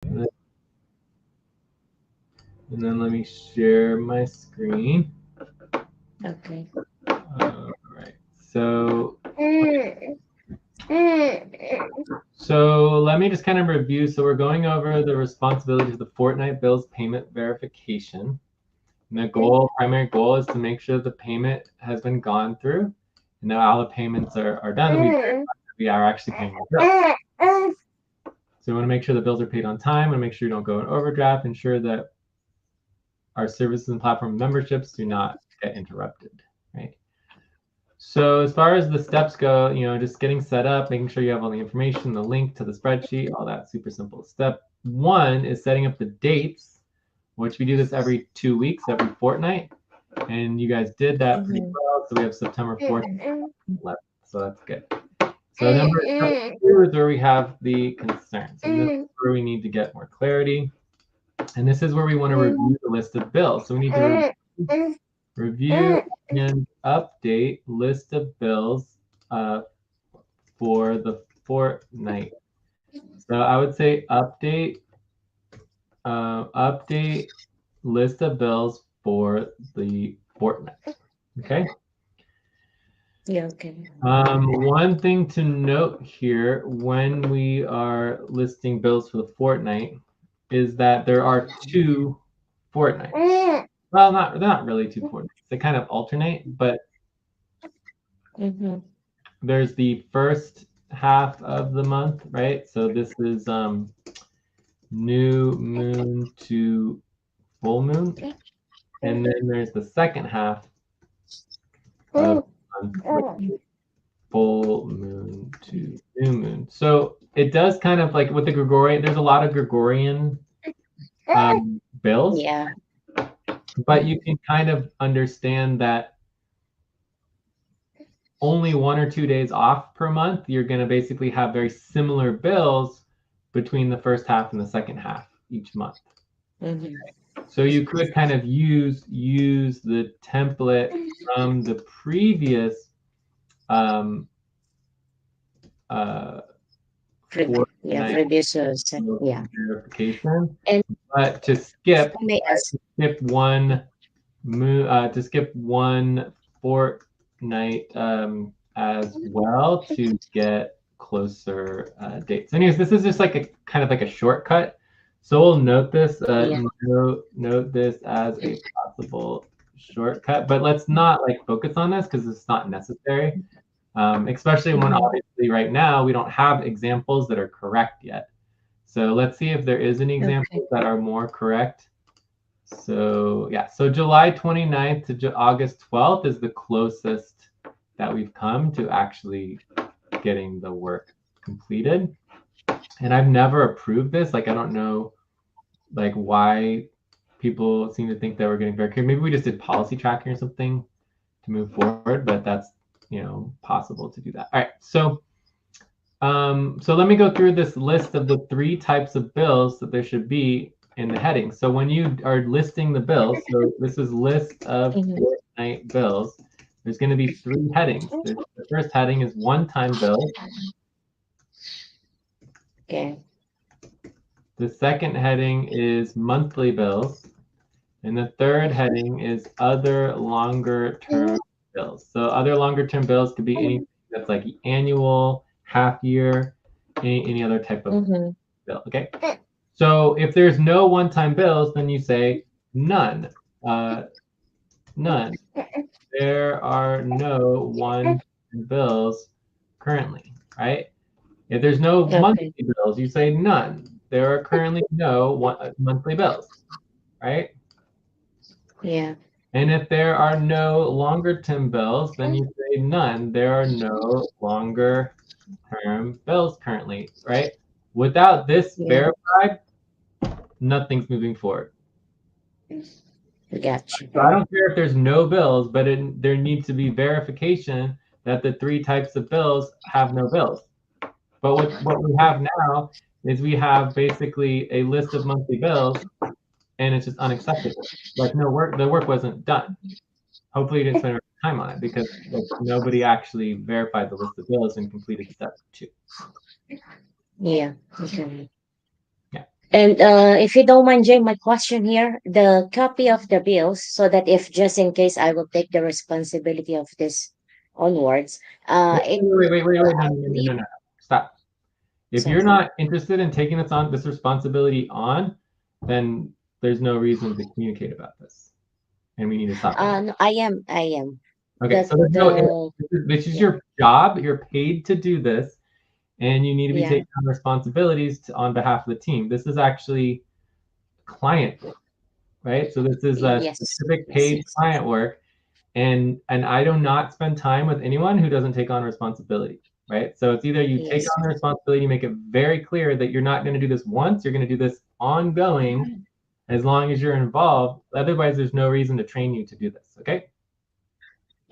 And then let me share my screen. Okay. All right. So let me just kind of review. So we're going over the responsibilities of the fortnight bills payment verification. And the primary goal is to make sure the payment has been gone through. And now all the payments are done and we are actually paying the bill. So we want to make sure the bills are paid on time. We want to make sure you don't go in overdraft, ensure that our services and platform memberships do not get interrupted, right? So as far as the steps go, just getting set up, making sure you have all the information, the link to the spreadsheet, all that super simple. Step 1 is setting up the dates, which we do this every 2 weeks, every fortnight. And you guys did that pretty well. So we have September 4th left. So that's good. So number 2 is where we have the concerns. And this is where we need to get more clarity. And this is where we want to review the list of bills. So we need to review and update list of bills for the fortnight. So I would say update list of bills for the fortnight. Okay. Yeah. Okay. One thing to note here when we are listing bills for the fortnight is that there are 2 fortnights. Well, they're not really 2 fortnights. They kind of alternate, but there's the first half of the month, right? So this is new moon to full moon. And then there's the second half of the month, full moon to new moon. So it does kind of like with the Gregorian, there's a lot of Gregorian bills. Yeah. But you can kind of understand that only 1 or 2 days off per month, you're going to basically have very similar bills between the first half and the second half each month. So you could kind of use the template from the previous previous verification, and but to skip one fortnight as well to get closer dates. Anyways, this is just like a kind of like a shortcut. So we'll note this, note this as a possible shortcut, but let's not like focus on this because it's not necessary. Especially when obviously right now we don't have examples that are correct yet. So let's see if there is any examples that are more correct. So yeah, so July 29th to August 12th is the closest that we've come to actually getting the work completed. And I've never approved this. Like, I don't know like why people seem to think that we're getting very clear. Maybe we just did policy tracking or something to move forward, but that's, possible to do that. All right, so let me go through this list of the 3 types of bills that there should be in the heading. So when you are listing the bills, so this is list of fortnight bills, there's going to be 3 headings. The first heading is one-time bills. Okay. The second heading is monthly bills. And the third heading is other longer-term bills. So other longer-term bills could be anything that's like annual, half year, any other type of bill. Okay. So if there's no one-time bills, then you say none. None. There are no one bills currently, right? If there's no monthly bills, you say none. There are currently no monthly bills, right? Yeah. And if there are no longer-term bills, then you say none. There are no longer-term bills currently, right? Without this verified, nothing's moving forward. Gotcha. So I don't care if there's no bills, but there needs to be verification that the 3 types of bills have no bills. But what we have now is we have basically a list of monthly bills, and it's just unacceptable. Like the work wasn't done. Hopefully you didn't spend time on it because nobody actually verified the list of bills and completed step 2. Yeah. Okay. Yeah. And if you don't mind, Jay, my question here, the copy of the bills, so that if just in case I will take the responsibility of this onwards, it Wait. I believe, No. Stop. If you're sorry. not interested in taking this responsibility on, then there's no reason to communicate about this, and we need to stop that. No, I am. Okay, so there's no. The This is yeah, your job. You're paid to do this, and you need to be yeah, taking on responsibilities on behalf of the team. This is actually client work, right? So this is a yes, specific yes, paid yes, client work, and I do not spend time with anyone who doesn't take on responsibility, right? So it's either you take yes, on the responsibility, make it very clear that you're not going to do this once, you're going to do this ongoing as long as you're involved. Otherwise, there's no reason to train you to do this, okay?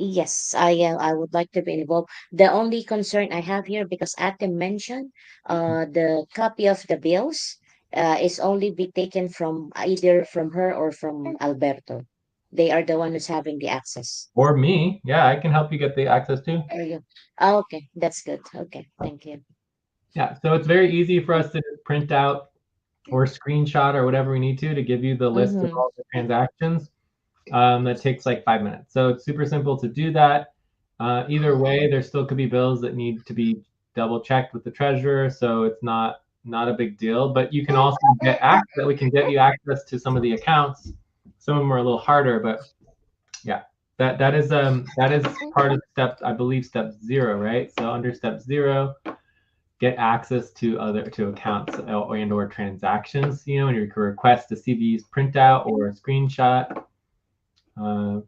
yes. I would like to be involved. The only concern I have here, because Ate mentioned, the copy of the bills, is only be taken from either from her or from Alberto. They are the one who's having the access. Or me, yeah, I can help you get the access too. There you. Oh, okay, that's good. Okay, thank you. Yeah, so it's very easy for us to just print out or screenshot or whatever we need to give you the list of Mm-hmm. all the transactions. That takes like 5 minutes. So it's super simple to do that. Either way, there still could be bills that need to be double checked with the treasurer, so it's not a big deal. But you can also get access. We can get you access to some of the accounts. Some of them are a little harder, but yeah, that is part of step, I believe, step 0, right? So under step 0, get access to accounts or transactions. You know, and you can request a CV's printout or a screenshot.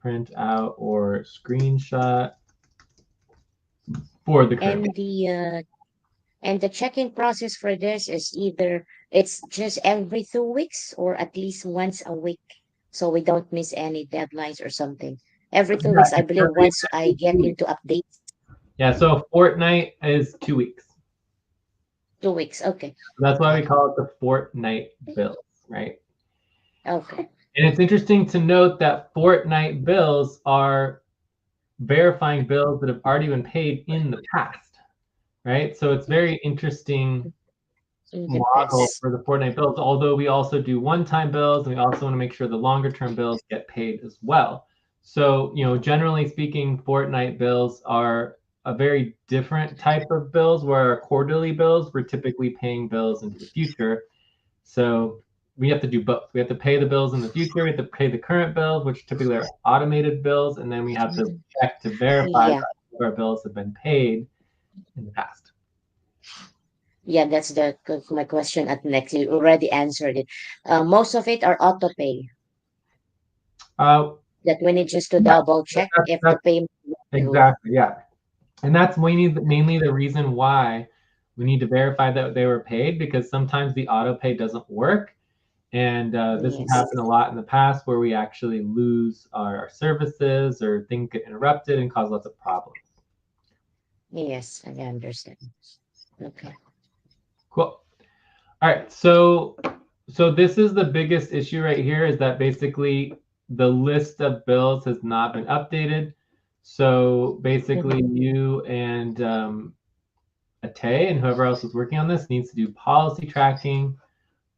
Print out or screenshot for the current. And the check-in process for this is either it's just every 2 weeks or at least once a week, so we don't miss any deadlines or something. Every two Yeah, weeks, I believe. Once I get 2 weeks. into updates, Yeah, so a fortnight is 2 weeks. 2 weeks. Okay, So that's why we okay, call it the fortnight bills, right? okay. And it's interesting to note that fortnight bills are verifying bills that have already been paid in the past, right? So it's very interesting In the model past, for the fortnight bills, although we also do one-time bills, and we also want to make sure the longer-term bills get paid as well. So, generally speaking, fortnight bills are a very different type of bills, where our quarterly bills, we're typically paying bills into the future. So we have to do both. We have to pay the bills in the future. We have to pay the current bills, which typically are automated bills, and then we have to check to verify yeah, that our bills have been paid in the past. yeah. That's my question at next. You already answered it. Most of it are auto pay. Uh, That we need just to yeah, double check if the that's payment. exactly, yeah. And that's mainly the reason why we need to verify that they were paid, because sometimes the auto pay doesn't work. And this has Yes, happened a lot in the past, where we actually lose our services or things get interrupted and cause lots of problems. yes, I understand. Okay. Cool. All right. So this is the biggest issue right here, is that basically the list of bills has not been updated. So basically Mhm. you and Ate and whoever else is working on this needs to do policy tracking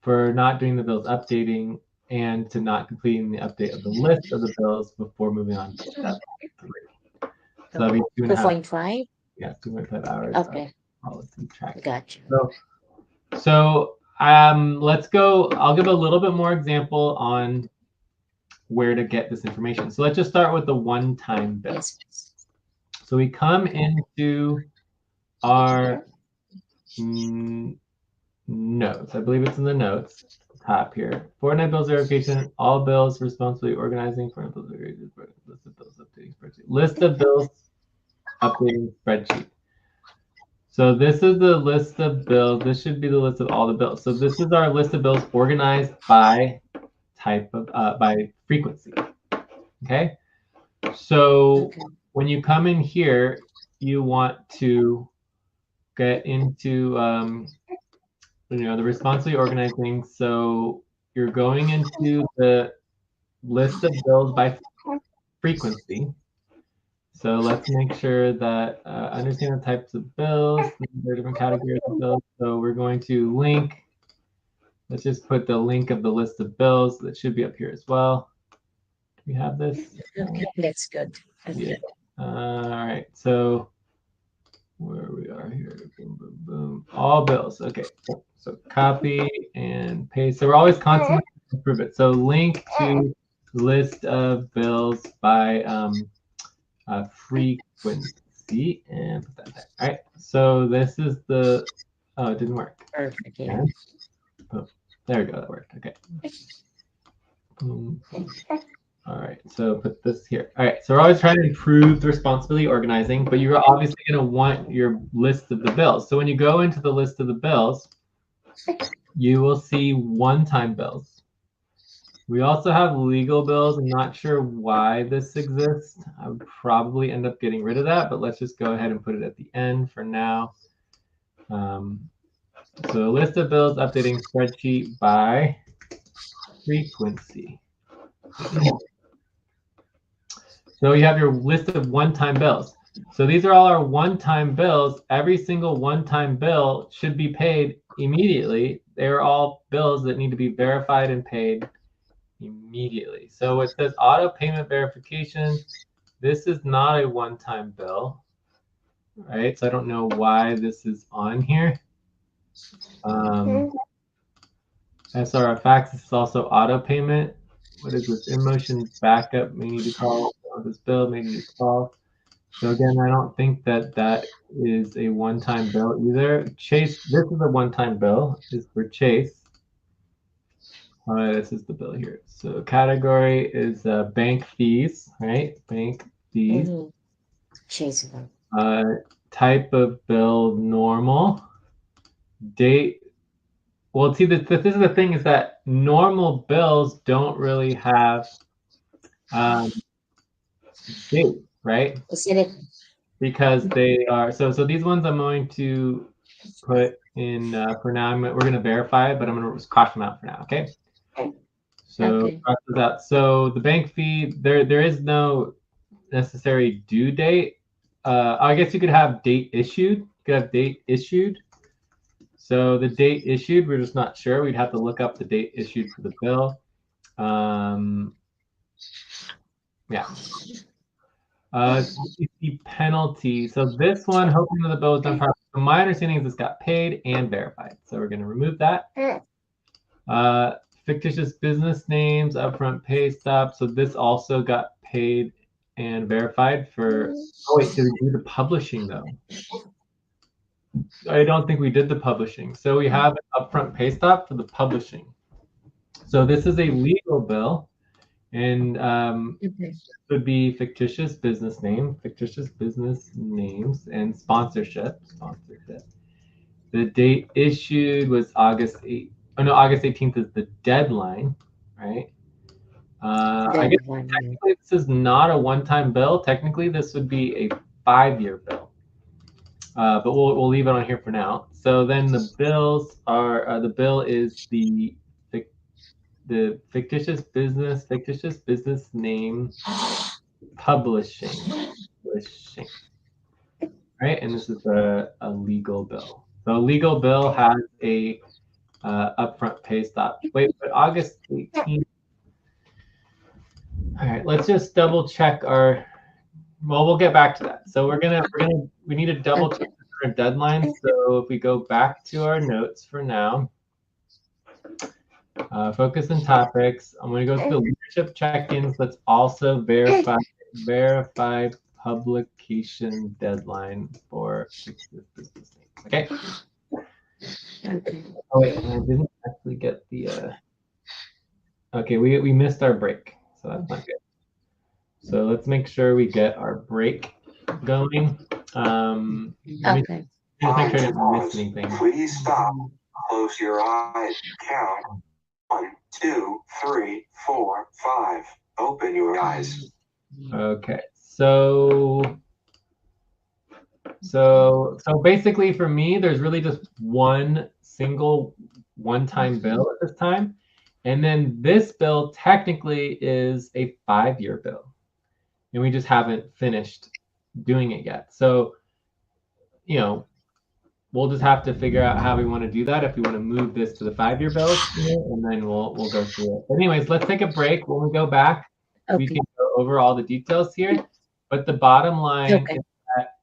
for not doing the bills updating, and to not completing the update of the list of the bills before moving on to step 3. So that'd be Okay. 2.5, 2.5. yeah, 2.5 hours of Okay. policy tracking. Gotcha. So let's go. I'll give a little bit more example on where to get this information. So let's just start with the one-time bill. Yes. So we come into our notes. I believe it's in the notes top here. Fortnight bills verification. All bills responsibly organizing. Fortnight bills verification. List of bills updating spreadsheet. List of bills updating spreadsheet. So this is the list of bills. This should be the list of all the bills. So this is our list of bills organized by type of by frequency. Okay. So Okay. when you come in here, you want to get into the responsibly organizing. So you're going into the list of bills by frequency. So let's make sure that understand the types of bills. There are different categories of bills. So we're going to link let's just put the link of the list of bills that should be up here as well. Do we have this? Okay, that's good. Okay. Yeah. All right. So where we are here, boom, boom, boom. All bills. Okay. So copy and paste. So we're always constantly improve it. So link to list of bills by frequency and put that there. All right. So this is the. Oh, it didn't work. Perfect. Yeah. Oh, there we go. That worked. Okay. Boom. All right, so put this here. All right, so we're always trying to improve the responsibility organizing, but you're obviously going to want your list of the bills. So when you go into the list of the bills, you will see one-time bills. We also have legal bills. I'm not sure why this exists. I would probably end up getting rid of that, but let's just go ahead and put it at the end for now. So list of bills, updating spreadsheet by frequency. So you have your list of one-time bills. So these are all our one-time bills. Every single one-time bill should be paid immediately. They're all bills that need to be verified and paid immediately. So it says auto payment verification. This is not a one-time bill, right? So I don't know why this is on here. SRFX is also auto payment. What is this? InMotion backup may need to call. This bill may need to call. So again, I don't think that that is a one-time bill either. Chase, this is a one-time bill. This is for Chase. This is the bill here. So category is bank fees, right? Bank fees. Chase. Type of bill normal. Date. Well, see, this is the thing is that normal bills don't really have date, right? Isn't it? Because they are so these ones I'm going to put in for now. We're going to verify it, but I'm going to cross them out for now. Okay. So cross those out. So the bank fee, there is no necessary due date. I guess you could have date issued. You could have date issued. So the date issued, we're just not sure. We'd have to look up the date issued for the bill. Yeah. The penalty. So this one, hoping that the bill was done properly. So my understanding is this got paid and verified. So we're going to remove that. Fictitious business names, upfront pay stop. So this also got paid and verified for. Oh wait, did we do the publishing though? I don't think we did the publishing. So we have an upfront pay stop for the publishing. So this is a legal bill. And would be fictitious business name, fictitious business names, and sponsorship. The date issued was August 8th. Oh no, August 18th is the deadline, right? I guess technically this is not a one-time bill. Technically, this would be a 5-year bill. But we'll leave it on here for now. So then the bills are the bill is the fictitious business name publishing, right? And this is a legal bill. So a legal bill has a upfront pay stop. Wait, but August 18th. All right, let's just double check our. Well, we'll get back to that. So we need to double check our deadline. So if we go back to our notes for now. Focus and topics. I'm going to go to the leadership check-ins. Let's also verify publication deadline for business name. Okay. Oh wait, I didn't actually get the. Okay, we missed our break, so that's not good. So let's make sure we get our break going. Let me just make sure I didn't miss anything. Please stop. Close your eyes. Count. 1, 2, 3, 4, 5. Open your eyes. Okay, so basically for me, there's really just one single one-time bill at this time. And then this bill technically is a 5-year bill. And we just haven't finished doing it yet. So, we'll just have to figure out how we want to do that. If we want to move this to the 5-year bills, and then we'll go through it. But anyways, let's take a break. When we go back, we can go over all the details here. But the bottom line is that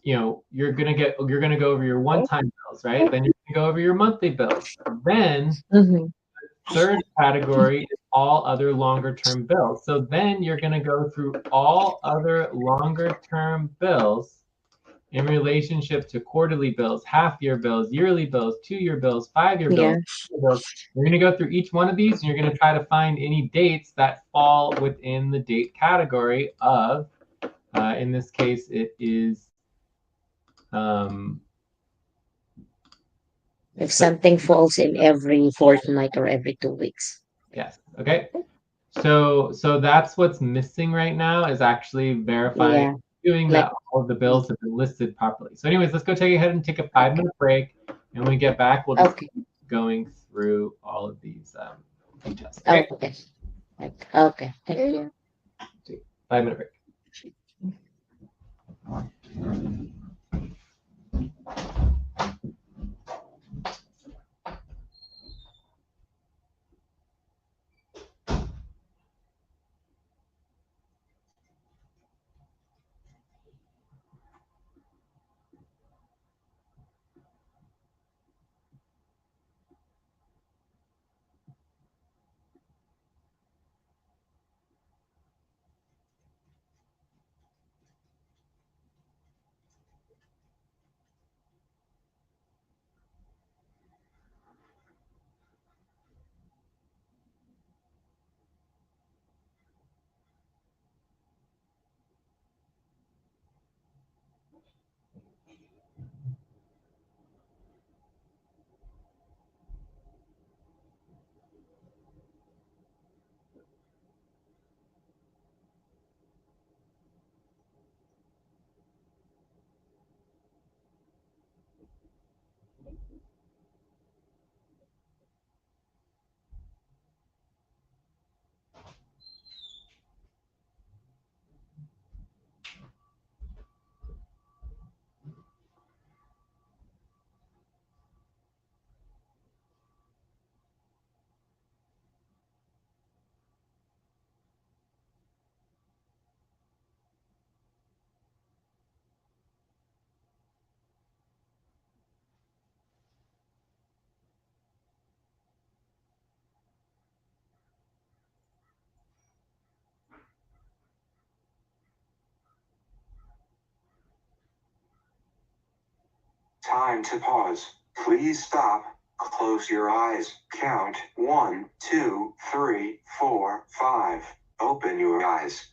you're gonna go over your one-time bills, right? Then you're gonna go over your monthly bills. Then the third category is all other longer-term bills. So then you're gonna go through all other longer-term bills in relationship to quarterly bills, half-year bills, yearly bills, 2-year bills, 5-year bills. You're going to go through each one of these, and you're going to try to find any dates that fall within the date category of, in this case, it is. If something falls in every fortnight or every 2 weeks. Yes. Okay. So that's what's missing right now, is actually verifying, doing that all of the bills have been listed properly. So anyways, let's go ahead and take a 5-minute break. And when we get back, we'll just keep going through all of these details. Okay. Okay. Thank you. 5-minute break. Time to pause. Please stop. Close your eyes. Count 1, 2, 3, 4, 5. Open your eyes.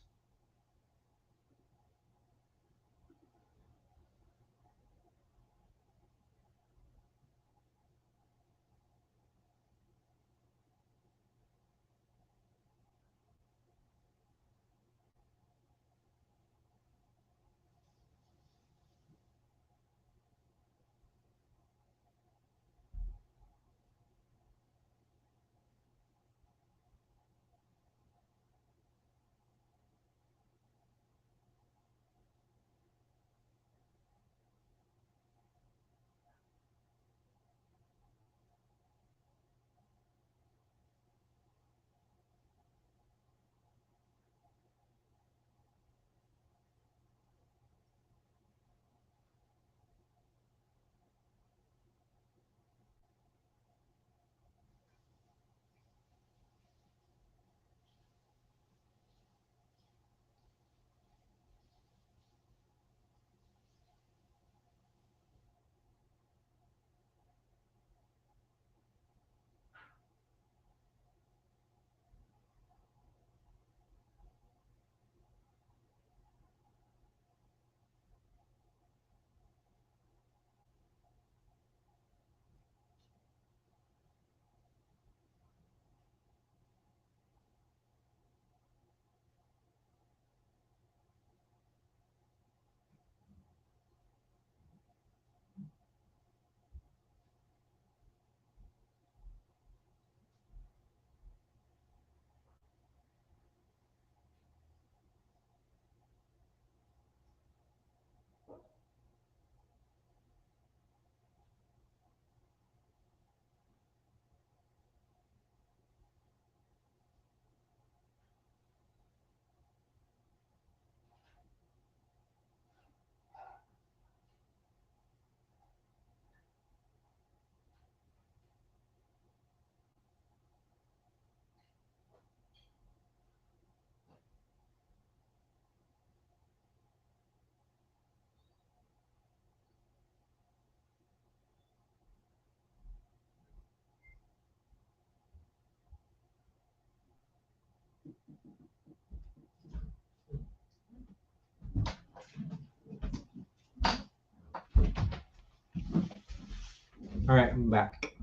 All right, I'm back.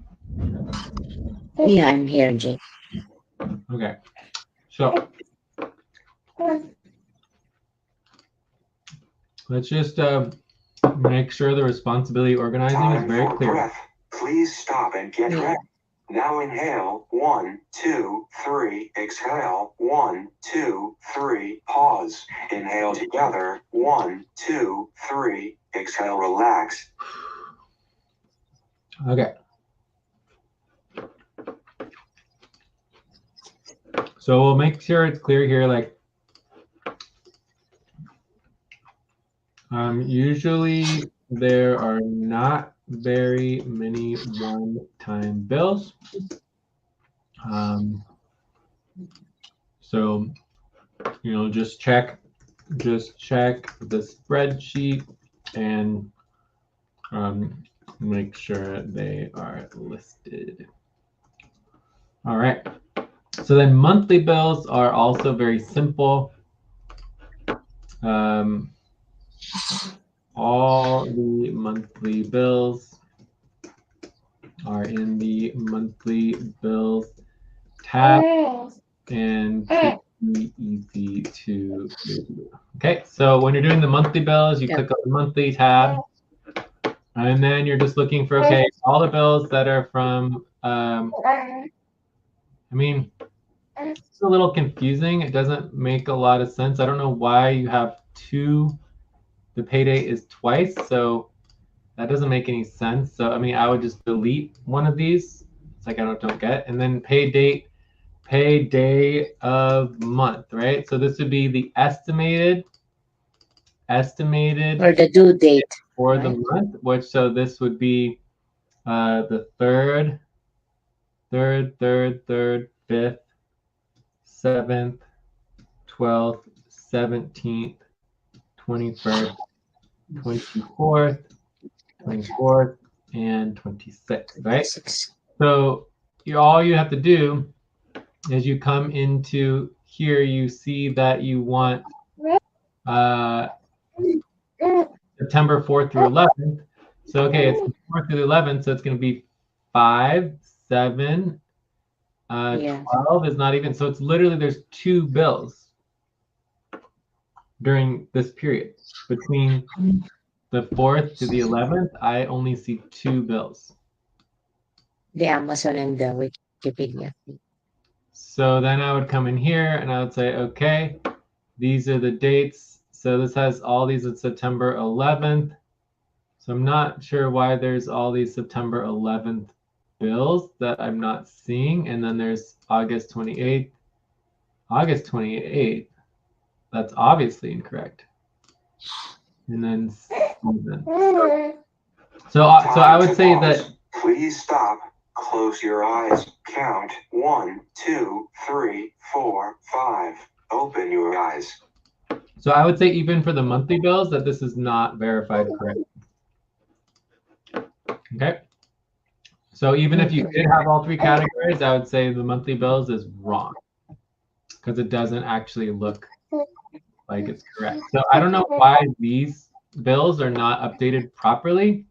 Yeah, I'm here, Jake. Okay, so let's just make sure the responsibility organizing is very clear. Breath. Please stop and get ready. Now inhale, 1, 2, 3, exhale, 1, 2, 3, pause. Inhale together, 1, 2, 3, exhale, relax. Okay. So we'll make sure it's clear here, like usually there are not very many one-time bills. So, you know, just check the spreadsheet and make sure they are listed. All right. So then monthly bills are also very simple. All the monthly bills are in the monthly bills tab and pretty easy to do. Okay, so when you're doing the monthly bills, you click on the monthly tab, and then you're just looking for, okay, all the bills that are from, I mean, it's a little confusing. It doesn't make a lot of sense. I don't know why you have two. The pay date is twice, so that doesn't make any sense. So, I mean, I would just delete one of these. It's like I don't get. And then pay date, pay day of month, right? So this would be the estimated or the due date for right? the month, which so this would be the 3rd, 5th, 7th, 12th, 17th, 21st, 24th, 24th, and 26th, right? So all you have to do is you come into here, you see that you want September 4th through 11th. So, okay, it's 4th through 11th, so it's going to be 5, 7, 12 is not even, so it's literally, there's 2 bills during this period. Between the 4th to the 11th, I only see 2 bills. The Amazon and the Wikipedia. So then I would come in here and I would say, okay, these are the dates. So this has all these at September 11th. So I'm not sure why there's all these September 11th bills that I'm not seeing. And then there's August 28th. August 28th, that's obviously incorrect. And then so I would say that. Please stop, close your eyes, count 1, 2, 3, 4, 5. Open your eyes. So I would say even for the monthly bills that this is not verified correct. Okay. So even if you did have all 3 categories, I would say the monthly bills is wrong because it doesn't actually look like it's correct. So I don't know why these bills are not updated properly,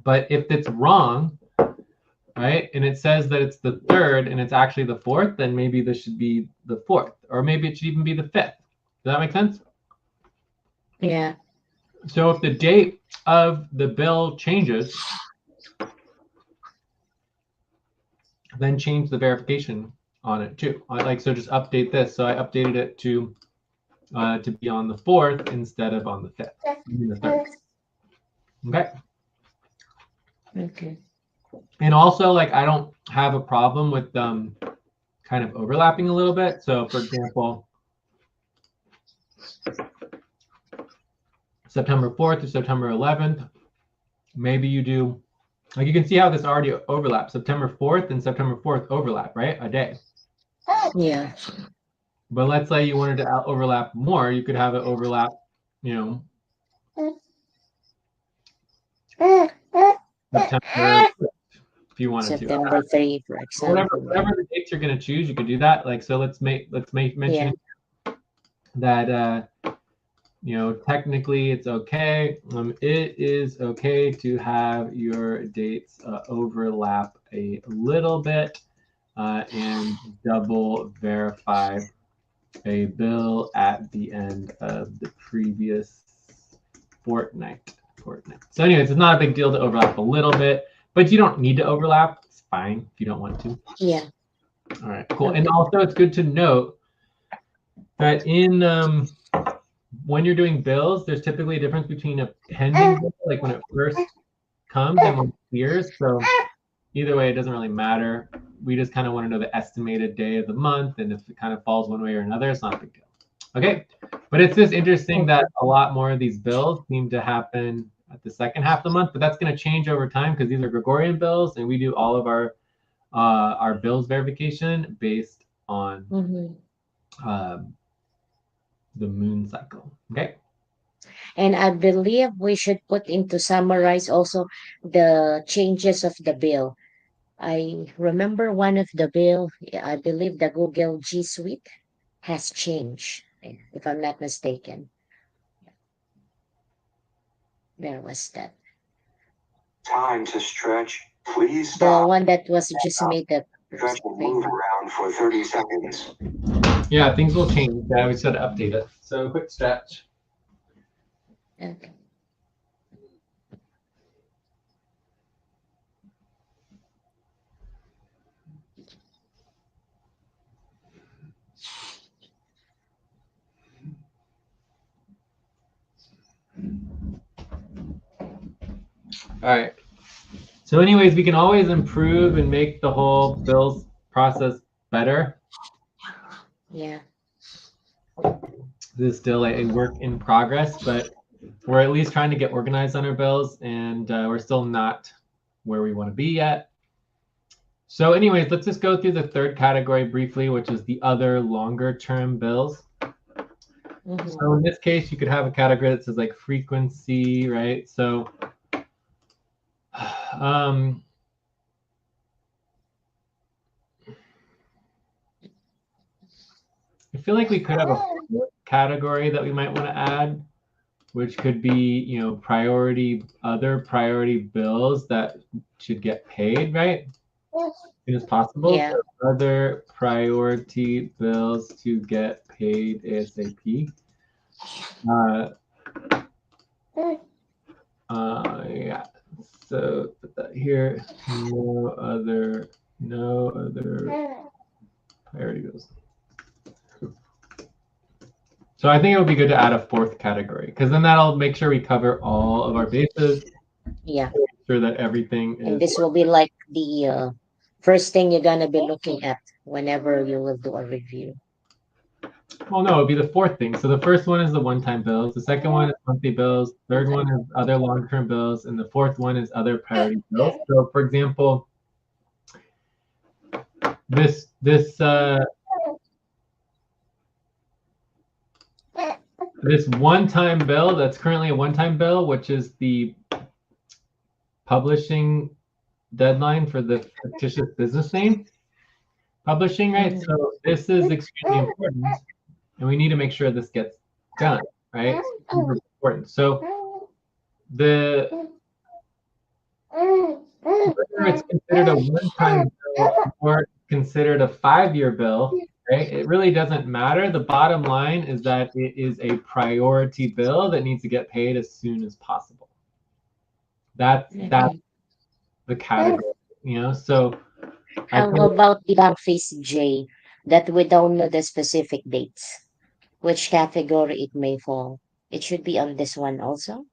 but if it's wrong, right, and it says that it's the 3rd and it's actually the 4th, then maybe this should be the 4th, or maybe it should even be the 5th. Does that make sense? Yeah. So if the date of the bill changes, then change the verification on it too. So just update this. So I updated it to be on the 4th instead of on the 5th, the 3rd. Okay. Okay. And also, like, I don't have a problem with them kind of overlapping a little bit. So for example, September 4th to September 11th, maybe you do, like, you can see how this already overlaps. September 4th and September 4th overlap, right? A day. Yeah. But let's say you wanted to overlap more, you could have it overlap, you know, September 1st. if you wanted September 3, for to. example. Whatever the dates you're going to choose, you could do that. Like, so let's mention that, you know, technically it's okay. It is okay to have your dates overlap a little bit and double verify a bill at the end of the previous fortnight. So anyways, it's not a big deal to overlap a little bit, but you don't need to overlap. It's fine if you don't want to. Yeah. All right, cool. Okay. And also it's good to note that in when you're doing bills, there's typically a difference between a pending bill, like when it first comes and when it clears. So either way, it doesn't really matter. We just kind of want to know the estimated day of the month, and if it kind of falls one way or another, it's not a big deal. Okay, but it's just interesting that a lot more of these bills seem to happen at the second half of the month, but that's going to change over time because these are Gregorian bills, and we do all of our bills verification based on the moon cycle. Okay. And I believe we should put into summarize also the changes of the bill. I remember one of the bill, I believe the Google G Suite has changed, if I'm not mistaken. Where was that? Time to stretch. Please The stop. one that was just made the Stretch will move around for 30 seconds. Yeah, things will change. Yeah, we just got to update it. So quick stretch. Okay. All right. So anyways, we can always improve and make the whole bills process better. Yeah. This is still a work in progress, but we're at least trying to get organized on our bills, and we're still not where we want to be yet. So anyways, let's just go through the third category briefly, which is the other longer term bills. So in this case, you could have a category that says like frequency, right? So I feel like we could have a category that we might want to add, which could be, you know, other priority bills that should get paid, right? As soon as possible. Yeah. So other priority bills to get paid ASAP. Yeah. So put that here. No other priority bills. So I think it would be good to add a fourth category because then that'll make sure we cover all of our bases. Yeah. Make sure that everything is. And this will be like the first thing you're gonna be looking at whenever you will do a review. Well, no, it'll be the fourth thing. So the first one is the one-time bills. The second one is monthly bills. Third one is other long-term bills, and the fourth one is other priority bills. So, for example, this one-time bill that's currently a one-time bill, which is the publishing deadline for the fictitious business name publishing, right? So this is extremely important, and we need to make sure this gets done, right? It's super important. So whether it's considered a one-time bill or considered a 5-year bill, right? It really doesn't matter. The bottom line is that it is a priority bill that needs to get paid as soon as possible. That's the category, you know. So how about the bank fees, J, that we don't know the specific dates, which category it may fall? It should be on this one also.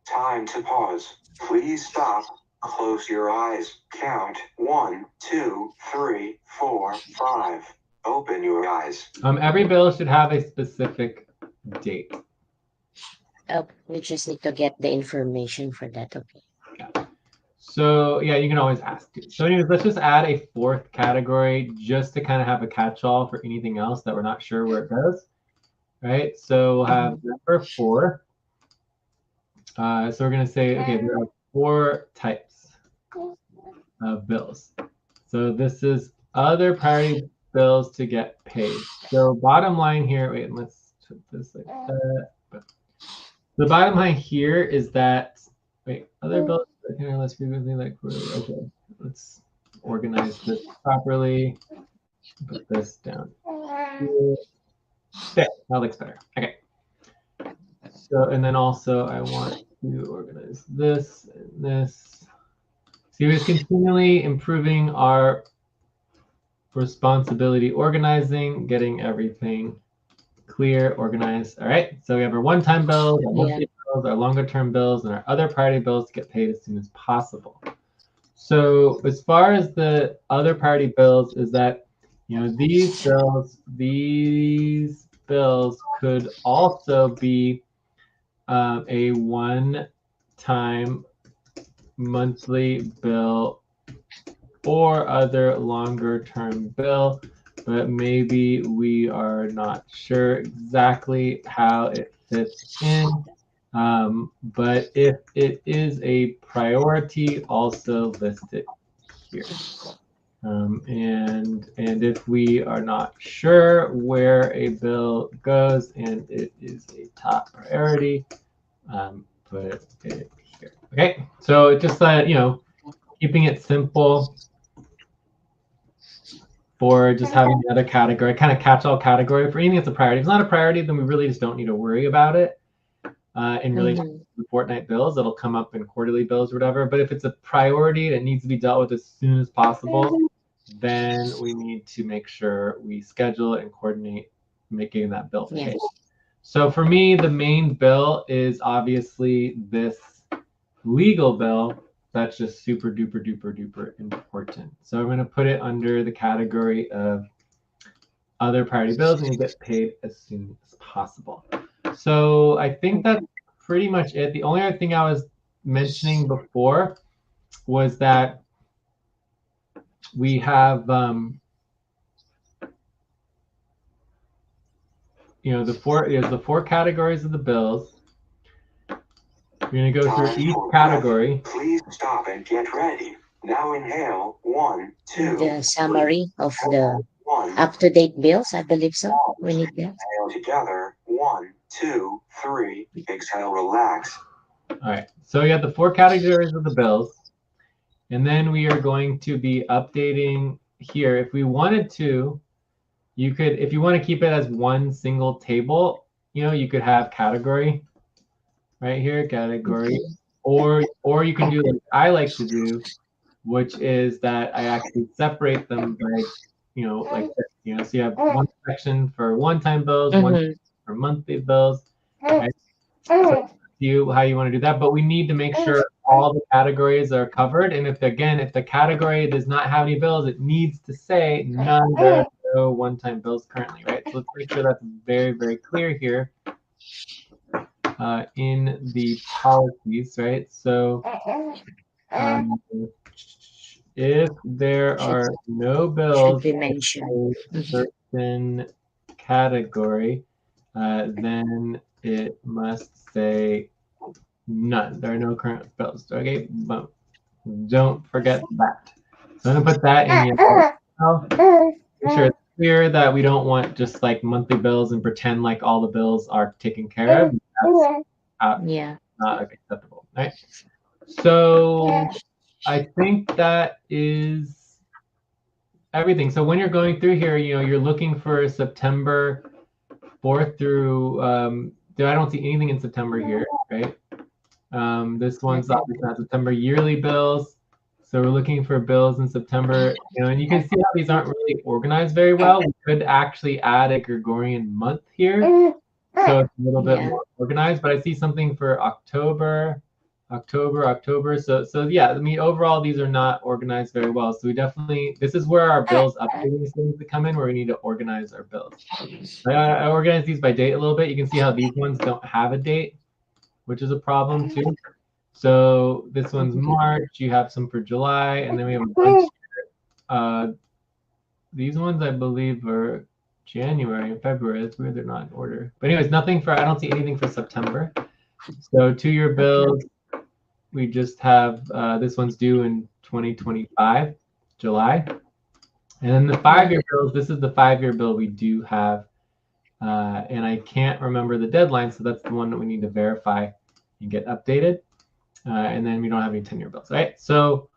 Time to pause. Please stop. Close your eyes. Count 1, 2, 3, 4, 5. Open your eyes. Every bill should have a specific date. Oh, we just need to get the information for that. Okay. Yeah. So yeah, you can always ask. So anyways, let's just add a fourth category just to kind of have a catch-all for anything else that we're not sure where it goes. Right. So we'll have number 4. So we're going to say, okay, there are 4 types of bills. So this is other priority bills to get paid. So bottom line here, wait, let's put this like that. The bottom line here is that, wait, other bills that are less frequently like, okay, let's organize this properly. Put this down here. There, that looks better. Okay. So, and then also I want to organize this and this. So it's continually improving our responsibility organizing, getting everything clear, organized. All right. So we have our one-time bills, our monthly bills, our longer-term bills, and our other priority bills to get paid as soon as possible. So as far as the other priority bills, is that these bills could also be a one-time monthly bill or other longer-term bill, but maybe we are not sure exactly how it fits in. But if it is a priority, also list it here. And if we are not sure where a bill goes and it is a top priority, put it here. Okay, so just keeping it simple for just having another category, kind of catch-all category for anything that's a priority. If it's not a priority, then we really just don't need to worry about it in relation to the fortnight bills. It'll come up in quarterly bills or whatever. But if it's a priority that needs to be dealt with as soon as possible, then we need to make sure we schedule and coordinate making that bill paid. So for me, the main bill is obviously this legal bill. That's just super duper duper duper important. So I'm going to put it under the category of other priority bills and you get paid as soon as possible. So I think that's pretty much it. The only other thing I was mentioning before was that we have the four categories of the bills. We're going to go through each category. Please stop and get ready. Now inhale. 1, 2. The summary of the up-to-date bills, I believe so. We need that. Inhale together. 1, 2, 3. Exhale, relax. All right. So we have the 4 categories of the bills. And then we are going to be updating here. If we wanted to, you could, if you want to keep it as one single table, you could have category right here, category, or you can do like I like to do, which is that I actually separate them by, like this, so you have one section for one-time bills, one for monthly bills. Right? So how you want to do that, but we need to make sure all the categories are covered. And if the category does not have any bills, it needs to say none, there are no one-time bills currently, right? So let's make sure that's very, very clear here in the policies, right? So if there are no bills in a certain category, then it must say none. There are no current bills. Okay, but don't forget that. So I'm gonna put that in here. Make sure it's clear that we don't want just like monthly bills and pretend like all the bills are taken care of. That's not acceptable. Right. So I think that is everything. So when you're going through here, you're looking for September 4th through. I don't see anything in September here, right? This one's obviously not September yearly bills. So we're looking for bills in September, and you can see how these aren't really organized very well. We could actually add a Gregorian month here, so it's a little bit more organized. But I see something for October. So yeah, I mean, overall, these are not organized very well. So we definitely, this is where our bills updating things to come in, where we need to organize our bills. I organize these by date a little bit. You can see how these ones don't have a date, which is a problem too. So this one's March, you have some for July, and then we have a bunch. These ones I believe are January and February. That's weird, they're not in order. But anyways, I don't see anything for September. So 2-year bills, we just have this one's due in 2025, July. And then the 5-year bills, this is the 5-year bill we do have. And I can't remember the deadline, so that's the one that we need to verify and get updated. And then we don't have any 10-year bills, right? So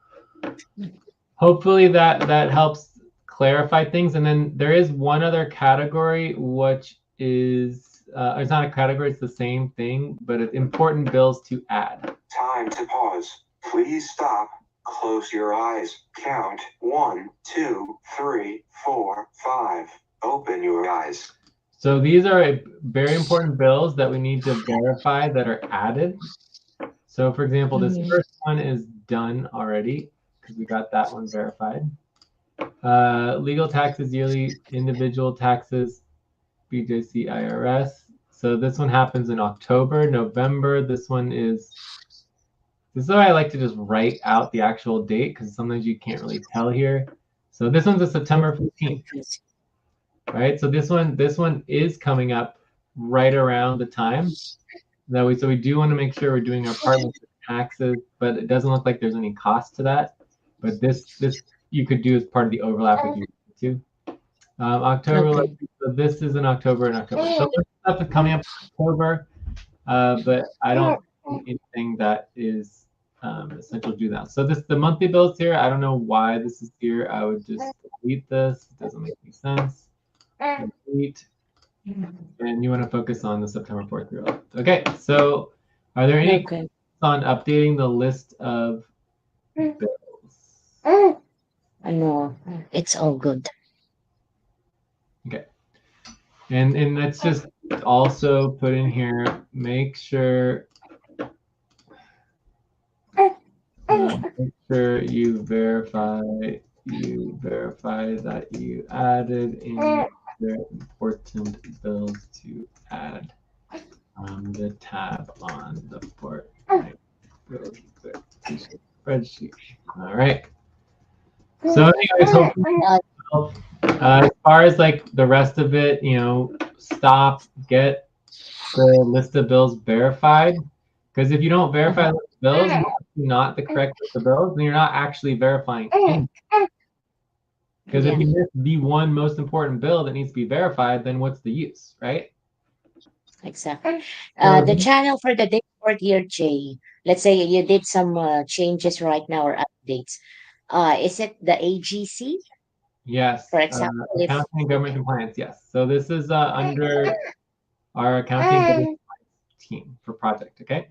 hopefully that helps clarify things. And then there is one other category, which is, it's not a category, it's the same thing, but it's important bills to add. Time to pause. Please stop. Close your eyes. Count 1, 2, 3, 4, 5. Open your eyes. So these are very important bills that we need to verify that are added. So for example, this first one is done already because we got that one verified. Legal taxes, yearly individual taxes, BJC IRS. So this one happens in October, November. This is why I like to just write out the actual date because sometimes you can't really tell here. So this one's a September 15th. Right, so this one is coming up right around the time that we do want to make sure we're doing our part with taxes, but it doesn't look like there's any cost to that. But this you could do as part of the overlap with you too. October, okay. So this is in October and October. So this stuff is coming up in October, but I don't see anything that is essential to do that. So the monthly bills here, I don't know why this is here. I would just delete this. It doesn't make any sense. Delete. And you want to focus on the September 4th through 11th. Okay, so are there any questions on updating the list of bills? No, it's all good. Okay. And let's just also put in here, make sure you verify that you added any important bills to add on the tab on the spreadsheet. All right. So anyways, hopefully, as far as like the rest of it, stop, get the list of bills verified. Because if you don't verify the bills, not the correct list of bills, then you're not actually verifying anything. Because if you miss the one most important bill that needs to be verified, then what's the use, right? Exactly. The channel for the dashboard here, Jay. Let's say you did some changes right now or updates. Is it the AGC? Yes. For example, accounting and government compliance. Yes. So this is under our accounting and government compliance team for project. Okay.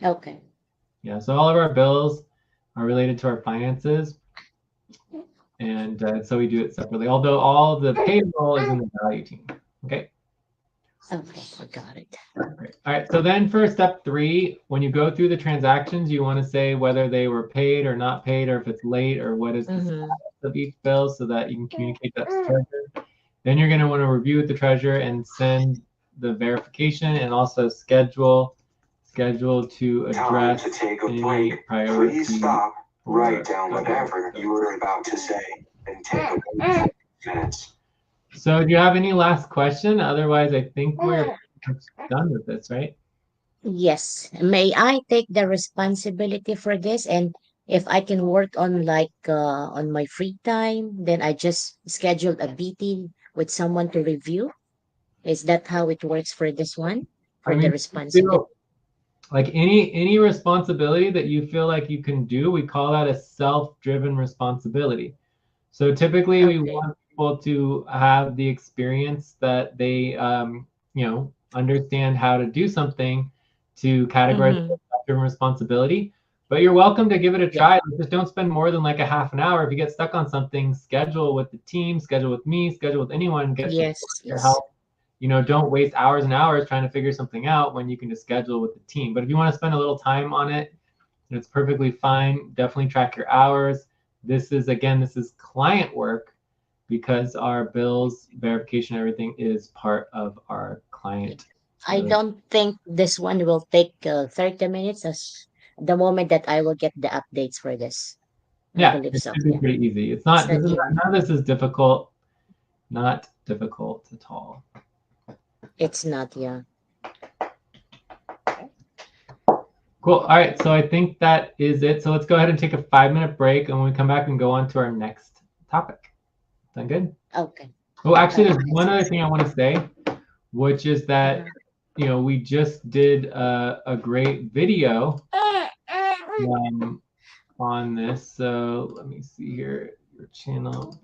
Okay. Yeah. So all of our bills are related to our finances. And so we do it separately, although all the payroll is in the value team. Okay. Okay, I got it. Great. All right. So then for step 3, when you go through the transactions, you want to say whether they were paid or not paid, or if it's late, or what is the status of each bill, so that you can communicate that to the treasurer. Then you're going to want to review with the treasurer and send the verification and also schedule to address Time to take a any break. priority. Please stop. Write down whatever you were about to say and take a break for minutes. So do you have any last question? Otherwise, I think we're done with this, right? Yes. May I take the responsibility for this? And if I can work on on my free time, then I just scheduled a meeting with someone to review. Is that how it works for this one? For the responsibility? Like any responsibility that you feel like you can do, we call that a self-driven responsibility. So typically we want people to have the experience that they understand how to do something to categorize self-driven responsibility. But you're welcome to give it a try. Just don't spend more than like a half an hour. If you get stuck on something, schedule with the team, schedule with me, schedule with anyone, get your help. Don't waste hours and hours trying to figure something out when you can just schedule with the team. But if you want to spend a little time on it, it's perfectly fine. Definitely track your hours. This is client work because our bills, verification, everything is part of our client. I don't think this one will take 30 minutes as the moment that I will get the updates for this. Yeah, it should be pretty easy. It's not, none of this is difficult. Not difficult at all. It's not, yeah. Cool. All right. So I think that is it. So let's go ahead and take a 5-minute break, and when we come back and go on to our next topic. Sound good? Okay. Oh, actually, there's one other thing I want to say, which is that we just did a great video on this. So let me see here, your channel.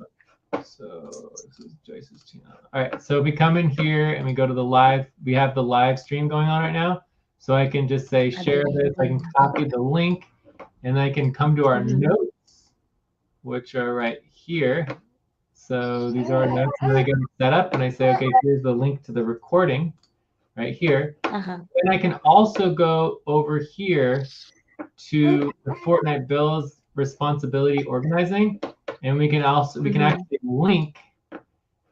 So this is Joyce's channel. All right, so we come in here and we go to the live. We have the live stream going on right now. So I can just say share this. I can copy the link, and I can come to our notes, which are right here. So these are our notes, and then I get them set up, and I say, okay, here's the link to the recording right here. And I can also go over here to the Fortnite Bills responsibility organizing, and we can actually link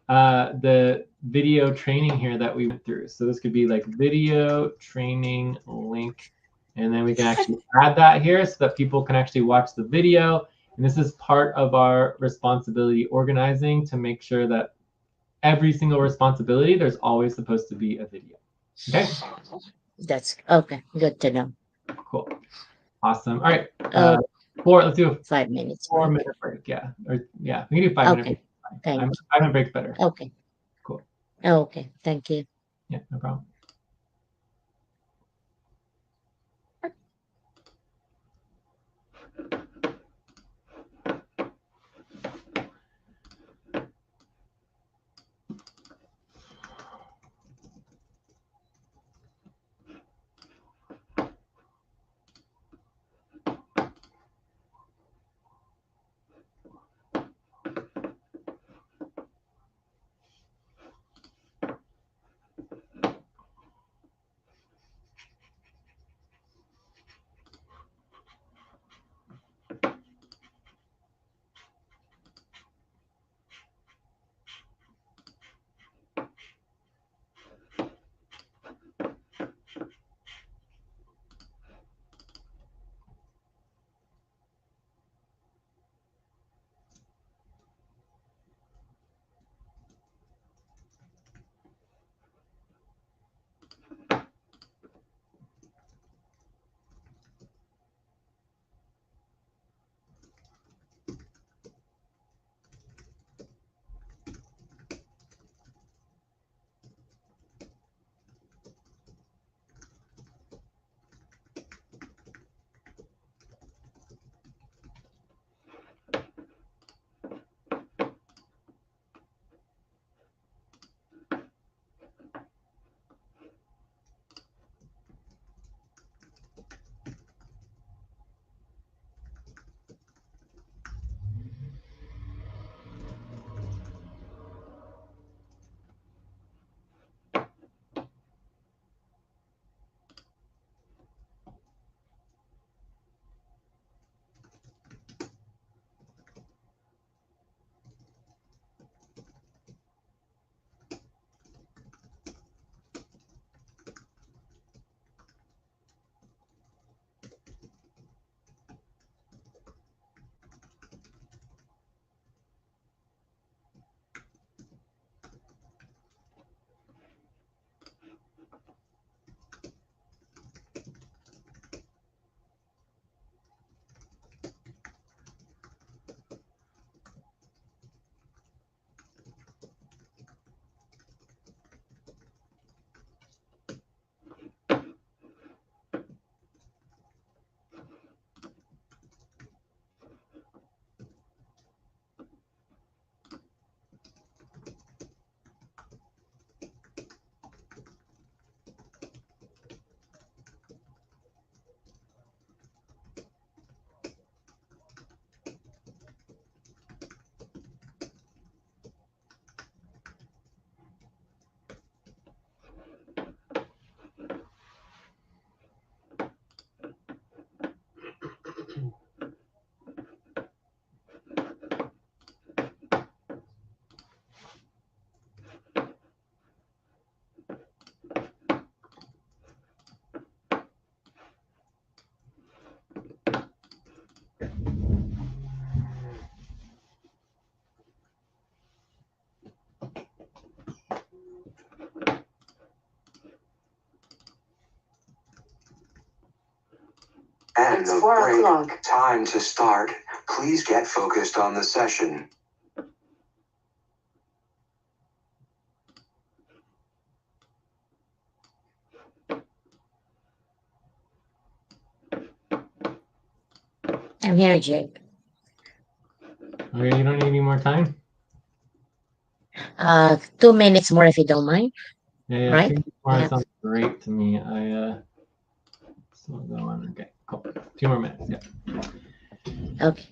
the video training here that we went through. So this could be like video training link, and then we can actually add that here so that people can actually watch the video. And this is part of our responsibility organizing to make sure that every single responsibility, there's always supposed to be a video. Okay? That's okay. Good to know. Cool. Awesome. All right. Let's do a 5 minutes. 4-minute break. Yeah. Or yeah, we can do 5-minute break. Thank you. 5-minute break's better. Okay. Cool. Okay. Thank you. Yeah, no problem. It's 4 o'clock. Time to start. Please get focused on the session. I'm here, Jake. Okay, you don't need any more time? 2 minutes more if you don't mind. Yeah, Right? 2 minutes more Yeah. sounds great to me. Still going. Okay, cool. 2 more minutes. Yeah. Okay.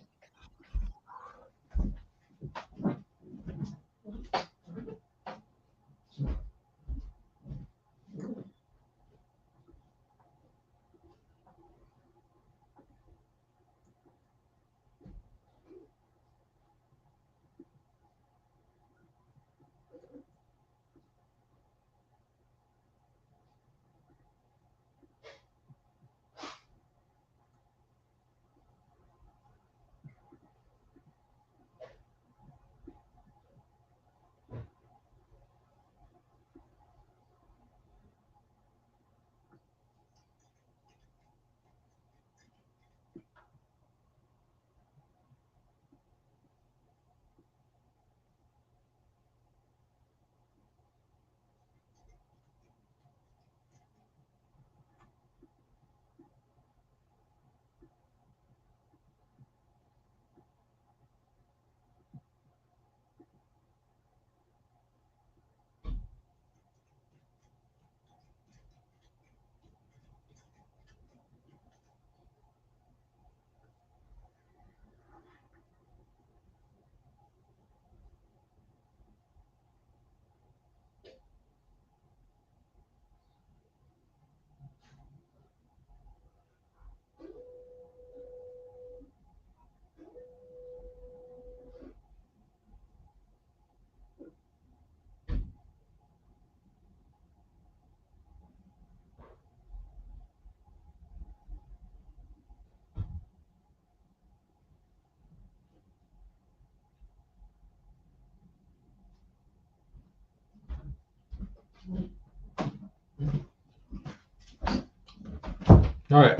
All right.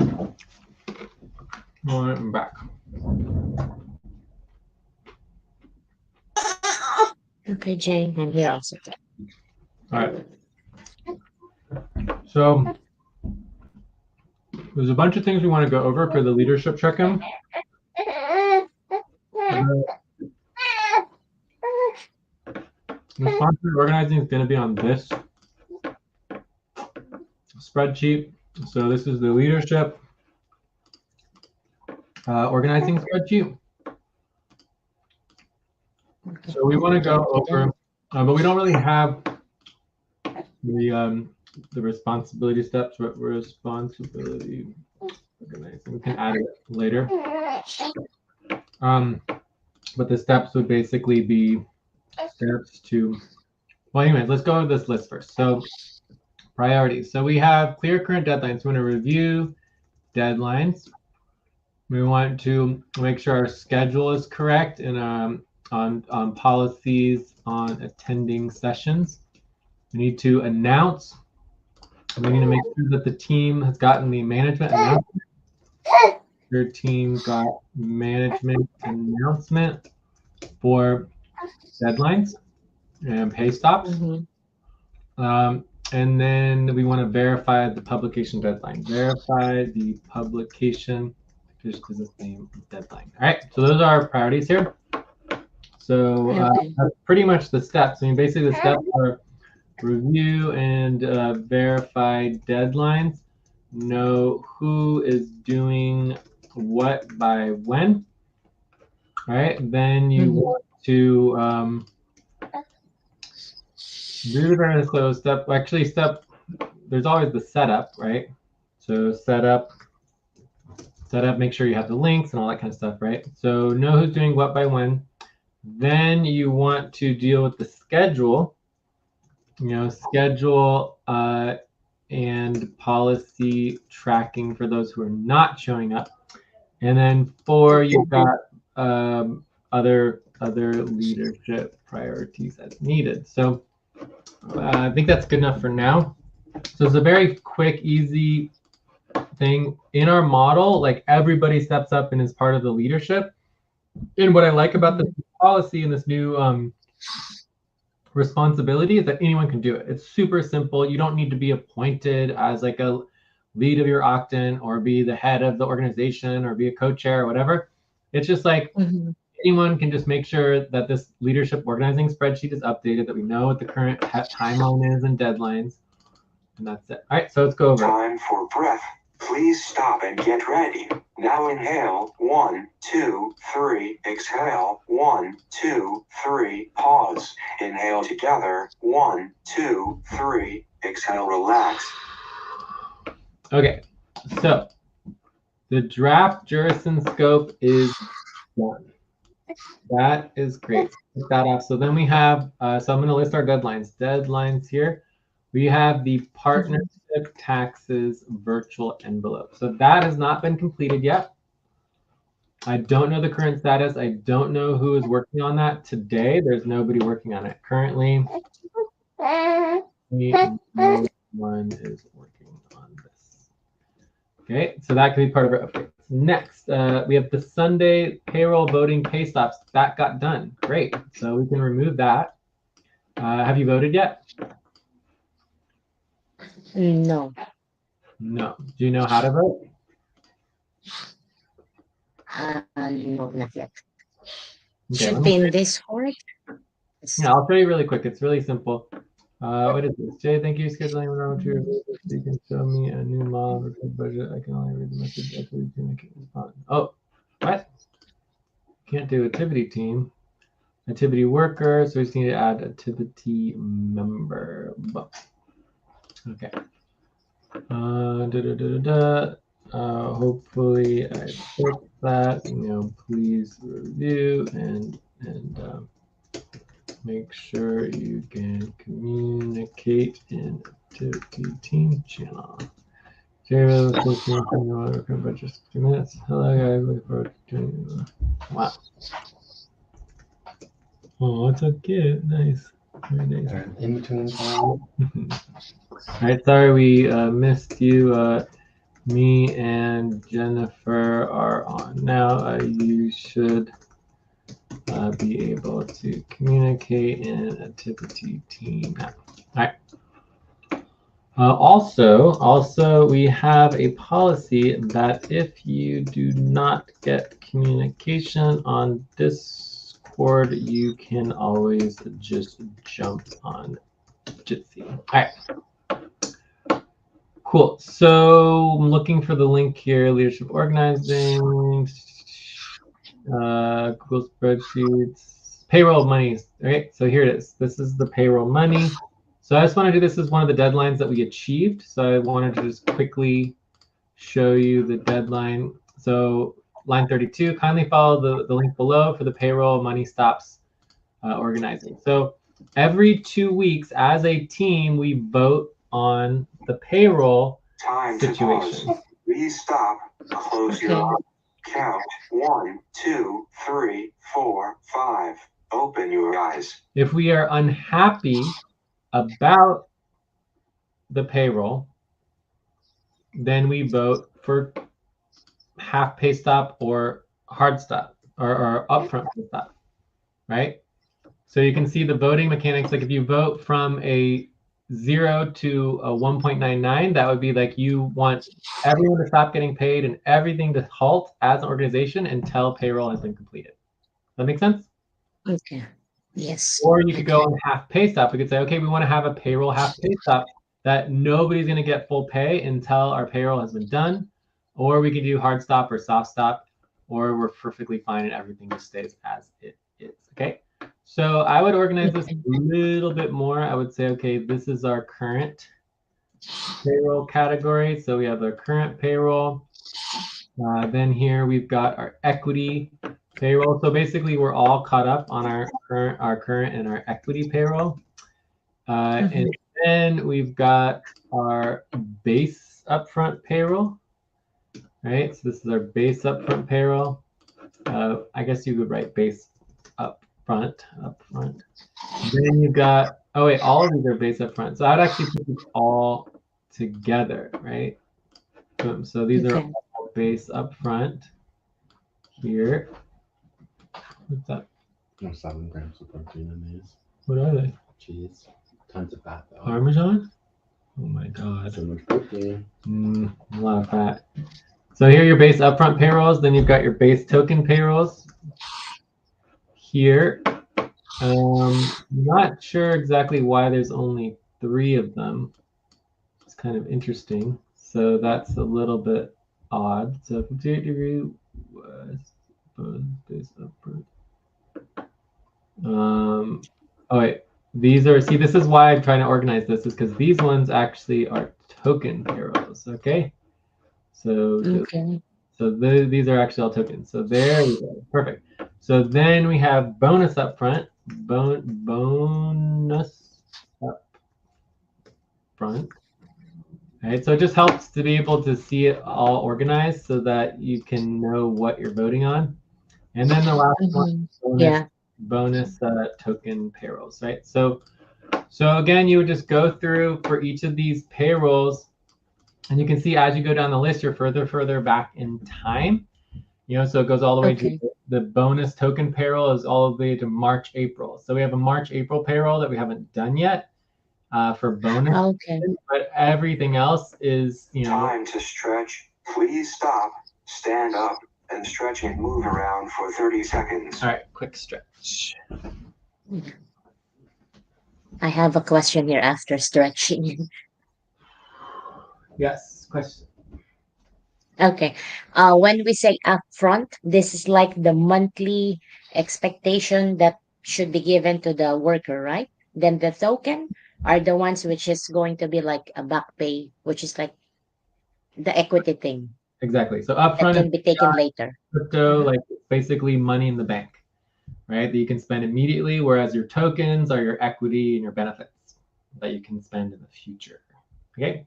All right, I'm back. Okay, Jane, I'm here also. All right. So there's a bunch of things we want to go over for the leadership check-in. The sponsor organizing is going to be on this spreadsheet. So this is the leadership organizing spreadsheet. So we want to go over, but we don't really have the responsibility steps. Responsibility organizing. We can add it later. But the steps would basically be steps to. Well, anyways, let's go over this list first. So priorities. So we have clear current deadlines. We want to review deadlines. We want to make sure our schedule is correct and on policies on attending sessions. We need to announce. We need to make sure that the team has gotten the management announcement. Your team got management announcement for deadlines and pay stops. And then we want to verify the publication deadline. Verify the publication, just because it's the deadline. All right, so those are our priorities here. So that's pretty much the steps. I mean, basically the steps are review and verify deadlines. Know who is doing what by when. All right, then you want to do the very close step. Actually, there's always the setup, right? So setup, make sure you have the links and all that kind of stuff, right? So know who's doing what by when. Then you want to deal with the schedule, schedule and policy tracking for those who are not showing up. And then 4, you've got other leadership priorities as needed. So I think that's good enough for now. So it's a very quick, easy thing in our model, like everybody steps up and is part of the leadership. And what I like about this policy and this new responsibility is that anyone can do it. It's super simple. You don't need to be appointed as like a lead of your Octant or be the head of the organization or be a co-chair or whatever. It's just like anyone can just make sure that this leadership organizing spreadsheet is updated, that we know what the current timeline is and deadlines. And that's it. All right, so let's go over. Time for breath. Please stop and get ready. Now inhale, 1, 2, 3. Exhale, 1, 2, 3. Pause. Inhale together, 1, 2, 3. Exhale, relax. Okay, so the draft Jurison scope is done. That is great. Take that off. So then we have, so I'm going to list our deadlines. Deadlines here. We have the partnership taxes virtual envelope. So that has not been completed yet. I don't know the current status. I don't know who is working on that today. There's nobody working on it currently. No one is working on this. Okay, so that could be part of our updates. Next, we have the Sunday payroll voting pay stops. That got done. Great. So we can remove that. Have you voted yet? No. No. Do you know how to vote? No, not yet. Okay, Should be in Discord. Yeah, I'll show you really quick. It's really simple. What is this? Jay, thank you for scheduling around to you can show me a new model for the budget. I can only read the message after we communicate respond. Oh, what? Can't do activity team. Activity worker. So we just need to add activity member. Okay. Hopefully I fixed that. Please review and make sure you can communicate in activity team channel. Hello guys, looking forward to doing it. Wow. Oh, it's so cute. Nice. Very nice. In between time. All right, sorry we missed you. Me and Jennifer are on now. You should be able to communicate in activity team now. All right. Also, we have a policy that if you do not get communication on Discord, you can always just jump on Jitsi. All right. Cool. So I'm looking for the link here. Leadership organizing, Google spreadsheets, payroll monies. All right. So here it is. This is the payroll money. So I just want to do this as one of the deadlines that we achieved. So I wanted to just quickly show you the deadline. So line 32, kindly follow the link below for the payroll money stops organizing. So every 2 weeks as a team, we vote on the payroll situation. Please stop. Close your eyes. Count 1, 2, 3, 4, 5. Open your eyes. If we are unhappy about the payroll, then we vote for half pay stop or hard stop or upfront pay stop, right? So you can see the voting mechanics. Like if you vote from a 0 to a 1.99, that would be like you want everyone to stop getting paid and everything to halt as an organization until payroll has been completed. Does that make sense? Okay. Yes. Or you could go on half pay stop. We could say, okay, we want to have a payroll half pay stop that nobody's going to get full pay until our payroll has been done. Or we could do hard stop or soft stop, or we're perfectly fine and everything just stays as it is. Okay. So I would organize this a little bit more. I would say, okay, this is our current payroll category. So we have our current payroll. Then here we've got our equity payroll. So basically we're all caught up on our current and our equity payroll. And then we've got our base upfront payroll, right? So this is our base upfront payroll. I guess you could write base upfront. Then you've got, oh wait, all of these are base upfront. So I'd actually put these all together, right? Boom. So these Okay. are all base up front here. What's that? There's 7 grams of protein in these. What are they? Cheese. Tons of fat though. Parmesan? Oh my God. So much protein. A lot of fat. So here are your base upfront payrolls. Then you've got your base token payrolls here. Not sure exactly why there's only 3 of them. It's kind of interesting. So that's a little bit odd. So 58° west, base upfront. Oh wait, these are, see, this is why I'm trying to organize this, is because these ones actually are token payrolls. Okay. So Okay. these are actually all tokens. So there we go. Perfect. So then we have bonus up front. Bonus up front. All right. So it just helps to be able to see it all organized so that you can know what you're voting on. And then the last one, bonus token payrolls. Right. So again, you would just go through for each of these payrolls. And you can see as you go down the list, you're further back in time. You know, so it goes all the way to the bonus token payroll is all the way to March, April. So we have a March, April payroll that we haven't done yet for bonus. Okay. But everything else is, you know. Time to stretch. Please stop, stand up, and stretch and move around for 30 seconds. All right, quick stretch. I have a question here after stretching. Yes, question. Okay. When we say upfront, this is like the monthly expectation that should be given to the worker, right? Then the token are the ones which is going to be like a back pay, which is like the equity thing. Exactly. So That upfront can be taken later. Crypto, like basically money in the bank, right? That you can spend immediately, whereas your tokens are your equity and your benefits that you can spend in the future. Okay.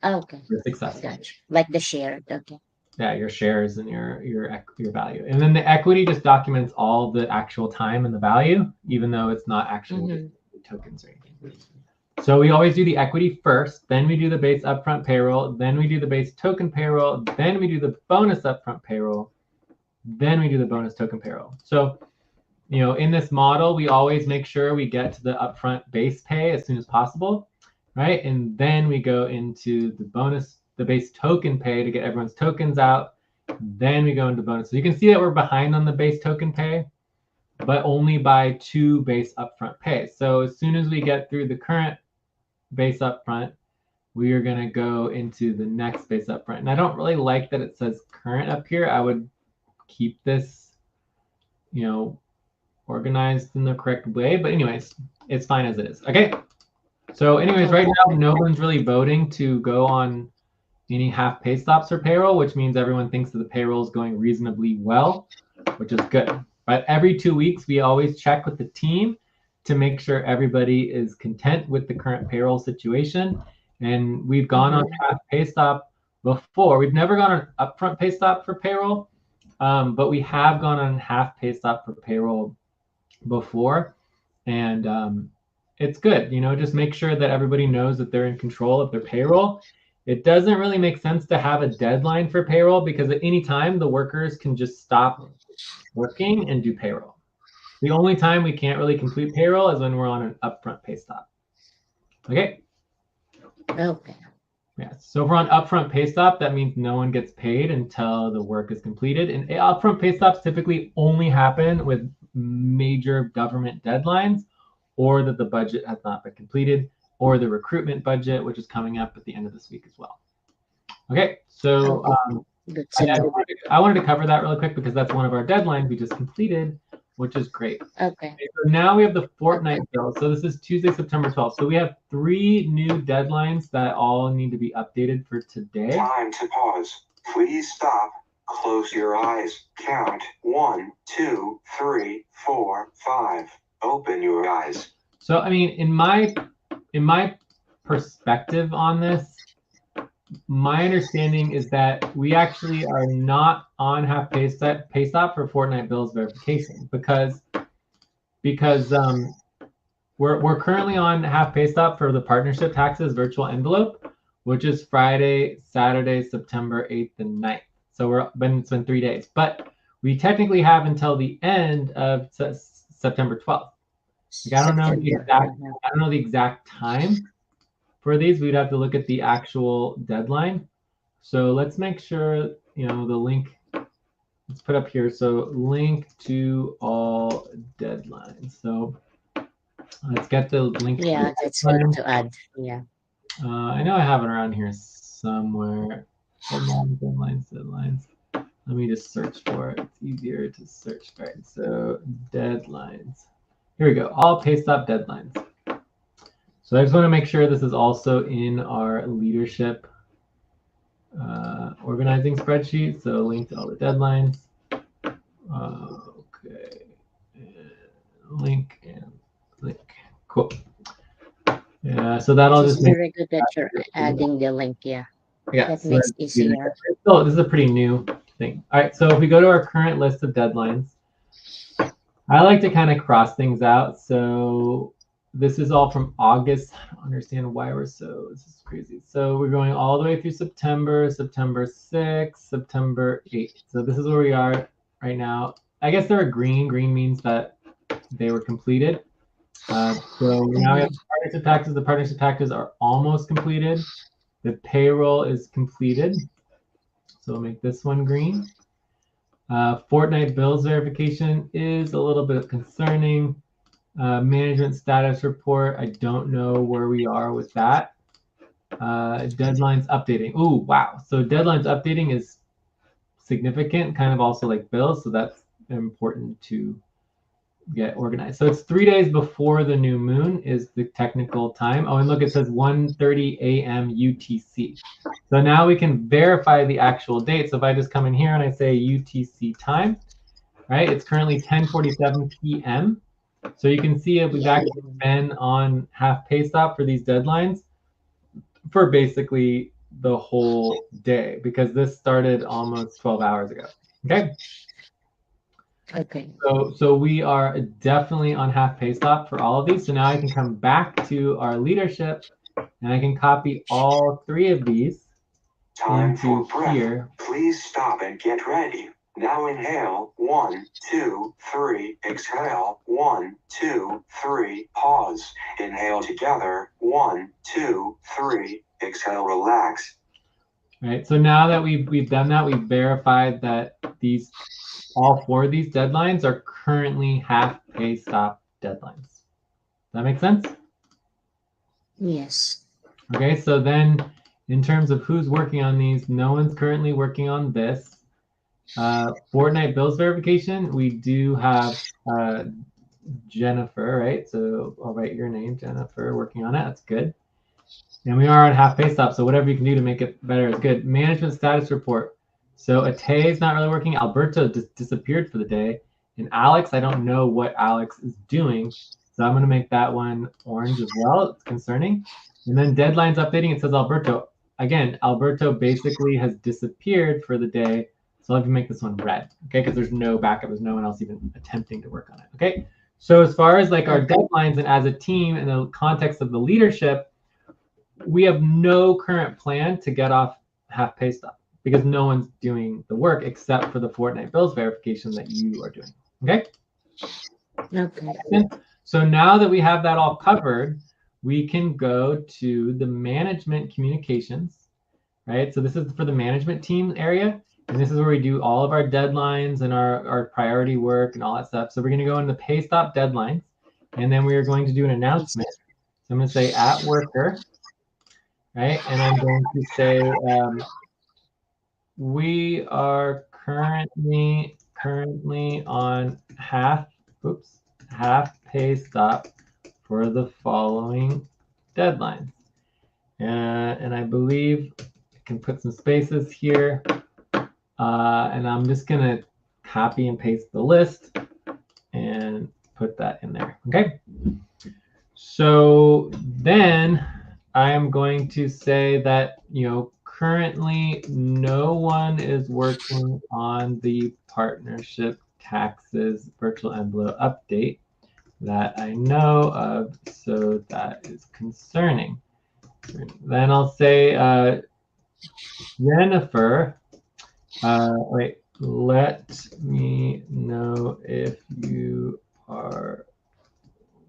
Okay. You're successful. Gotcha. Like the share. Okay. Yeah, your shares and your value. And then the equity just documents all the actual time and the value, even though it's not actually tokens or anything. So we always do the equity first, then we do the base upfront payroll, then we do the base token payroll, then we do the bonus upfront payroll, then we do the bonus token payroll. So, you know, in this model, we always make sure we get to the upfront base pay as soon as possible, right? And then we go into the base token pay to get everyone's tokens out. Then we go into bonus. So you can see that we're behind on the base token pay, but only by 2 base upfront pay. So as soon as we get through the current base upfront, we are going to go into the next base upfront. And I don't really like that it says current up here. I would keep this, you know, organized in the correct way. But anyways, it's fine as it is. Okay. So anyways, right now, no one's really voting to go on any half pay stops or payroll, which means everyone thinks that the payroll is going reasonably well, which is good. But every 2 weeks, we always check with the team to make sure everybody is content with the current payroll situation. And we've gone on half pay stop before. We've never gone on upfront pay stop for payroll, but we have gone on half pay stop for payroll before. And it's good, you know, just make sure that everybody knows that they're in control of their payroll. It doesn't really make sense to have a deadline for payroll because at any time the workers can just stop working and do payroll. The only time we can't really complete payroll is when we're on an upfront pay stop. Okay? Okay. Yeah, so if we're on upfront pay stop, that means no one gets paid until the work is completed. And upfront pay stops typically only happen with major government deadlines or that the budget has not been completed, or the recruitment budget, which is coming up at the end of this week as well. Okay, so I wanted to cover that really quick because that's one of our deadlines we just completed, which is great. Okay. So now we have the fortnight bill. So this is Tuesday, September 12th. So we have 3 new deadlines that all need to be updated for today. Time to pause. Please stop. Close your eyes. Count 1, 2, 3, 4, 5. Open your eyes. So I mean, in my perspective on this, my understanding is that we actually are not on half pay stop for fortnight bills verification because we're currently on half pay stop for the partnership taxes virtual envelope, which is Friday, Saturday, September 8th and 9th. So it's been 3 days, but we technically have until the end of September 12th. Like, I don't know the exact time for these. We'd have to look at the actual deadline. So let's make sure, the link, let's put up here. So link to all deadlines. So let's get the link. Yeah, that's good to add. Yeah. I know I have it around here somewhere. Deadlines. Let me just search for it. It's easier to search. All right, so deadlines. Here we go. All Paystop deadlines. So I just want to make sure this is also in our leadership organizing spreadsheet. So link to all the deadlines. Okay. Link and link. Cool. Yeah, so that'll just make very good that you're adding the link. Yeah. Yeah, That so makes that's easier. So this is a pretty new thing. All right, so if we go to our current list of deadlines, I like to kind of cross things out. So this is all from August. I don't understand why this is crazy. So we're going all the way through September 6th, September 8th. So this is where we are right now. I guess they're green. Green means that they were completed. So now we have partnership taxes. The partnership taxes are almost completed. The payroll is completed. So we'll make this one green. Fortnite bills verification is a little bit concerning. Management status report, I don't know where we are with that. Deadlines updating. Ooh, wow. So deadlines updating is significant, kind of also like bills. So that's important to get organized. So it's 3 days before the new moon is the technical time. Oh, and look, it says 1:30 a.m. UTC. So now we can verify the actual date. So if I just come in here and I say UTC time, right? It's currently 10:47 p.m. So you can see we've actually been on half pay stop for these deadlines for basically the whole day, because this started almost 12 hours ago. Okay. Okay. So we are definitely on half pay stop for all of these. So now I can come back to our leadership and I can copy all 3 of these Time for into breath. here. Please stop and get ready. Now inhale, 1, 2, 3, exhale, 1, 2, 3, pause. Inhale together, 1, 2, 3, exhale, relax. Right. So now that we've done that, we've verified that all 4 of these deadlines are currently half pay stop deadlines. Does that make sense? Yes. Okay, so then in terms of who's working on these, no one's currently working on this. Fortnite bills verification, we do have Jeniffer, right? So I'll write your name, Jeniffer, working on it. That's good. And we are on half pay stop, so whatever you can do to make it better is good. Management status report. So Ate is not really working. Alberto disappeared for the day. And Alex, I don't know what Alex is doing. So I'm going to make that one orange as well. It's concerning. And then deadlines updating, it says Alberto. Again, Alberto basically has disappeared for the day. So I'll have to make this one red, okay? Because there's no backup. There's no one else even attempting to work on it, okay? So as far as like our deadlines and as a team in the context of the leadership, we have no current plan to get off half pay stop because no one's doing the work except for the Fortnite bills verification that you are doing, okay? Okay. So now that we have that all covered, we can go to the management communications, right? So this is for the management team area. And this is where we do all of our deadlines and our priority work and all that stuff. So we're going to go into pay stop deadlines. And then we are going to do an announcement. So I'm going to say at worker, right? And I'm going to say we are currently on half pay stop for the following deadlines. And I believe I can put some spaces here. And I'm just going to copy and paste the list and put that in there. Okay. So then I am going to say that, currently no one is working on the partnership taxes virtual envelope update that I know of. So that is concerning. Then I'll say, Jennifer, wait, let me know if you are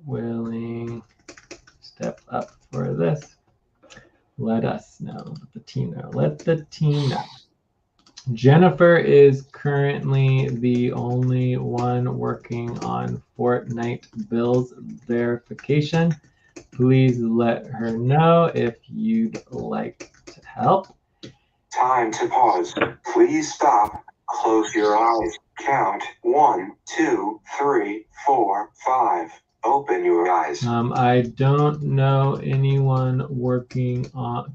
willing to step up for this. Let us know. Let the team know. Let the team know. Jennifer is currently the only one working on Fortnite bills verification. Please let her know if you'd like to help. Time to pause. Please stop. Close your eyes. Count 1, 2, 3, 4, 5. Open your eyes. I don't know anyone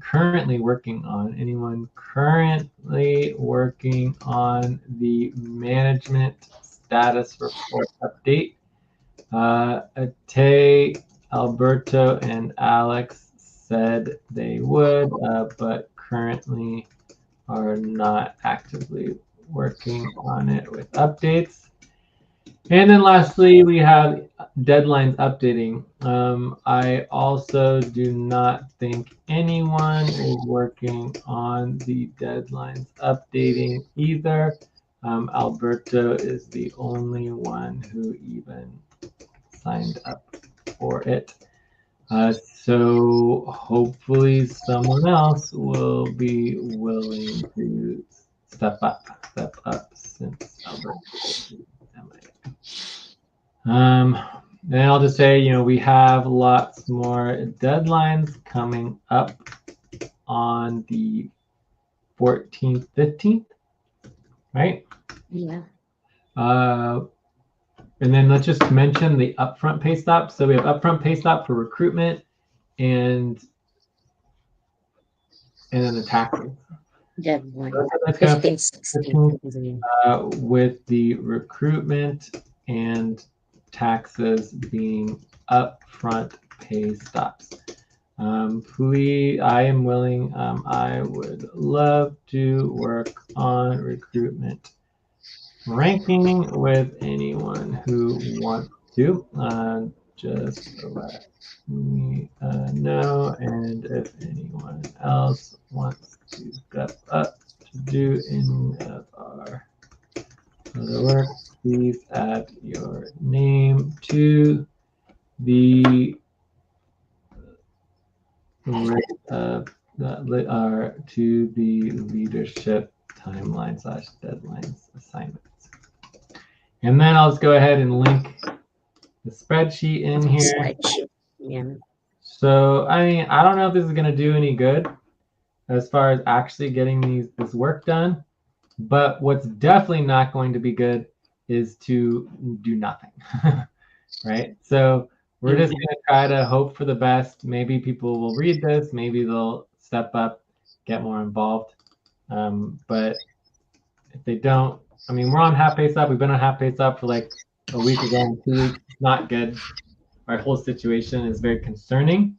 currently working on the management status report update. Ate, Alberto, and Alex said they would, but currently are not actively working on it with updates. And then lastly, we have deadlines updating. I also do not think anyone is working on the deadlines updating either. Alberto is the only one who even signed up for it. So hopefully someone else will be willing to step up since Alberto is MIA. Then I'll just say, we have lots more deadlines coming up on the 14th, 15th, right? Yeah. And then let's just mention the upfront pay stop. So we have upfront pay stop for recruitment and then the taxes. Deadline. That's kind of 15, 16. with the recruitment and taxes being upfront pay stops. Please, I am willing. I would love to work on recruitment ranking with anyone who wants to. Just let me know, and if anyone else wants to step up to do any of our other work, please add your name to the leadership timeline / deadlines assignments. And then I'll just go ahead and link the spreadsheet in here. Yeah. So, I don't know if this is going to do any good as far as actually getting this work done, but what's definitely not going to be good is to do nothing, right? So we're just going to try to hope for the best. Maybe people will read this, maybe they'll step up, get more involved. But if they don't, we're on half pay stop. We've been on half pay stop for like a week ago and 2 weeks. It's not good. Our whole situation is very concerning.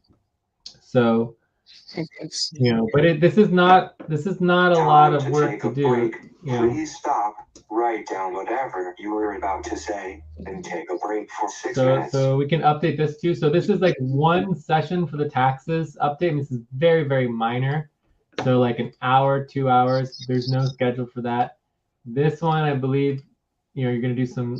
So, but this is not a lot of work to do. Please stop, write down whatever you were about to say, and take a break for 6 minutes. So we can update this too. So this is like one session for the taxes update. This is very, very minor. So like an hour, 2 hours. There's no schedule for that. This one, I believe, you're going to do some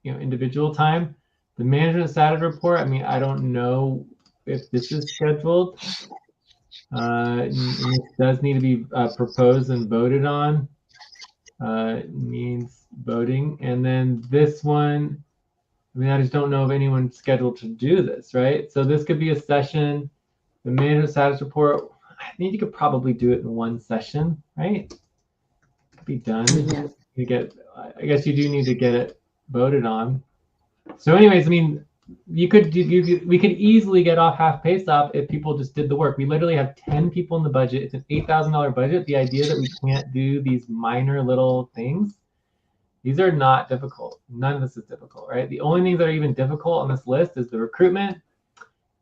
individual time. The management status report, I don't know if this is scheduled. It does need to be proposed and voted on. It means voting. And then this one, I just don't know if anyone's scheduled to do this, right? So this could be a session. The management status report, I think you could probably do it in one session, right? Could be done. Yeah. I guess you do need to get it voted on. So anyways, we could easily get off half pay stop if people just did the work. We literally have 10 people in the budget. It's an $8,000 budget. The idea that we can't do these minor little things, these are not difficult. None of this is difficult, right? The only things that are even difficult on this list is the recruitment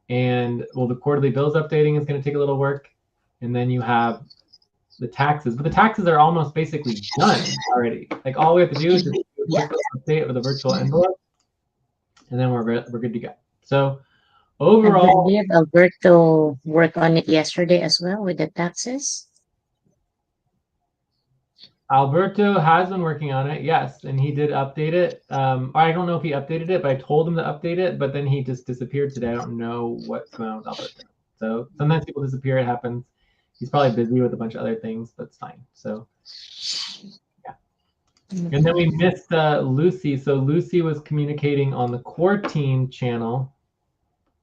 and, the quarterly bills updating is going to take a little work. And then you have the taxes, but the taxes are almost basically done already. Like all we have to do is just do a quick update of the virtual envelope, and then we're good to go. So I Overall, believe Alberto worked on it yesterday as well with the taxes. Alberto has been working on it, yes, and he did update it. I don't know if he updated it, but I told him to update it, but then he just disappeared today. I don't know what's going on with Alberto. So sometimes people disappear, it happens. He's probably busy with a bunch of other things, but it's fine. So yeah. And then we missed Lucy. So Lucy was communicating on the core team channel,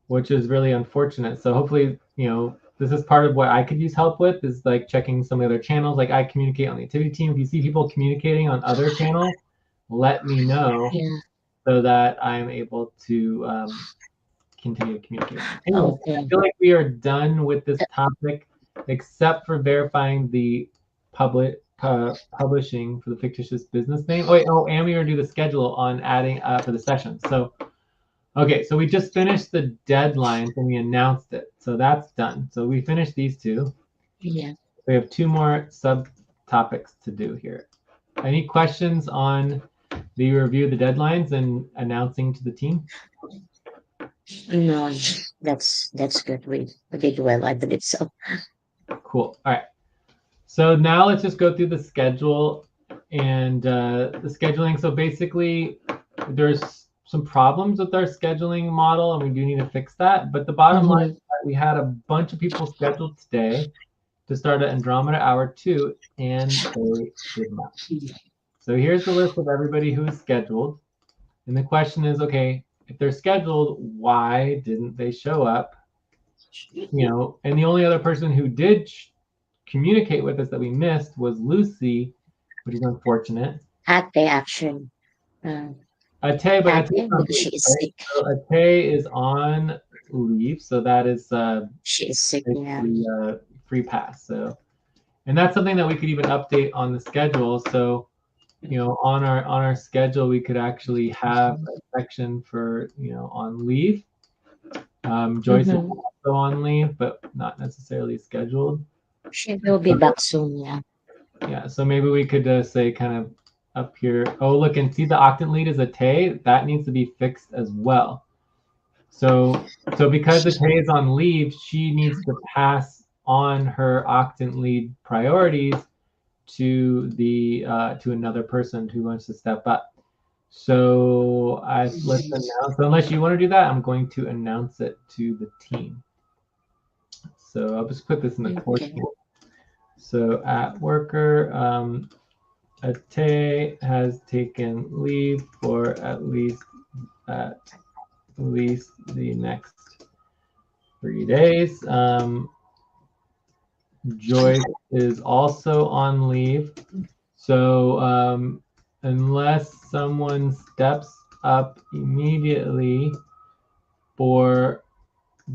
which is really unfortunate. So hopefully, this is part of what I could use help with, is like checking some of the other channels. Like I communicate on the activity team. If you see people communicating on other channels, let me know Yeah. so that I'm able to continue to communicate. Anyway, I Okay. feel like we are done with this topic, except for verifying the publishing for the fictitious business name. Oh, wait, and we're going to do the schedule on adding for the session. So okay, so we just finished the deadlines and we announced it. So that's done. So we finished these two. Yeah. We have two more subtopics to do here. Any questions on the review of the deadlines and announcing to the team? No, that's good. We did well, I believe so. Cool. All right. So now let's just go through the schedule and the scheduling. So basically, there's some problems with our scheduling model, and we do need to fix that. But the bottom line is that we had a bunch of people scheduled today to start at Andromeda Hour 2, and they did not. So here's the list of everybody who is scheduled. And the question is, okay, if they're scheduled, why didn't they show up? And the only other person who did communicate with us that we missed was Lucy, which is unfortunate. At the action. Ate, but Ate's on Because she leave, is right? sick. So Ate is on leave, so that is She is sick now. basically free pass. So, and that's something that we could even update on the schedule. So, on our schedule, we could actually have a section for on leave. Joyce is also on leave, but not necessarily scheduled. She will be back soon, yeah. Yeah, so maybe we could say kind of up here. Oh, look, and see the octant lead is a Tay. That needs to be fixed as well. So because the Tay is on leave, she needs to pass on her octant lead priorities to to another person who wants to step up. So let's announce. So unless you want to do that, I'm going to announce it to the team. So I'll just put this in the course. So at worker, Ate has taken leave for at least the next 3 days. Joyce is also on leave. So unless someone steps up immediately for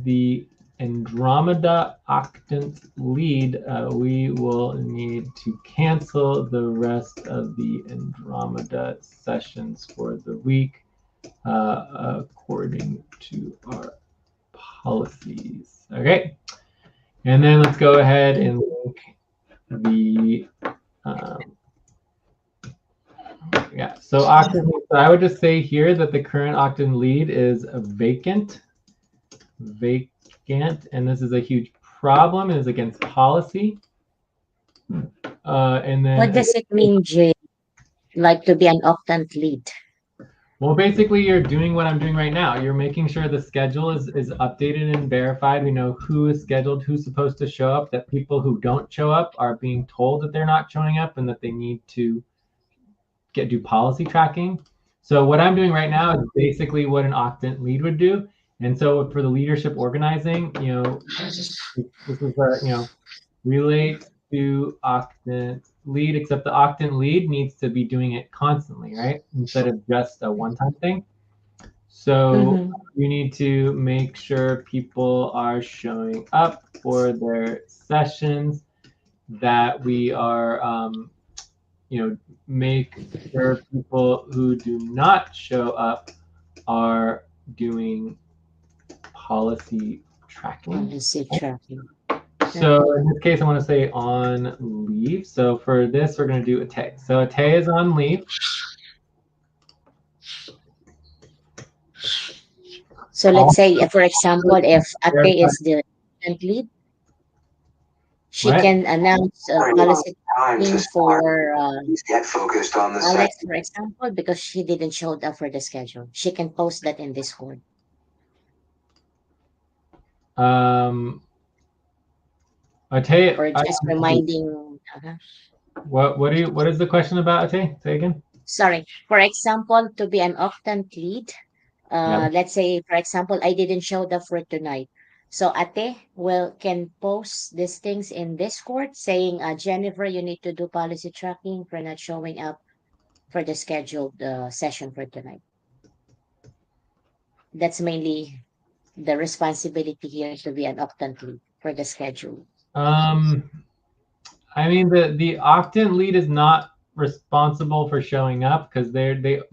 the Andromeda octant lead, we will need to cancel the rest of the Andromeda sessions for the week according to our policies. Okay, and then let's go ahead and link the so octant. So I would just say here that the current octant lead is vacant, and this is a huge problem. It is against policy. And then what does it mean, Jay? Like to be an octant lead? Well, basically, you're doing what I'm doing right now. You're making sure the schedule is updated and verified. We know who is scheduled, who's supposed to show up, that people who don't show up are being told that they're not showing up and that they need to do policy tracking. So what I'm doing right now is basically what an octant lead would do. And so for the leadership organizing, this is relate to octant lead, except the octant lead needs to be doing it constantly, right? Instead of just a one-time thing. So you need to make sure people are showing up for their sessions, that we are, make sure people who do not show up are doing policy tracking. Policy tracking. So in this case, I want to say on leave. So for this, we're going to do Ate. So Ate is on leave. So let's say, for example, if Ate is the lead, she What? can announce a policy Time to tracking start. for Please get focused on the Alex, second. for example, because she didn't show up for the schedule. She can post that in Discord. Ate, Or just reminding. what is the question about, Ate? Say again. Sorry. For example, to be an octant lead, Yeah. let's say, for example, I didn't show up for tonight. So Ate can post these things in Discord saying, Jennifer, you need to do policy tracking for not showing up for the scheduled session for tonight. That's mainly the responsibility here to be an octant lead for the schedule. I mean, the octant lead is not responsible for showing up because the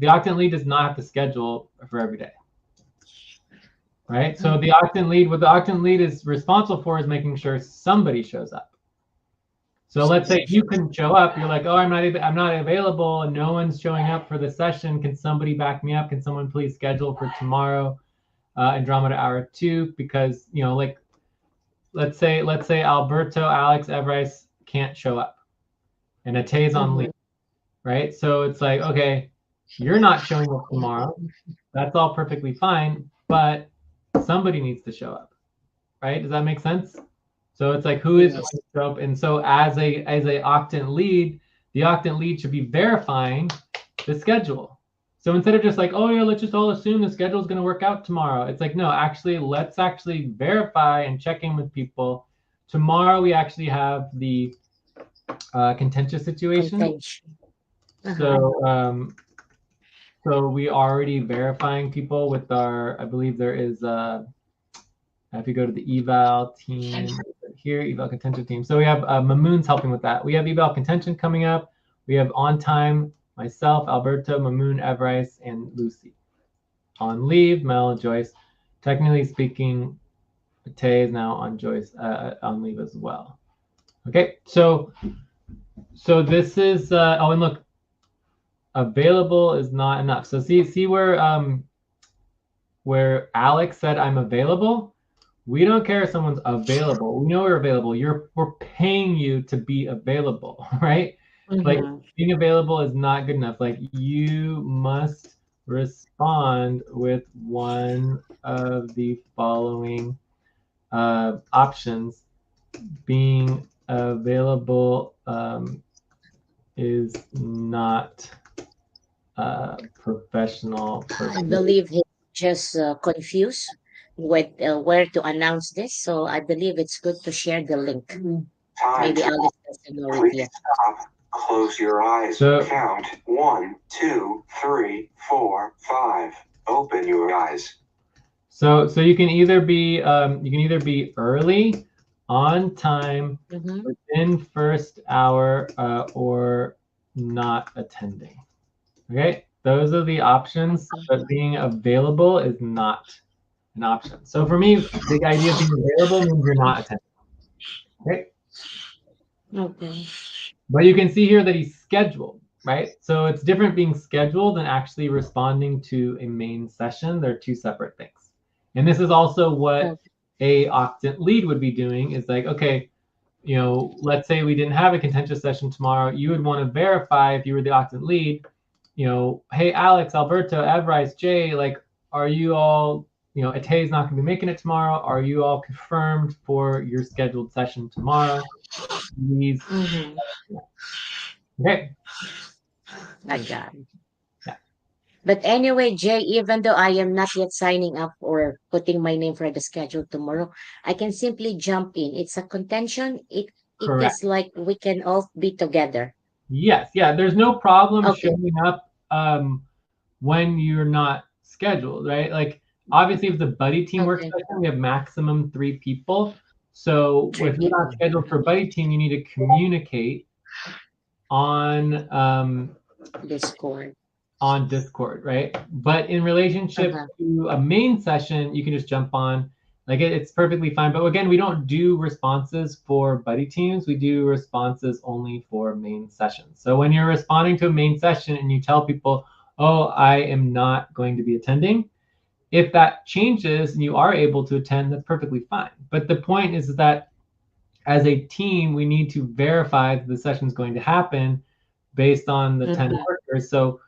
octant lead does not have to schedule for every day, right? So the octant lead, what the octant lead is responsible for is making sure somebody shows up. So let's say you couldn't show up, you're like, oh, I'm not available, and no one's showing up for the session. Can somebody back me up? Can someone please schedule for tomorrow, Andromeda Hour 2? Because like, let's say Alberto, Alex, Evrice can't show up, and Ate's on leave, right? So it's like, okay, you're not showing up tomorrow. That's all perfectly fine, but somebody needs to show up, right? Does that make sense? So it's like, who is going to show up? And so as a octant lead, the octant lead should be verifying the schedule. So instead of just like, oh yeah, let's just all assume the schedule is going to work out tomorrow. It's like, no, actually, let's actually verify and check in with people. Tomorrow we actually have the contentious situation. So so we already verifying people with our, I believe there is if you go to the eval team here, eval contention team. So we have Mamoon's helping with that. We have eval contention coming up. We have on time, myself, Alberto, Mamoon, Evrice, and Lucy. On leave, Mel, Joyce. Technically speaking, Tay is now on Joyce on leave as well. Okay, so this is oh, and look, available is not enough. So see where Alex said I'm available. We don't care if someone's available. We know we're available. We're paying you to be available, right? Like being available is not good enough. Like you must respond with one of the following options. Being available is not professional. I believe he's just confused with where to announce this. So I believe it's good to share the link. Maybe Alice doesn't know it yet. Stop. Close your eyes. Count 1, 2, 3, 4, 5. Open your eyes. So you can either be early, on time, within first hour, or not attending. Okay, those are the options, but being available is not an option. So for me, the idea of being available means you're not attending. Okay. Okay. But you can see here that he's scheduled, right? So it's different being scheduled and actually responding to a main session. They're two separate things. And this is also what a octant lead would be doing is like, okay, let's say we didn't have a contentious session tomorrow. You would want to verify if you were the octant lead, hey, Alex, Alberto, Evrice, Jay, like, are you all, Ate's not going to be making it tomorrow. Are you all confirmed for your scheduled session tomorrow? Please. Okay. I got it. Yeah. But anyway, Jay, even though I am not yet signing up or putting my name for the schedule tomorrow, I can simply jump in. It's a contention. It is like we can all be together. Yes. Yeah. There's no problem showing up when you're not scheduled, right? Like obviously if the buddy team work session, we have maximum 3 people. So if you're not scheduled for buddy team, you need to communicate on Discord. On Discord, right? But in relationship to a main session, you can just jump on. Like it's perfectly fine. But again, we don't do responses for buddy teams. We do responses only for main sessions. So when you're responding to a main session and you tell people, oh, I am not going to be attending, if that changes and you are able to attend, that's perfectly fine. But the point is that as a team, we need to verify that the session is going to happen based on the 10 workers. So,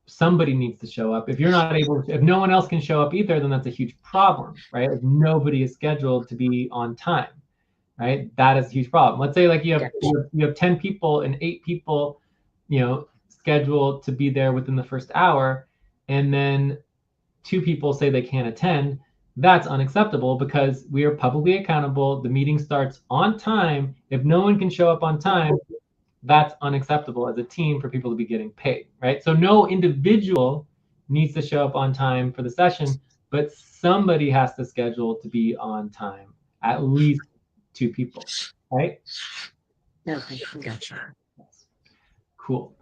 somebody needs to show up. If you're not able to, if no one else can show up either, then that's a huge problem, right? If nobody is scheduled to be on time, right? That is a huge problem. Let's say like you have 10 people and 8 people, scheduled to be there within the first hour, and then 2 people say they can't attend. That's unacceptable because we are publicly accountable. The meeting starts on time. If no one can show up on time, that's unacceptable as a team for people to be getting paid, right? So no individual needs to show up on time for the session, but somebody has to schedule to be on time, at least 2 people, right? Okay, gotcha. Cool.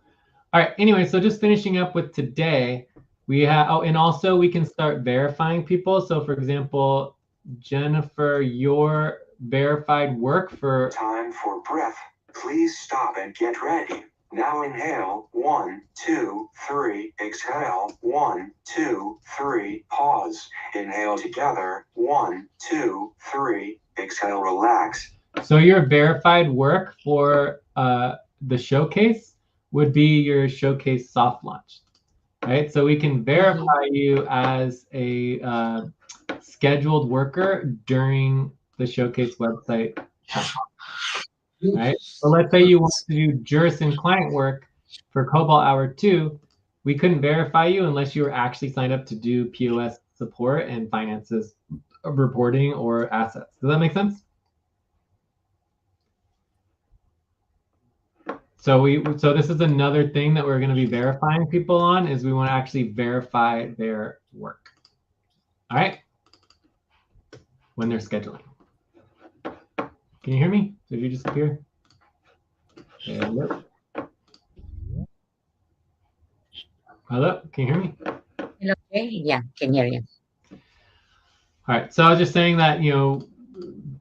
All right, anyway, so just finishing up with today, we have, and also we can start verifying people. So for example, Jennifer, your verified work for... Time for breath. Please stop and get ready. Now inhale, 1, 2, 3, exhale, 1, 2, 3, pause. Inhale together, 1, 2, 3, exhale, relax. So your verified work for the showcase would be your showcase soft launch, right? So we can verify you as a scheduled worker during the showcase website time, right? So let's say you want to do Juris and client work for Cobalt Hour 2. We couldn't verify you unless you were actually signed up to do POS support and finances reporting or assets. Does that make sense? So this is another thing that we're going to be verifying people on, is we want to actually verify their work. All right. When they're scheduling. Can you hear me? Did you disappear? Hello? Hello? Can you hear me? Okay, yeah, can hear you. All right. So I was just saying that,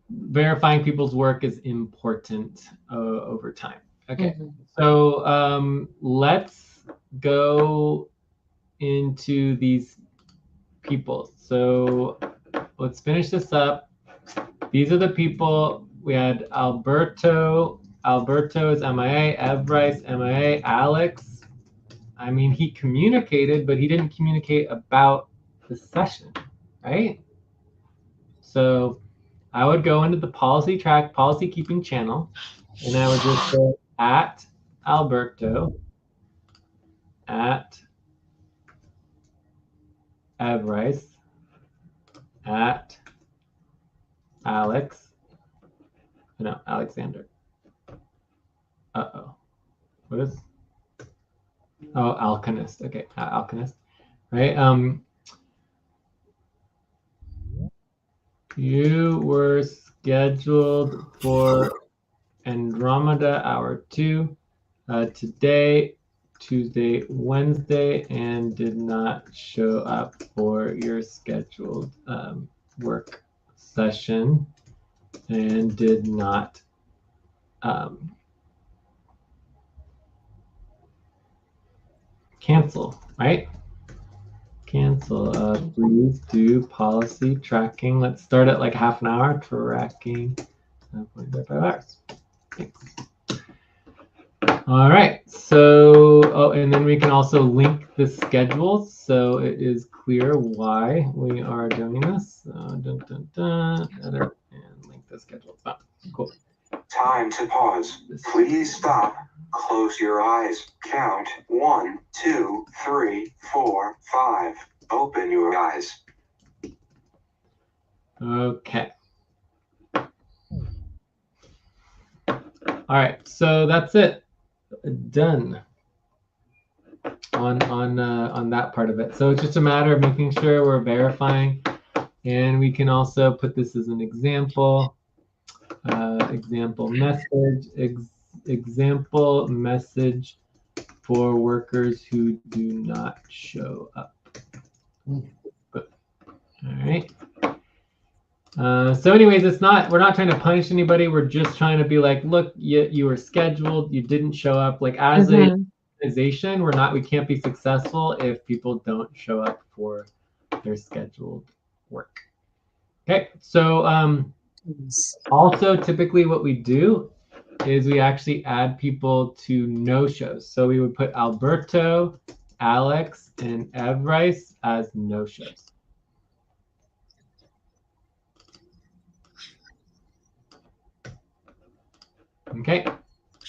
verifying people's work is important over time. Okay. So let's go into these people. So let's finish this up. These are the people. We had Alberto. Alberto is MIA. Evrice, MIA. Alex. I mean, he communicated, but he didn't communicate about the session, right? So I would go into the policy track, policy keeping channel, and I would just go at Alberto, at Evrice, at Alex, no, Alexander. Uh-oh. What is? Oh, Alchemist. Okay, Alchemist. Right. You were scheduled for Andromeda Hour 2 today, Tuesday, Wednesday, and did not show up for your scheduled work session and did not cancel, right? Cancel. Please do policy tracking. Let's start at like half an hour. Tracking 9.5 hours. Thanks. All right. So, and then we can also link the schedules so it is clear why we are doing this. Edit and link the schedule. Oh, cool. Time to pause. Please stop. Close your eyes. Count 1, 2, 3, 4, 5. Open your eyes. Okay. All right. So that's it. Done on that part of it. So it's just a matter of making sure we're verifying, and we can also put this as an example. Example message. Example message for workers who do not show up. All right. So anyways, we're not trying to punish anybody. We're just trying to be like, look, you were scheduled, you didn't show up. Like as an organization, we can't be successful if people don't show up for their scheduled work. Okay, so Yes. also typically what we do is we actually add people to no-shows. So we would put Alberto, Alex, and Evrice as no-shows. Okay,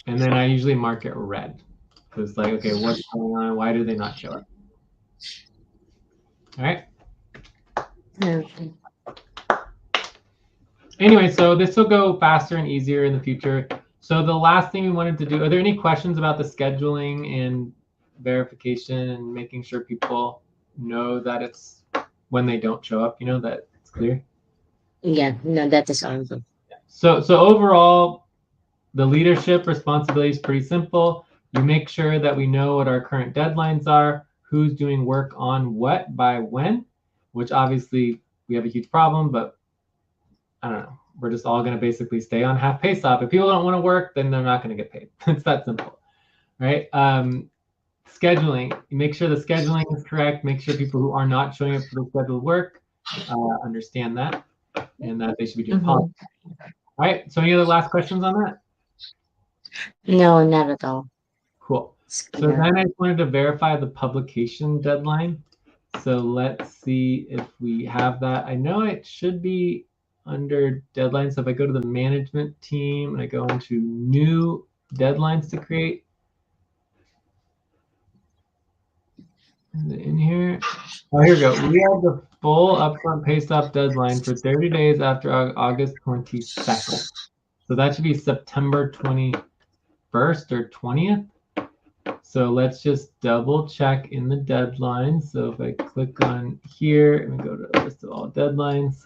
and then I usually mark it red. Because it's like, okay, what's going on? Why do they not show up? All right. Okay. Anyway, so this will go faster and easier in the future. So the last thing we wanted to do, are there any questions about the scheduling and verification and making sure people know that it's when they don't show up, that it's clear? Yeah, no, that is all good. So overall, the leadership responsibility is pretty simple. You make sure that we know what our current deadlines are, who's doing work on what by when, which obviously we have a huge problem, but I don't know. We're just all going to basically stay on half pay stop. If people don't want to work, then they're not going to get paid. It's that simple, right? Scheduling. You make sure the scheduling is correct. Make sure people who are not showing up for the scheduled work understand that and that they should be doing policy. All right. So any other last questions on that? No, not at all. Cool. It's So clear. then I just wanted to verify the publication deadline. So let's see if we have that. I know it should be under deadlines. So if I go to the management team and I go into new deadlines to create, is it in here? Oh, here we go. We have the full upfront pay stop deadline for 30 days after August 22nd. So that should be September 21st or 20th. So let's just double check in the deadlines. So if I click on here and we go to a list of all deadlines.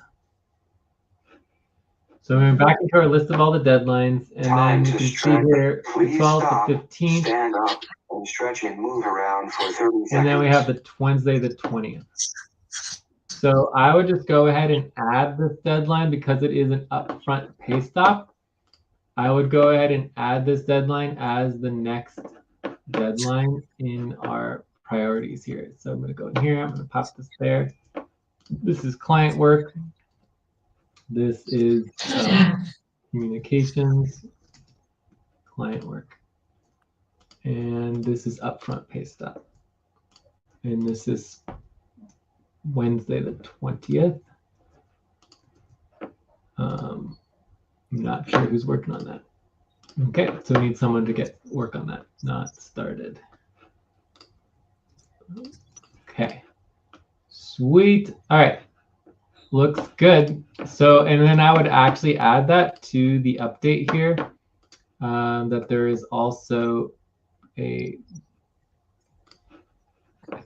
So we're back into our list of all the deadlines, and then you can see here the 12th, the 15th. Stand up and stretch and move around for 30 seconds. And then we have the Wednesday, the 20th. So I would just go ahead and add this deadline because it is an upfront pay stop. I would go ahead and add this deadline as the next deadline in our priorities here. So I'm going to go in here. I'm going to pop this there. This is client work. This is communications, client work. And this is upfront pay stop. And this is Wednesday the 20th. I'm not sure who's working on that. Okay, so we need someone to get work on that. Not started. Okay, sweet. All right, looks good. So, and then I would actually add that to the update here, that there is also it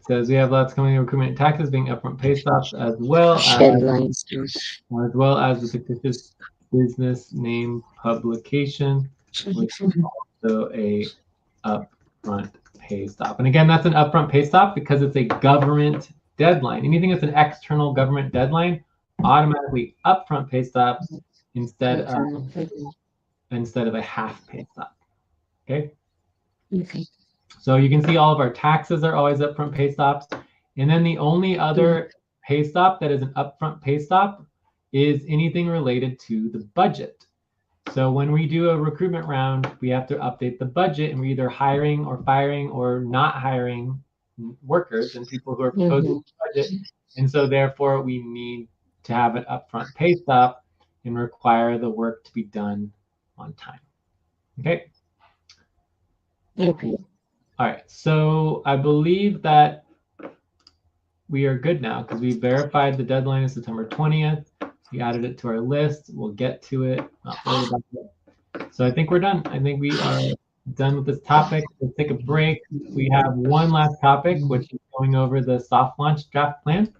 says we have lots coming in recruitment and taxes being upfront pay stops as well Deadlines. as the fictitious business name publication, which is also a upfront pay stop. And again, that's an upfront pay stop because it's a government deadline. Anything that's an external government deadline, automatically upfront pay stops instead of a half pay stop. Okay. Okay. So you can see all of our taxes are always upfront pay stops. And then the only other pay stop that is an upfront pay stop is anything related to the budget. So when we do a recruitment round, we have to update the budget, and we're either hiring or firing or not hiring workers and people who are proposing the budget. And so therefore we need to have an upfront pay stop and require the work to be done on time. Okay. Okay. All right, so I believe that we are good now because we verified the deadline is September 20th. We added it to our list. We'll get to it. Not worried about it. So I think we're done. I think we are done with this topic. Let's take a break. We have one last topic, which is going over the soft launch draft plan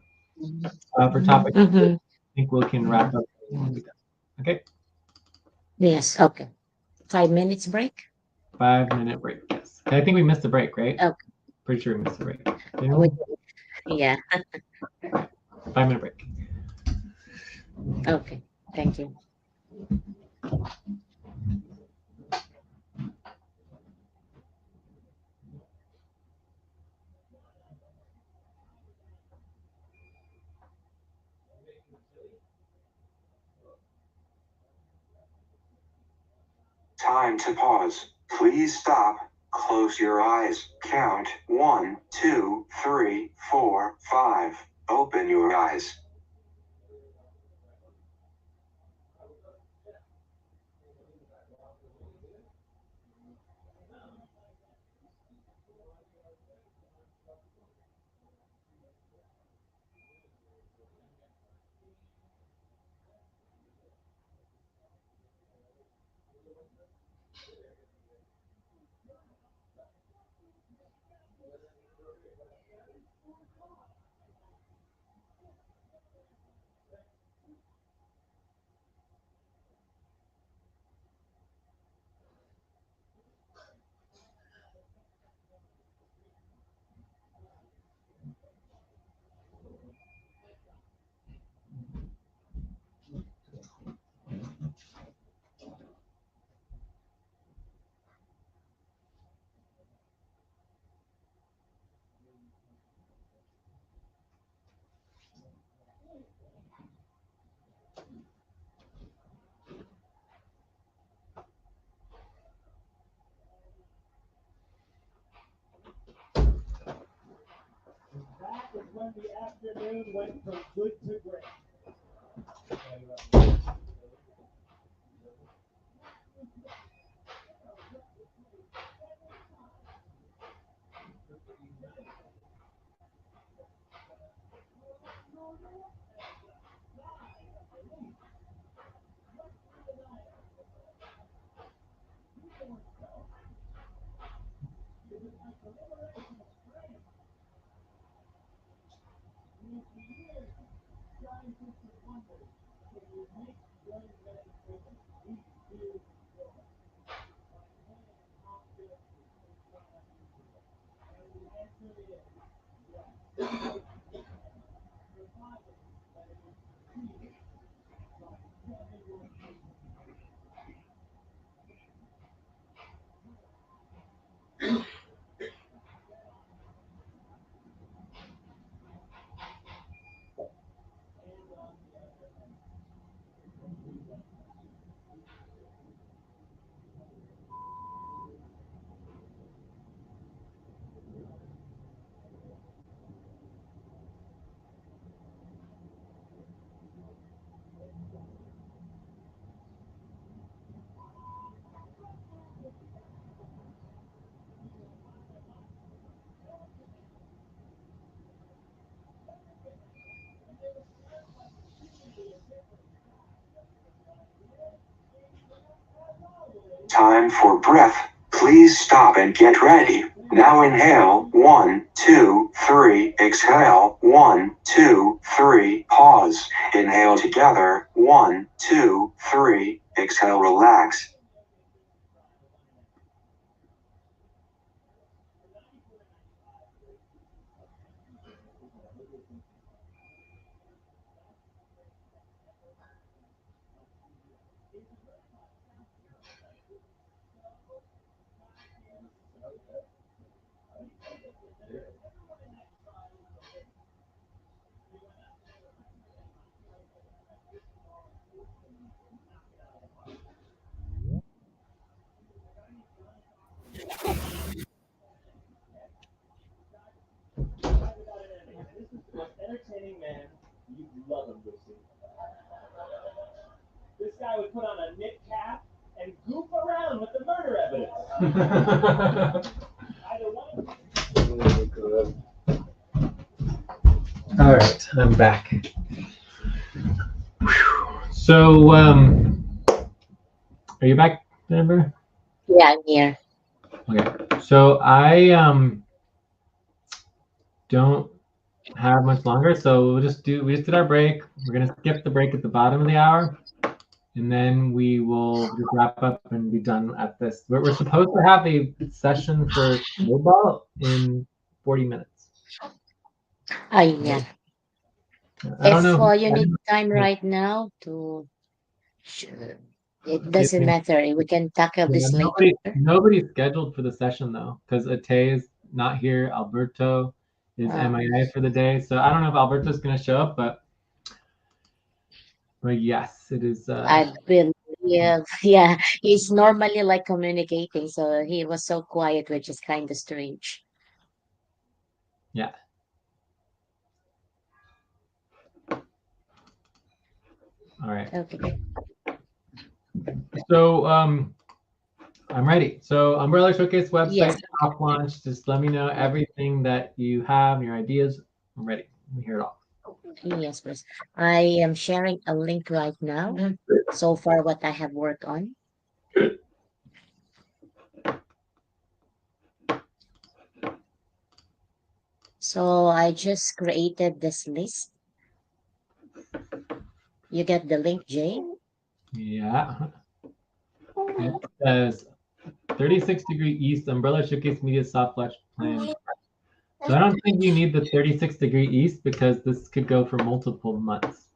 for topic. I think we can wrap up. Okay. Yes. Okay. 5 minutes break. 5-minute break. Yes. I think we missed a break, right? Okay. Pretty sure we missed a break. Didn't we? Yeah. 5-minute break. Okay. Thank you. Time to pause. Please stop. Close your eyes. Count 1, 2, 3, 4, 5. Open your eyes. That is when the afternoon went from good to great. Time for breath. Please stop and get ready. Now inhale 1, 2, 3. Exhale 1, 2, 3. Pause. Inhale together 1, 2, 3. Exhale, relax. This is the most entertaining man you'd love him to see. This guy would put on a knit cap and goof around with the murder evidence. Either one. All right, I'm back. Whew. So, are you back, Jennifer? Yeah, I'm here. Okay. So I don't have much longer, so we just did our break. We're gonna skip the break at the bottom of the hour, and then we will just wrap up and be done at this. We're supposed to have a session for football in 40 minutes. Yeah. I don't If know. you need time right now to, it doesn't matter. We can tackle this later. Nobody's scheduled for the session though, because Ate is not here. Alberto is MIA for the day, so I don't know if Alberto's going to show up, but But yes, it is. I believe, yeah, he's normally like communicating, so he was so quiet, which is kind of strange. Yeah. All right. Okay. So I'm ready. So Umbrella Showcase website Yes. soft launch. Just let me know everything that you have, your ideas. I'm ready. Let me hear it all. Yes, please. I am sharing a link right now. So far, what I have worked on. So I just created this list. You get the link, Jay? Yeah. It says 36-degree east Umbrella Showcase Media soft launch plan. So I don't think you need the 36-degree east because this could go for multiple months.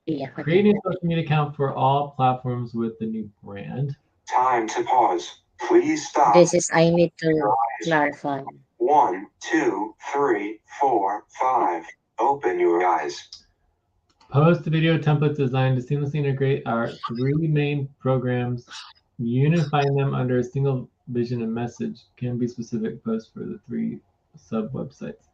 Yeah. Creating a social media account for all platforms with the new brand. Time to pause. Please stop. This is, I need to clarify. 1, 2, 3, 4, 5. Open your eyes. Post video templates designed to seamlessly integrate our three main programs, unifying them under a single vision and message. Can be specific posts for the three sub websites.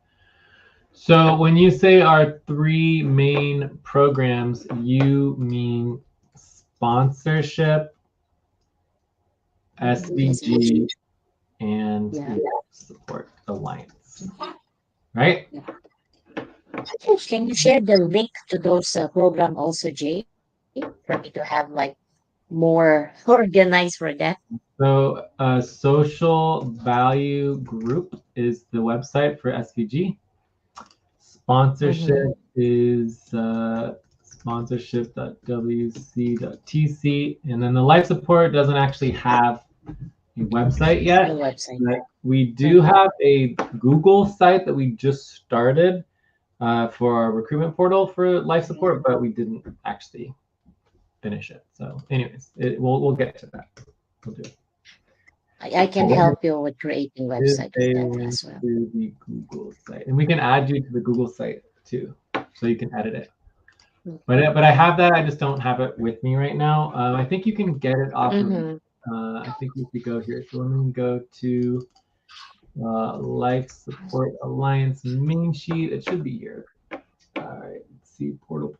So when you say our three main programs, you mean sponsorship, SVG, and support alliance, right? Can you share the link to those program also, Jay, for me to have like more organized for that? So social value group is the website for SVG. Sponsorship is sponsorship.wc.tc, and then the life support doesn't actually have a website yet. The website. But we do have a Google site that we just started for our recruitment portal for life support, but we didn't actually finish it. So, anyways, we'll get to that. We'll do it. I can help you with creating website with that as well. To the Google site, and we can add you to the Google site too, so you can edit it. But I have that. I just don't have it with me right now. I think you can get it off. I think we could go here. So let me go to Life Support Alliance main sheet. It should be here. All right. Let's see. Portal.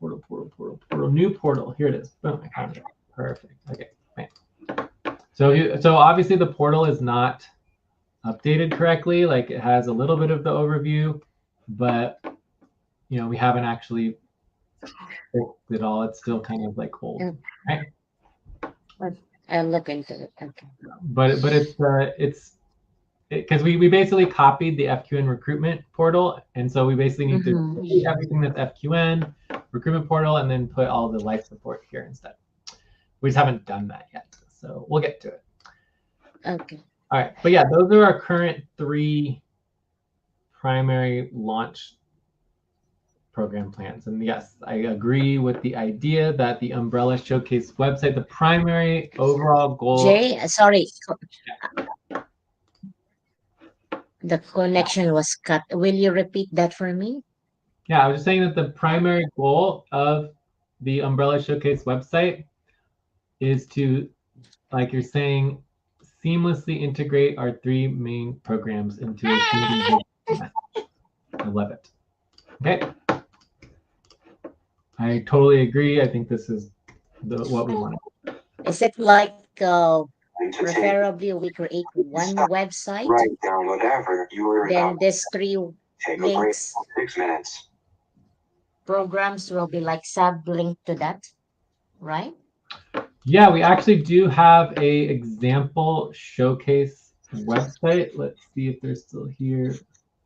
New portal. Here it is. Boom. I found it. Perfect. Okay. Fine. So obviously the portal is not updated correctly. Like it has a little bit of the overview, but we haven't actually fixed it all. It's still kind of like old, right? I'll look into it. Okay. But it's because we basically copied the FQN recruitment portal, and so we basically need to delete everything that's FQN recruitment portal and then put all the life support here instead. We just haven't done that yet, so we'll get to it. Okay. All right, but yeah, those are our current three primary launch program plans. And yes, I agree with the idea that the Umbrella Showcase website, the primary overall goal. Jay, sorry. The connection was cut. Will you repeat that for me? Yeah, I was just saying that the primary goal of the Umbrella Showcase website is to, like you're saying, seamlessly integrate our three main programs into a single message. I love it. Okay. I totally agree. I think this is what we want. Is it like preferably we create one website? Write down whatever you were Then about. these three Take a break links, for 6 minutes. programs will be like sub-linked to that, right? Yeah, we actually do have a example showcase website. Let's see if they're still here.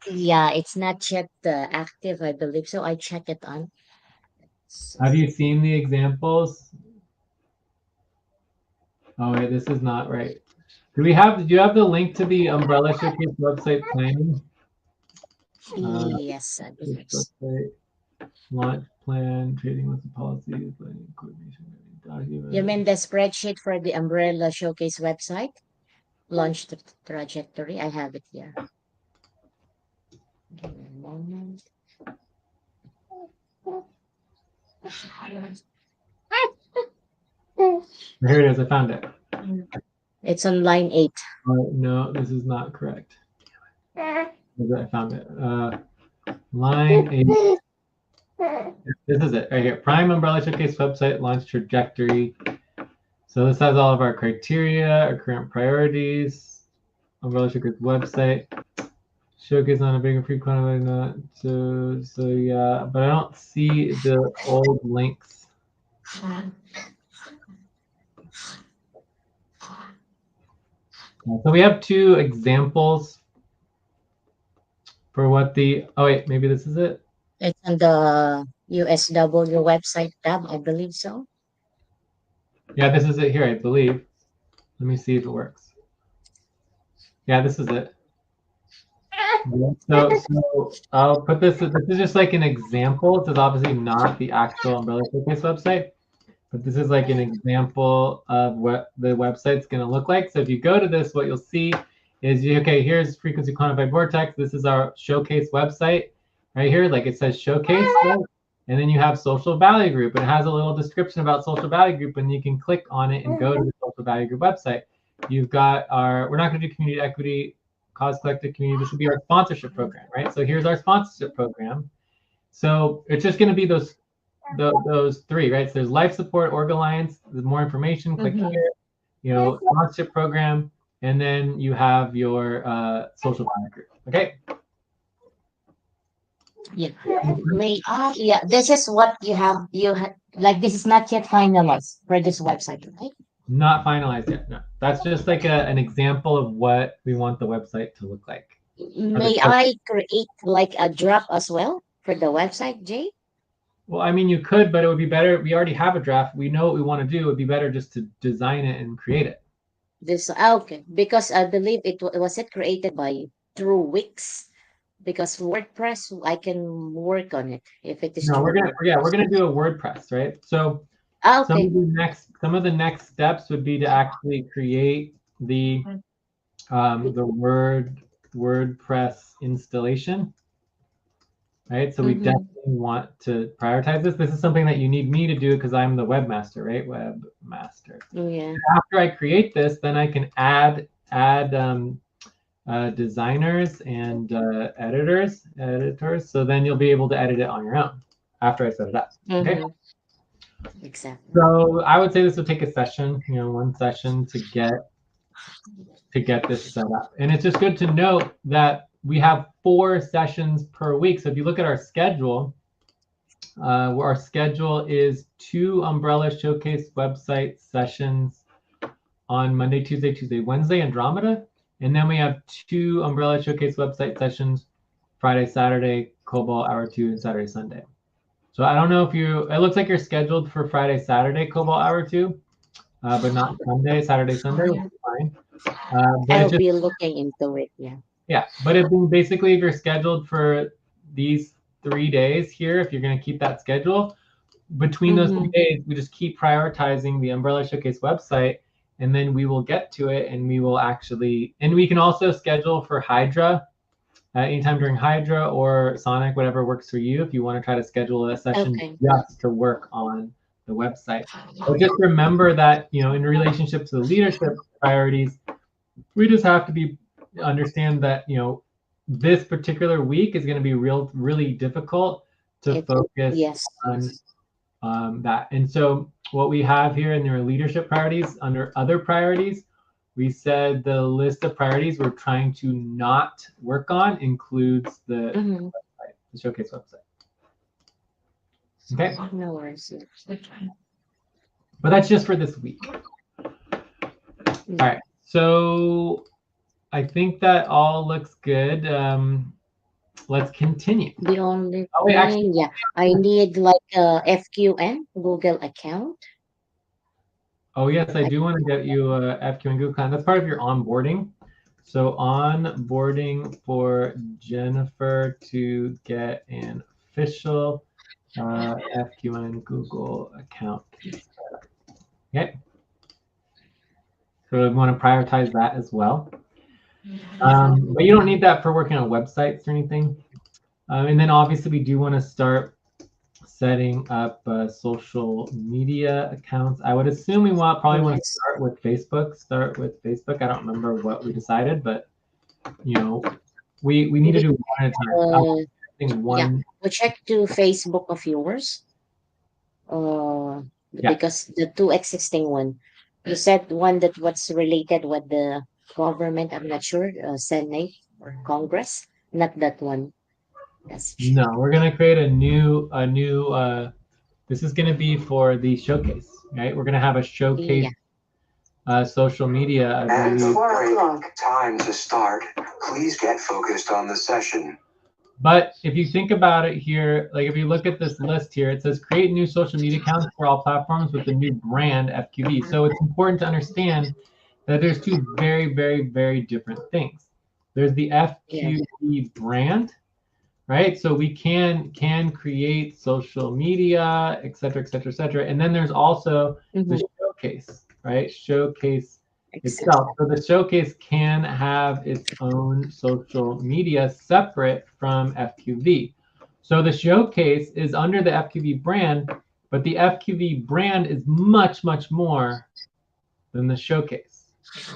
Yeah, it's not yet active, I believe. So I check it on. Have you seen the examples? Oh wait, this is not right. Do you have the link to the Umbrella Showcase website planning? Yes, I believe. Website, launch plan, trading with the policies, planning, coordination, document. You mean the spreadsheet for the Umbrella Showcase website? Launch the trajectory. I have it here. Give me a moment. Here it is. I found it. It's on line 8. No, this is not correct. I found it. Line 8. This is it right here. Prime Umbrella Showcase website launch trajectory. So this has all of our criteria, our current priorities, Umbrella Showcase website. Showcase on a bigger free quantity, not so yeah, but I don't see the old links. So we have 2 examples for what the, oh wait, maybe this is it. It's on the USW website tab, I believe so. Yeah, this is it here, I believe. Let me see if it works. Yeah, this is it. So I'll put this is just like an example. This is obviously not the actual Umbrella Showcase website, but this is like an example of what the website's going to look like. So if you go to this, what you'll see is, okay, here's Frequency Quantified Vortex. This is our Showcase website right here. Like it says Showcase, right? And then you have Social Value Group. It has a little description about Social Value Group, and you can click on it and go to the Social Value Group website. You've got our, we're not going to do community equity, cause collective community. This will be our sponsorship program, right? So here's our sponsorship program. So it's just going to be those 3, right? So there's life support, Org Alliance. There's more information. Click here. You know, sponsorship program, and then you have your social value group. Okay. Yeah. Yeah, this is what you have. Like this is not yet finalized for this website, right? Not finalized yet. No, that's just like an example of what we want the website to look like. May I create like a draft as well for the website, Jay? Well, I mean, you could, but it would be better. We already have a draft. We know what we want to do. It would be better just to design it and create it. Okay, because I believe it was it created by through Wix, because WordPress I can work on it if it is. No, we're gonna do a WordPress, right? So okay. some of the next steps would be to actually create the WordPress installation. Right, so we definitely want to prioritize this. This is something that you need me to do because I'm the webmaster, right? Webmaster. Yeah. After I create this, then I can add designers and editors. So then you'll be able to edit it on your own after I set it up. Okay. Exactly. So I would say this will take a session, one session to get this set up. And it's just good to note that we have 4 sessions per week. So if you look at our schedule is 2 Umbrella Showcase website sessions on Monday, Tuesday, Wednesday, Andromeda. And then we have 2 Umbrella Showcase website sessions Friday, Saturday, Cobalt Hour 2, and Saturday, Sunday. So I don't know if it looks like you're scheduled for Friday, Saturday, Cobalt Hour 2, but not Sunday, Saturday, Sunday, which is fine. I'll be looking into it, yeah. Yeah, but if you're scheduled for these 3 days here, if you're going to keep that schedule, between those 3 days, we just keep prioritizing the Umbrella Showcase website, and then we will get to it, and we will and we can also schedule for Hydra anytime during Hydra or Sonic, whatever works for you, if you want to try to schedule a session just to work on the website. But just remember that, in relationship to the leadership priorities, we just have to understand that, this particular week is going to be really difficult to focus on that. And so what we have here in your leadership priorities, under other priorities, we said the list of priorities we're trying to not work on includes the website, the Showcase website. Okay. No worries. But that's just for this week. All right. So I think that all looks good. Let's continue. The only thing, I need like a FQN Google account. Oh yes, I do want to get you a FQN Google account. That's part of your onboarding. So onboarding for Jeniffer to get an official FQN Google account. Okay. So we want to prioritize that as well. But you don't need that for working on websites or anything. And then obviously we do want to start setting up social media accounts. I would assume we probably want to Yes. start with Facebook. I don't remember what we decided, but you know, we need to do one at a time. Uh, I think yeah, one. we check to Facebook of yours. Uh, Yeah. because the two existing one, you said one that what's related with the government. I'm not sure, Senate or Congress. Not that one. That's No, we're gonna create a new. This is gonna be for the showcase, right? We're gonna have a showcase yeah. social media, I And believe. 4 o'clock. Time to start. Please get focused on the session. But if you think about it here, like if you look at this list here, it says create new social media accounts for all platforms with the new brand FQV. So it's important to understand that there's two very, very, very different things. There's the FQV brand, right? So we can create social media, et cetera, et cetera, et cetera. And then there's also the showcase, right? Showcase itself. So the showcase can have its own social media separate from FQV. So the showcase is under the FQV brand, but the FQV brand is much, much more than the showcase.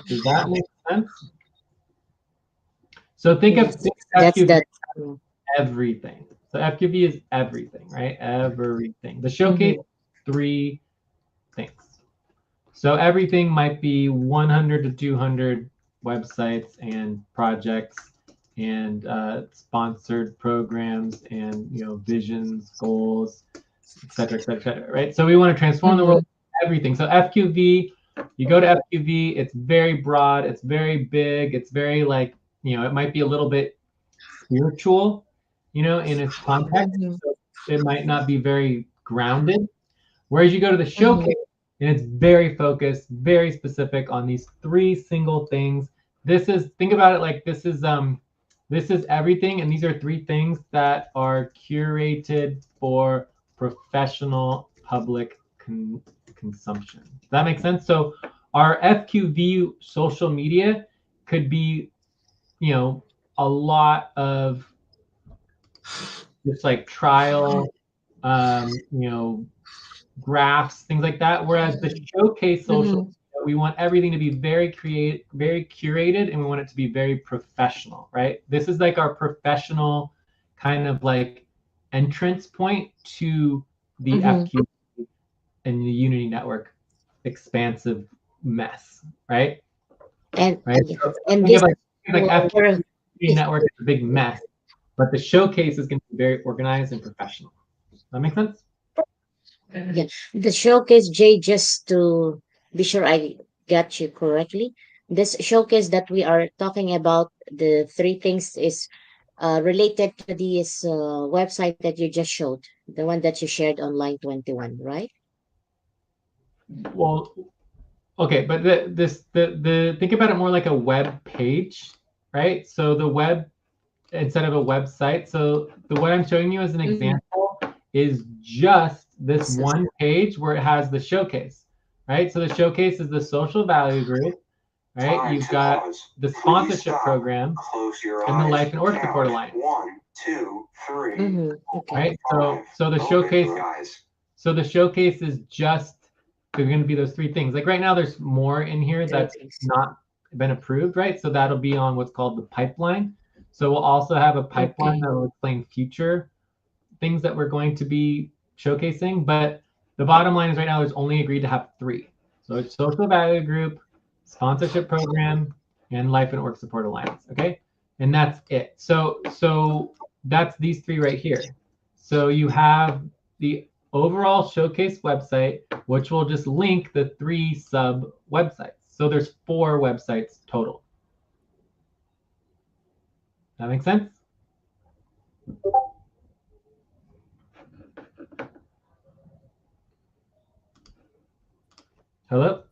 Does that make sense? So think of That's FQV that. everything. So FQV is everything, right? Everything. The showcase, 3 things. So everything might be 100 to 200 websites and projects and sponsored programs and visions, goals, et cetera, et cetera, et cetera, right? So we want to transform the world, everything. So FQV, you go to FQV, it's very broad, it's very big, it's very like, it might be a little bit spiritual, in its context. So it might not be very grounded. Whereas you go to the showcase and it's very focused, very specific on these 3 single things. Think about it like this is everything, and these are 3 things that are curated for professional public consumption. Does that make sense? So our FQV social media could be, a lot of just like trial, graphs, things like that. Whereas the showcase social, we want everything to be very very curated, and we want it to be very professional, right? This is like our professional kind of like entrance point to the FQ and the Unity network expansive mess, right? And Right. So and think this of like for FQ network is a big mess, but the showcase is going to be very organized and professional. That make sense? yeah, the showcase, Jay, just to be sure I got you correctly. This showcase that we are talking about, the 3 things is related to this website that you just showed, the one that you shared on line 21, right? Well, okay, but the think about it more like a web page, right? So the web instead of a website. So the what I'm showing you as an example is just this one page where it has the showcase, right? So the showcase is the social value group, right? You've got the sponsorship program and the life and org support alliance. 1, 2, 3. Right? So the showcase. So the showcase is just they're going to be those 3 things. Like right now, there's more in here that's not been approved, right? So that'll be on what's called the pipeline. So we'll also have a pipeline that will explain future things that we're going to be showcasing. But the bottom line is right now, there's only agreed to have 3. So it's social value group, sponsorship program, and life and org support alliance. Okay, and that's it. So that's these 3 right here. So you have the overall showcase website, which will just link the 3 sub websites. So there's 4 websites total. That makes sense? Hello?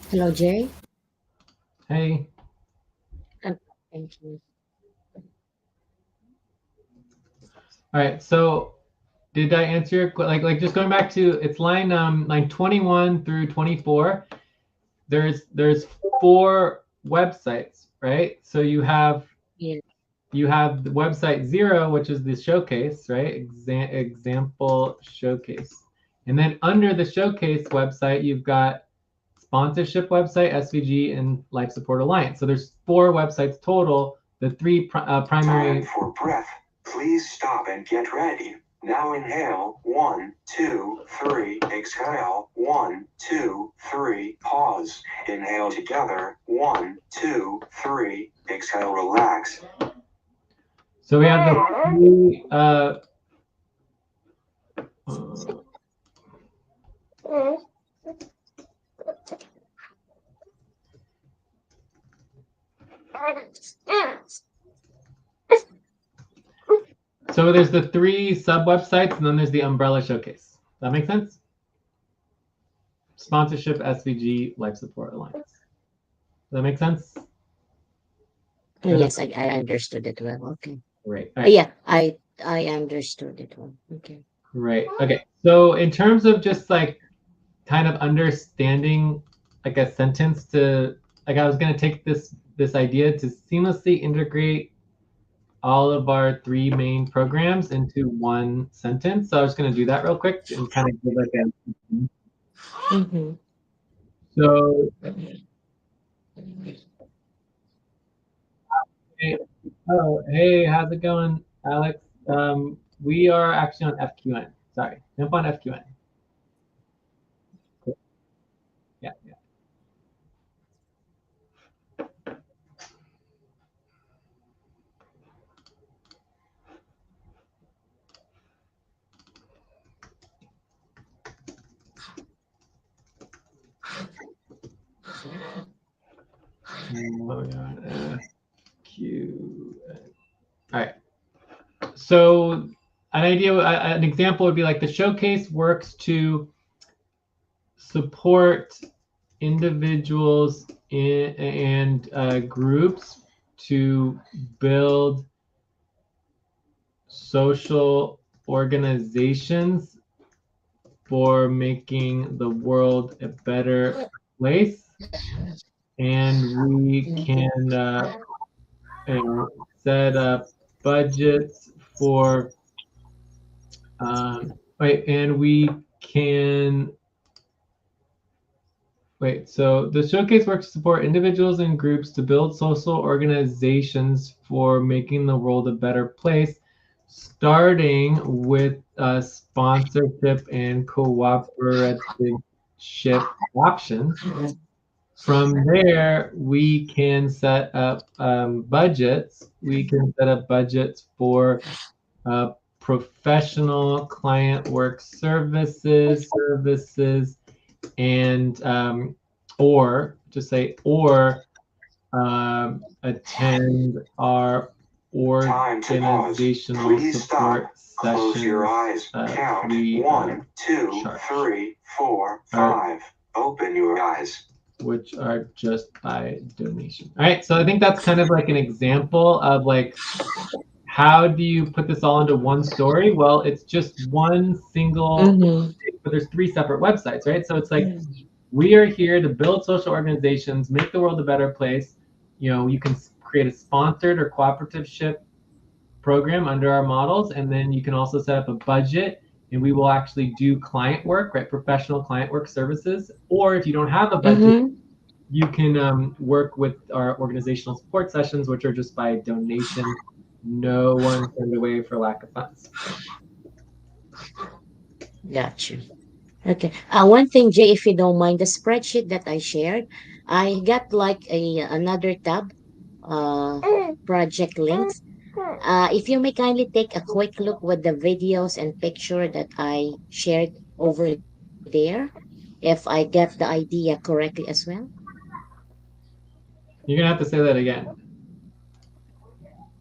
Hello, Jay. Hey. Thank you. All right. So did I answer your like just going back to it's line 21 through 24. There's 4 websites, right? So you have Yeah. the website 0, which is the showcase, right? Example showcase. And then under the showcase website, you've got sponsorship website, SVG, and Life Support Alliance. So there's 4 websites total. The 3 primary. Time for breath. Please stop and get ready. Now inhale, 1, 2, 3, exhale, 1, 2, 3, pause. Inhale together, 1, 2, 3, exhale, relax. So we have the 3 so there's the 3 sub websites, and then there's the umbrella showcase. Does that make sense? Sponsorship, SVG, Life Support Alliance. Does that make sense? Yes, I understood it well. Okay. Great. All right. Yeah, I understood it well. Okay. Great. Okay. So in terms of just like kind of understanding like a sentence to like I was going to take this idea to seamlessly integrate all of our 3 main programs into one sentence. So I was going to do that real quick and kind of give like a Mm-hmm. so hey, hey, how's it going, Alex? We are actually on FQN. Sorry, jump on FQN. Cool. Yeah. All right. So an example would be like the showcase works to support individuals and groups to build social organizations for making the world a better place. And we can set up budgets for and we can so the showcase works to support individuals and groups to build social organizations for making the world a better place, starting with sponsorship and cooperative options. From there, we can set up budgets. We can set up budgets for professional client work services, and or just say attend our organizational Please support stop. Close your eyes. Count 1, 2, 3, 4, 5. Open your eyes. Which are just by donation. All right, so I think that's kind of like an example of like how do you put this all into one story? Well, it's just one single, but there's 3 separate websites, right? So it's like we are here to build social organizations, make the world a better place. You know, you can create a sponsored or cooperative program under our models, and then you can also set up a budget, and we will actually do client work, right? Professional client work services. Or if you don't have a budget, you can work with our organizational support sessions, which are just by donation. No one turned away for lack of funds. Gotcha. Okay. One thing, Jay, if you don't mind, the spreadsheet that I shared, I got like another tab, project links. If you may kindly take a quick look with the videos and picture that I shared over there, if I get the idea correctly as well. You're gonna have to say that again.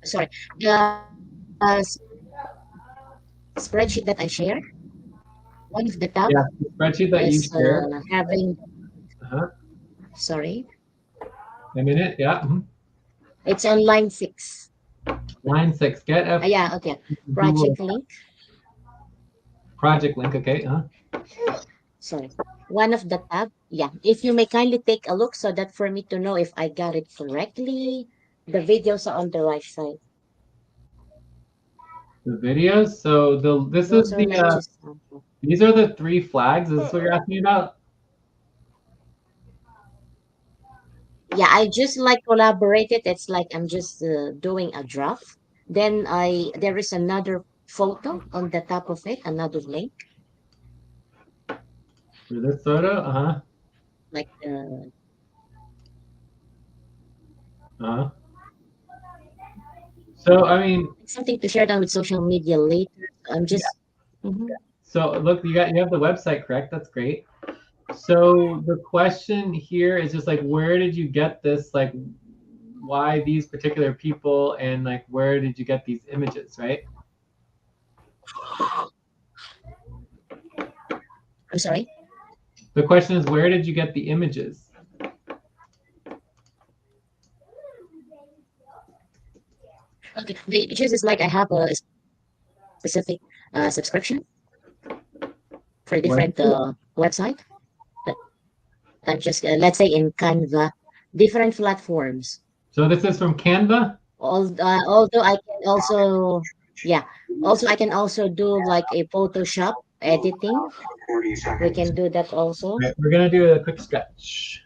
Sorry, the spreadsheet that I shared, one of the tab Yeah, the spreadsheet that you is shared. having Uh-huh. Sorry. A minute, yeah. It's on line 6. Line 6, get a Yeah, okay. Google Project link. project link, okay. Sorry. One of the tab. Yeah. If you may kindly take a look so that for me to know if I got it correctly. The videos are on the right side. The videos. So this Those is are like the just these are the 3 flags. Is this what you're asking about? yeah, I just like collaborated. It's like I'm just doing a draft. Then there is another photo on the top of it, another link, For this photo? Uh-huh. like Uh-huh. So I mean, something to share down with social media later. I'm yeah. just Mhm. So look, you have the website, correct? That's great. So the question here is just like, where did you get this? Like, why these particular people, and like, where did you get these images, right? I'm sorry. The question is, where did you get the images? Okay, the choice is like I have a specific subscription for a different website. But I'm just let's say in Canva, different platforms. So this is from Canva. Although I can also, yeah, also I can also do like a Photoshop editing. 40 We seconds. can do that also. Right, we're gonna do a quick sketch.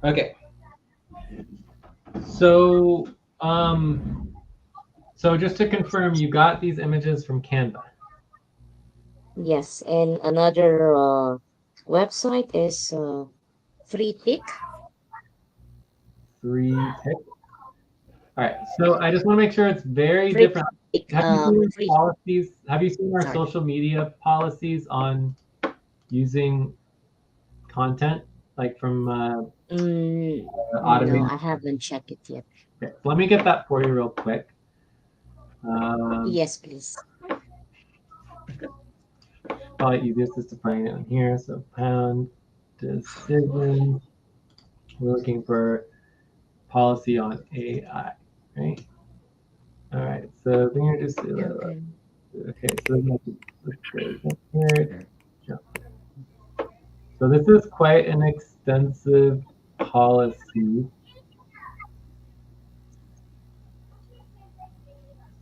Okay. So, so just to confirm, you got these images from Canva. Yes, and another website is Free Tick. Free tick. All right. So I just want to make sure it's very Free different. Tick. Have you seen Free. policies? Have you seen our Sorry. social media policies on using content, like from No, automated? I haven't checked it yet. Okay, so let me get that for you real quick. Yes, please. Probably easiest is to find it on here. So pound decision. We're looking for policy on AI, right? All right. So then you're just Okay. okay. So here. So this is quite an extensive policy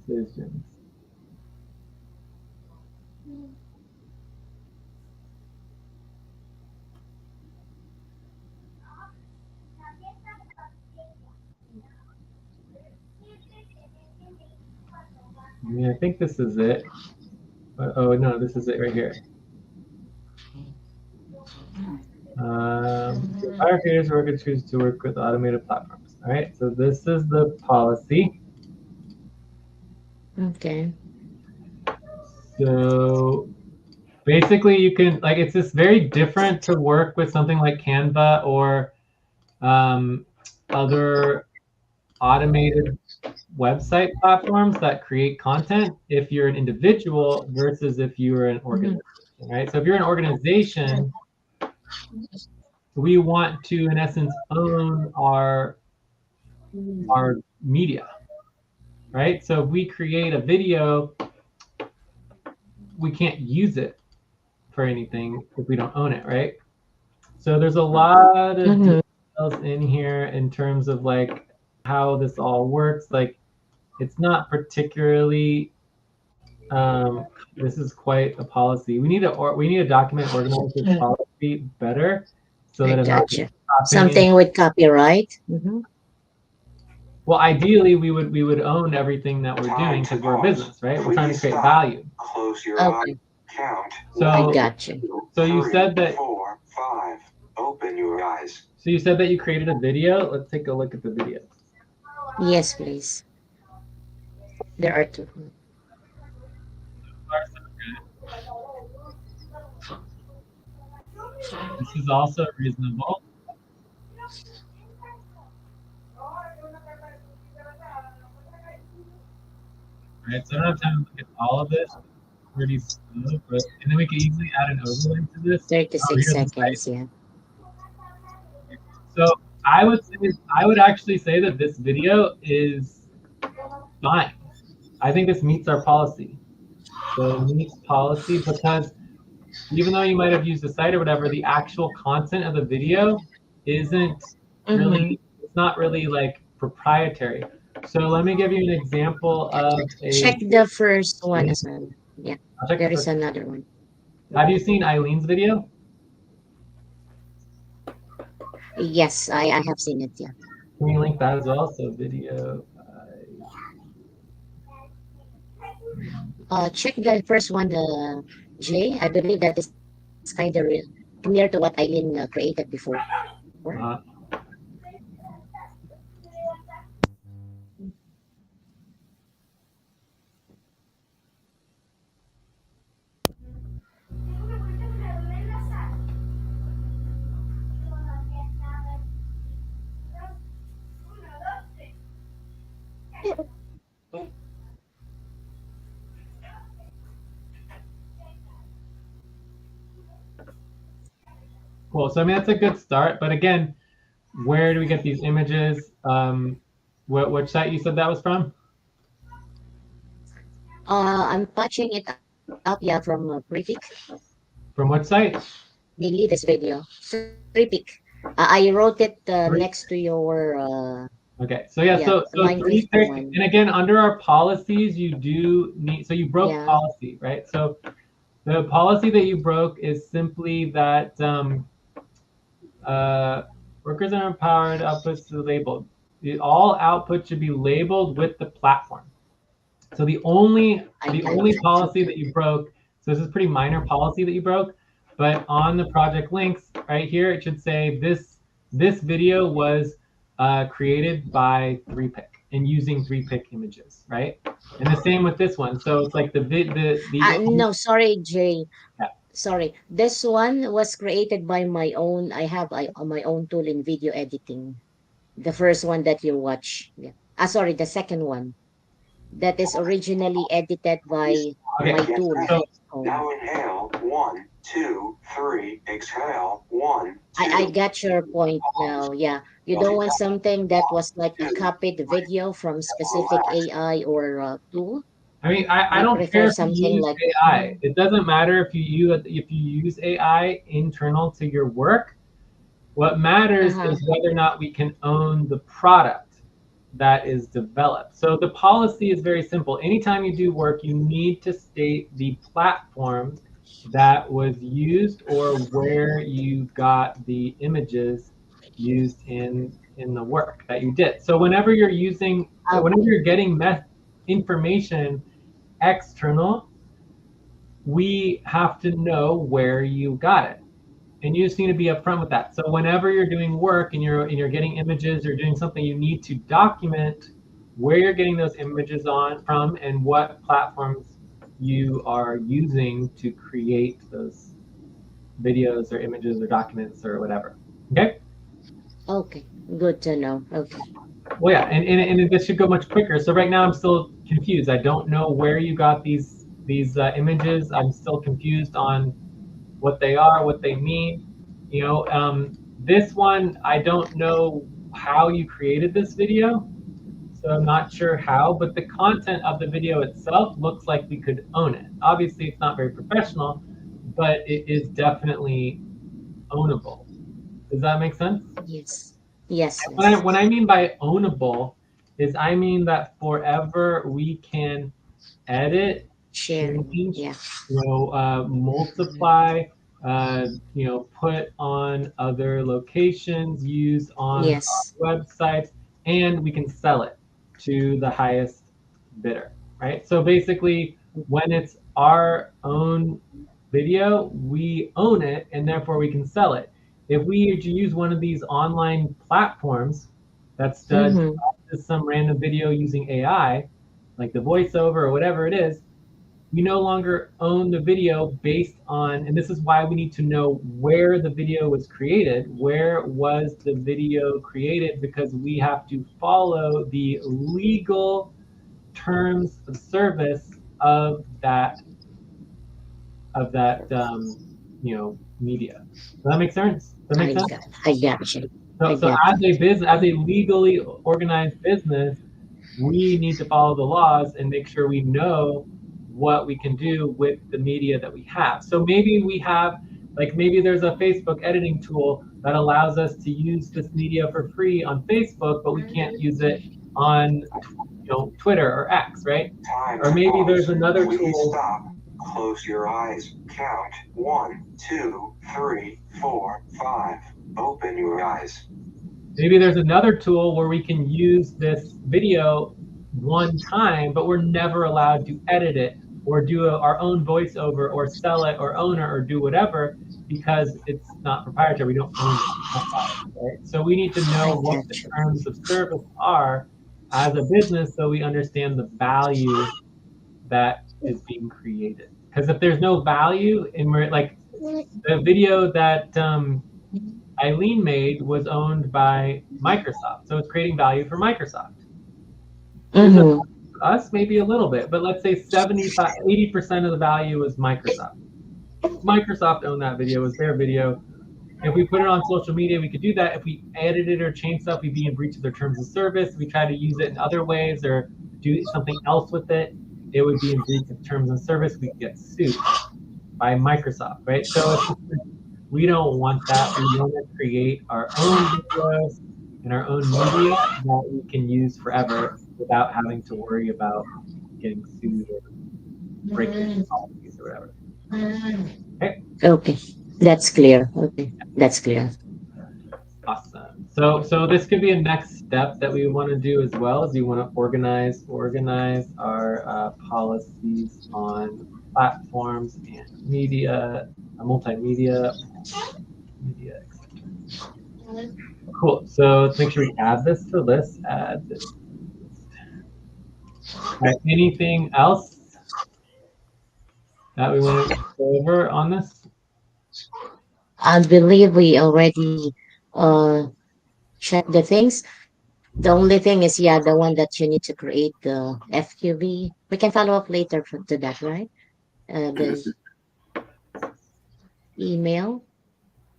decisions. Yeah, I think this is it. Oh no, this is it right here. Our creators work and choose to work with automated platforms. All right, so this is the policy. Okay. So basically, you can like it's just very different to work with something like Canva or other automated website platforms that create content if you're an individual versus if you're an organization, right? So if you're an organization, we want to, in essence, own our media, right? So if we create a video, we can't use it for anything if we don't own it, right? So there's a lot of details in here in terms of like how this all works. Like it's not particularly this is quite a policy. We need to document organize this policy better so that I it's not gotcha. popping in. Something with copyright. Well, ideally we would own everything that we're doing because we're a business, right? We're trying to create value. Close your Okay. eye. Count. So I gotcha. So you Three, said that 4, 5. Open your eyes. so you said that you created a video. Let's take a look at the video. Yes, please. There are two. This is also reasonable. right? So I don't have time to look at all of this. It's pretty slow, but and then we can easily add an overlay to this. 36 here's the seconds, site. yeah. So I would actually say that this video is fine. I think this meets our policy. So it meets policy because even though you might have used the site or whatever, the actual content of the video isn't really, it's not really like proprietary. So let me give you an example of Check the first one as well. Yeah, I'll check there the is first. another one. Have you seen Eileen's video? Yes, I have seen it, yeah. Can we link that as well? So video. Check the first one, the J. I believe that is kind of near to what Eileen created before. Cool. So I mean that's a good start, but again, where do we get these images? Which site you said that was from? I'm patching it up, yeah, from Prefik. From what site? Delete this video. Prefik. I wrote it next to your. Okay, so yeah, so 3 pick, and again, under our policies, you do need, so you broke policy, right? So the policy that you broke is simply that workers are empowered, outputs to labeled. All output should be labeled with the platform. So the only policy that you broke, so this is pretty minor policy that you broke, but on the project links right here, it should say this video was created by 3pick and using 3pick images, right? And the same with this one. So it's like no, sorry, Jay. Yeah. Sorry, this one was created by my own. I have my own tool in video editing. The first one that you watch. Yeah. Sorry, the second one. That is originally edited by my tool. So, now inhale, 1, 2, 3, exhale, 1, 2. I got your point now, yeah. You don't want something that was like a copied video from specific AI or tool? I mean, I don't care if you use like AI. It doesn't matter if you use AI internal to your work. What matters is whether or not we can own the product that is developed. So the policy is very simple. Anytime you do work, you need to state the platform that was used or where you got the images used in the work that you did. So whenever you're using, whenever you're getting information external, we have to know where you got it. And you just need to be upfront with that. So whenever you're doing work and you're getting images or doing something, you need to document where you're getting those images from and what platforms you are using to create those videos or images or documents or whatever. Okay? Okay, good to know. Okay. Well, yeah, and this should go much quicker. So right now I'm still confused. I don't know where you got these images. I'm still confused on what they are, what they mean. You know, this one, I don't know how you created this video, so I'm not sure how, but the content of the video itself looks like we could own it. Obviously, it's not very professional, but it is definitely ownable. Does that make sense? Yes. Yes. What I mean by ownable is I mean that forever we can edit, share, change, yeah, multiply, put on other locations, use on websites, and we can sell it to the highest bidder, right? So basically, when it's our own video, we own it, and therefore we can sell it. If we use one of these online platforms that's does some random video using AI, like the voiceover or whatever it is, we no longer own the video based on, and this is why we need to know where the video was created. Where was the video created? Because we have to follow the legal terms of service of that media. Does that make sense? Does that make sense? I got you. So as a legally organized business, we need to follow the laws and make sure we know what we can do with the media that we have. So maybe we have, maybe there's a Facebook editing tool that allows us to use this media for free on Facebook, but we can't use it on Twitter or X, right? Or maybe there's another tool. Stop. Close your eyes. Count 1, 2, 3, 4, 5. Open your eyes. Maybe there's another tool where we can use this video one time, but we're never allowed to edit it or do our own voiceover or sell it or own it or do whatever, because it's not proprietary. We don't own it, right? So we need to know what the terms of service are as a business, so we understand the value that is being created. Because if there's no value, and we're like, the video that Eileen made was owned by Microsoft, so it's creating value for Microsoft. Us, maybe a little bit, but let's say 80% of the value was Microsoft. Microsoft owned that video, it was their video. If we put it on social media, we could do that. If we edited or changed stuff, we'd be in breach of their terms of service. If we try to use it in other ways or do something else with it, it would be in breach of terms of service. We'd get sued by Microsoft, right? So we don't want that. We want to create our own videos and our own media that we can use forever without having to worry about getting sued or breaking policies or whatever. Okay. Okay, that's clear. Okay, that's clear. Awesome. So this could be a next step that we want to do as well, is we want to organize our policies on platforms and media, multimedia, media, etc. Cool. So let's make sure we add this to the list. Add this. All right, anything else that we want to go over on this? I believe we already checked the things. The only thing is, yeah, the one that you need to create the FQV. We can follow up later to that, right? The email,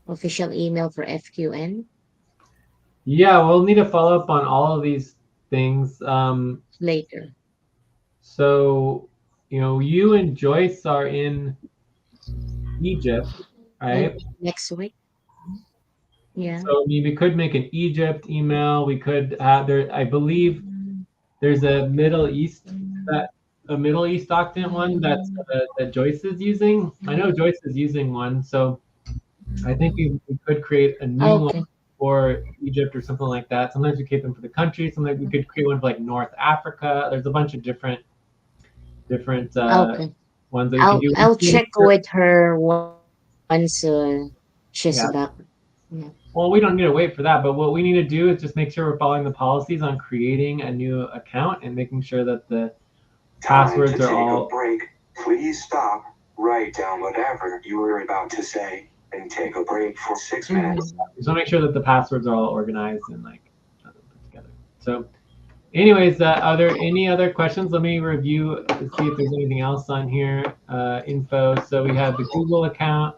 official email for FQN. Yeah, we'll need to follow up on all of these things Later. So, you and Joyce are in Egypt, right? Next week. Yeah. So we could make an Egypt email. We could have I believe there's a Middle East document one that Joyce is using. I know Joyce is using one, so I think we could create a new one for Egypt or something like that. Sometimes we create them for the country. Sometimes we could create one for North Africa. There's a bunch of different ones that we can do. I'll check with her once she's back. Yeah. Well, we don't need to wait for that, but what we need to do is just make sure we're following the policies on creating a new account and making sure that the passwords are all. Take a break. Please stop. Write down whatever you were about to say and take a break for 6 minutes. So make sure that the passwords are all organized and put together. So, anyways, are there any other questions? Let me review to see if there's anything else on here. Info. So we have the Google account.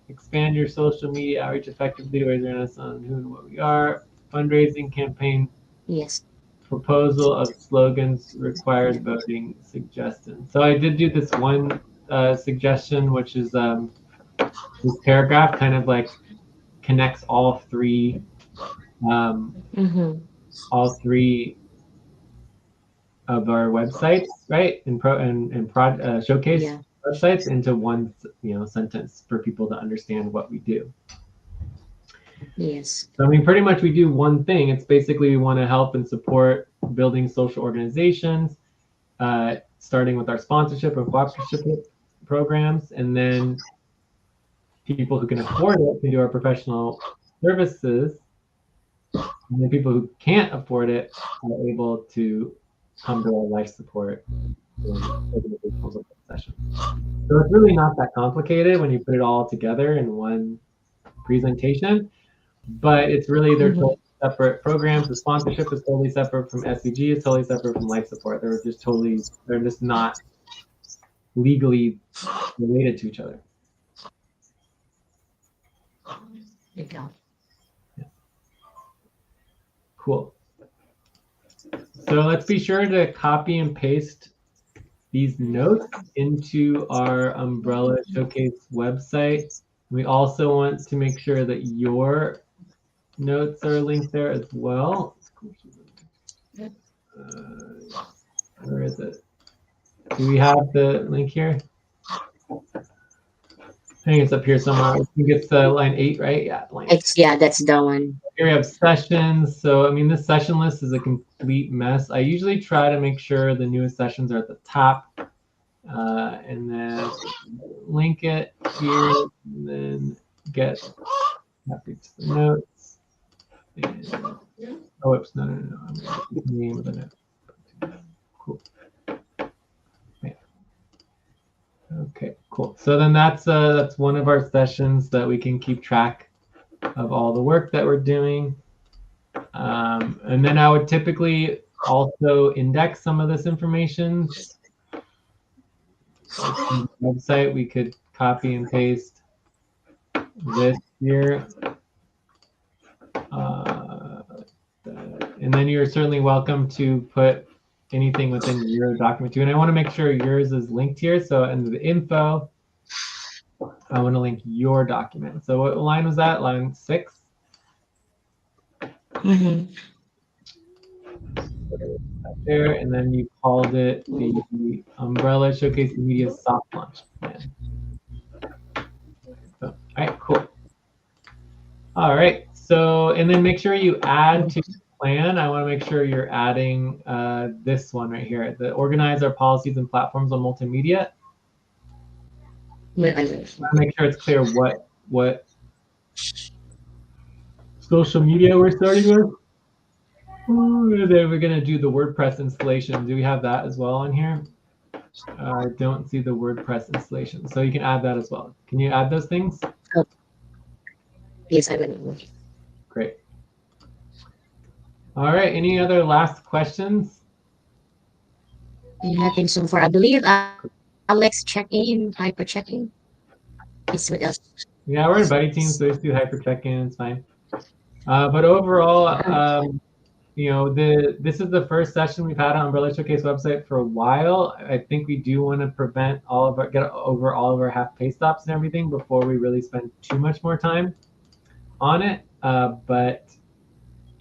Expand your social media outreach effectively, raise awareness on who and what we are. Fundraising campaign. Yes. Proposal of slogans, required voting suggestions. So I did do this one suggestion, which is this paragraph kind of connects all three of our websites, right? And showcase websites into one sentence for people to understand what we do. Yes. So pretty much we do one thing. It's basically we want to help and support building social organizations, starting with our sponsorship and cooperative programs, and then people who can afford it can do our professional services, and then people who can't afford it are able to come to our life support sessions. So it's really not that complicated when you put it all together in one presentation, but it's really there to separate programs. The sponsorship is totally separate from SVG. It's totally separate from life support. They're just not legally related to each other. There you go. Cool. So let's be sure to copy and paste these notes into our Umbrella Showcase website. We also want to make sure that your notes are linked there as well. Where is it? Do we have the link here? I think it's up here somewhere. I think it's line 8, right? Yeah, line 8. Yeah, that's the one. Here we have sessions. So, I mean, this session list is a complete mess. I usually try to make sure the newest sessions are at the top. And then link it here, and then get copy to the notes. And, oh, oops, no. I'm going to put the name of the note. Cool. Yeah. Okay, cool. So then that's one of our sessions that we can keep track of all the work that we're doing. And then I would typically also index some of this information. On the website, we could copy and paste this here. And then you're certainly welcome to put anything within your document too. And I want to make sure yours is linked here. So in the info, I want to link your document. So what line was that? Line 6? Mm-hmm. There, and then you called it the Umbrella Showcase Media Soft Launch Plan. So, all right, cool. All right, so, and then make sure you add to the plan. I want to make sure you're adding this one right here, the organize our policies and platforms on multimedia. Make sure it's clear what social media we're starting with. Ooh, then we're going to do the WordPress installation. Do we have that as well on here? I don't see the WordPress installation. So you can add that as well. Can you add those things? Oh. Yes, I will. Great. All right. Any other last questions? Nothing so far. I believe Alex check-in, hyper check-in. It's with us. Yeah, we're in buddy teams, so just do hyper check-in. It's fine. But overall, you know, this is the first session we've had on Umbrella Showcase website for a while. I think we do want to get over all of our half pay stops and everything before we really spend too much more time on it. But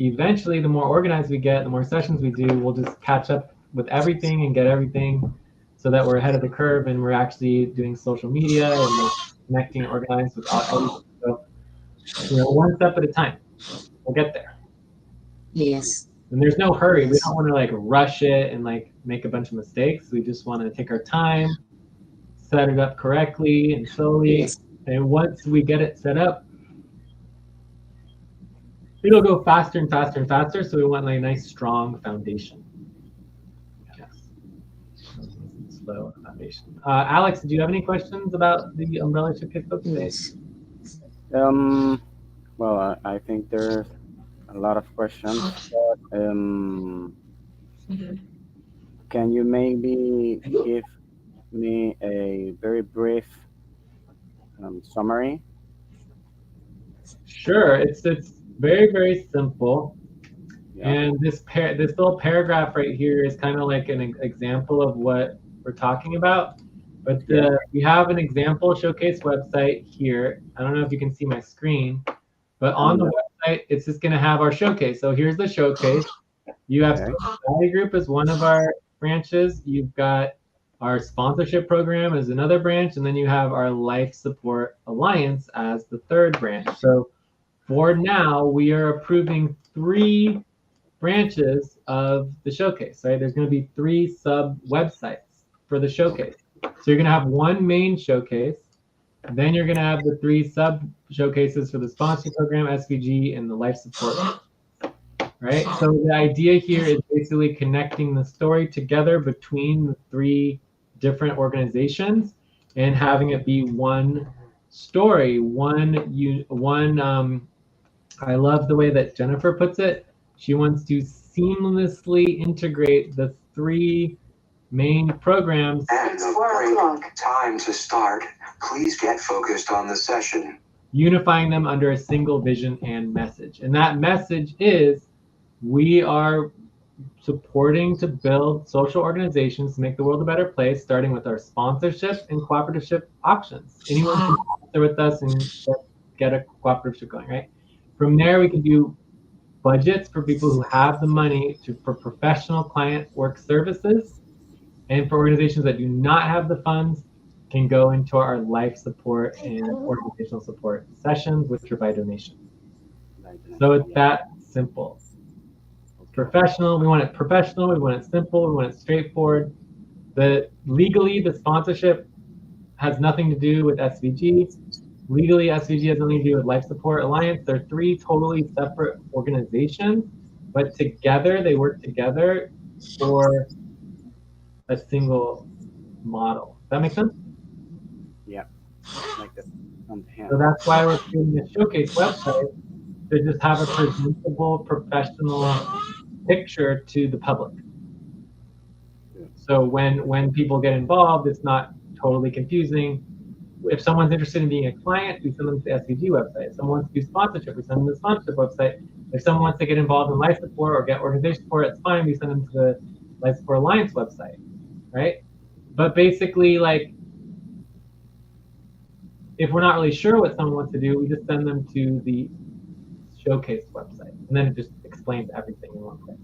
eventually, the more organized we get, the more sessions we do, we'll just catch up with everything and get everything so that we're ahead of the curve and we're actually doing social media and like connecting and organized with all. So, you know, one step at a time. We'll get there. Yes. And there's no hurry. We don't want to like rush it and like make a bunch of mistakes. We just want to take our time, set it up correctly and slowly. Yes. And once we get it set up, it'll go faster and faster and faster. So we want like a nice strong foundation. Yes. Slow foundation. Alex, do you have any questions about the Umbrella Showcase book? Yes. Well, I think there's a lot of questions. Can you maybe give me a very brief summary? Sure. It's very, very simple. Yeah. And this little paragraph right here is kind of like an example of what we're talking about. But we have an example showcase website here. I don't know if you can see my screen, but on the website, it's just going to have our showcase. So here's the showcase. You have Society Group as one of our branches. You've got our sponsorship program as another branch, and then you have our Life Support Alliance as the third branch. So for now, we are approving 3 branches of the showcase, right? There's going to be 3 sub websites for the showcase. So you're going to have one main showcase, then you're going to have the 3 sub showcases for the sponsorship program, SVG, and the life support, right? So the idea here is basically connecting the story together between the 3 different organizations and having it be one story, one I love the way that Jennifer puts it. She wants to seamlessly integrate the 3 main programs. And the break. Time to start. Please get focused on the session. Unifying them under a single vision and message. And that message is, we are supporting to build social organizations to make the world a better place, starting with our sponsorship and cooperativeship options. Anyone can sponsor with us and get a cooperativeship going, right? From there, we can do budgets for people who have the money for professional client work services, and for organizations that do not have the funds, can go into our life support and organizational support sessions, which are by donation. So it's that simple. Professional, we want it professional, we want it simple, we want it straightforward. Legally, the sponsorship has nothing to do with SVG. Legally, SVG has nothing to do with Life Support Alliance. They're 3 totally separate organizations, but together, they work together for a single model. Does that make sense? Yeah, like that on the hand. So that's why we're creating a showcase website, to just have a presentable, professional picture to the public. So when people get involved, it's not totally confusing. If someone's interested in being a client, we send them to the SVG website. If someone wants to do sponsorship, we send them to the sponsorship website. If someone wants to get involved in life support or get organization support, it's fine. We send them to the Life Support Alliance website, right? But basically, like, if we're not really sure what someone wants to do, we just send them to the showcase website, and then it just explains everything in one place.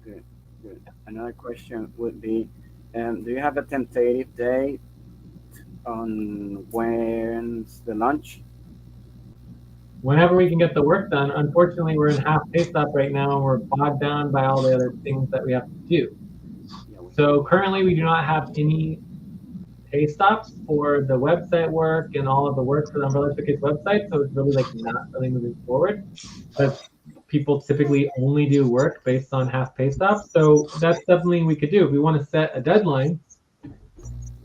Good. Another question would be, do you have a tentative date on when's the launch? Whenever we can get the work done. Unfortunately, we're in half pay stop right now, and we're bogged down by all the other things that we have to do. So currently, we do not have any pay stops for the website work and all of the work for the Umbrella Showcase website. So it's really like not really moving forward. But people typically only do work based on half pay stops. So that's something we could do. If we want to set a deadline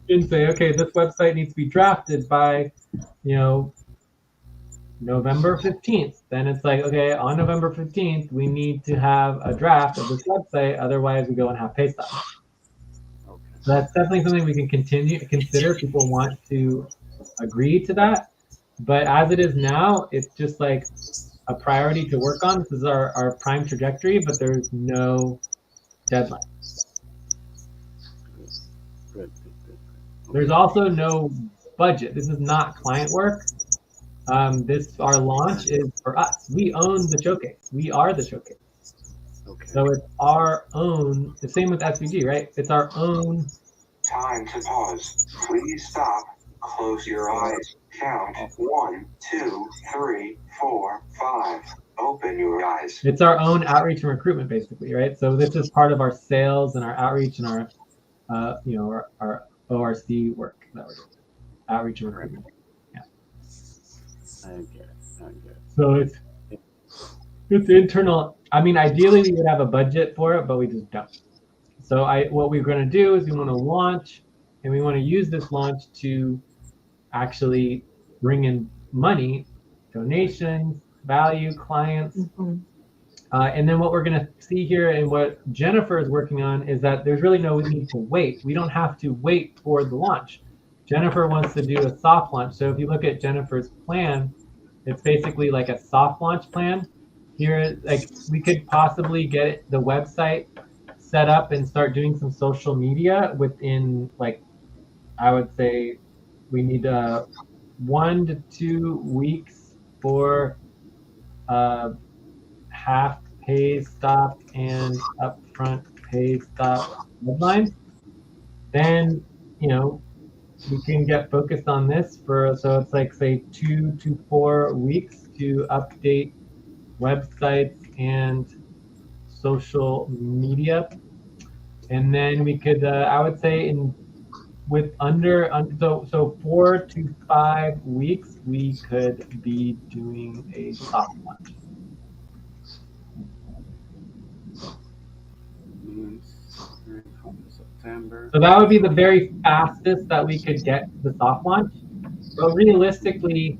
and say, okay, this website needs to be drafted by, November 15th. Then it's like, okay, on November 15th, we need to have a draft of this website. Otherwise, we go and have pay stops. So that's definitely something we can continue to consider if people want to agree to that. But as it is now, it's just like a priority to work on. This is our prime trajectory, but there's no deadline. Good. There's also no budget. This is not client work. Our launch is for us. We own the showcase. We are the showcase. Okay. So it's our own, the same with SVG, right? It's our own. Time to pause. Please stop. Close your eyes. Count 1, 2, 3, 4, 5. Open your eyes. It's our own outreach and recruitment, basically, right? So this is part of our sales and our outreach and our, our ORC work that we're doing. Outreach and recruitment. Yeah. I get it. So it's internal. I mean, ideally we would have a budget for it, but we just don't. So what we're going to do is we want to launch, and we want to use this launch to actually bring in money, donations, value, clients. Mm-hmm. And then what we're going to see here and what Jennifer is working on is that there's really no need to wait. We don't have to wait for the launch. Jennifer wants to do a soft launch. So if you look at Jennifer's plan, it's basically like a soft launch plan. Here, like, we could possibly get the website set up and start doing some social media within, like, I would say we need 1 to 2 weeks for half pay stop and upfront pay stop deadline. Then, we can get focused on this so it's like, say, 2 to 4 weeks to update websites and social media. And then we could, I would say, so 4 to 5 weeks, we could be doing a soft launch. September. So that would be the very fastest that we could get the soft launch. But realistically,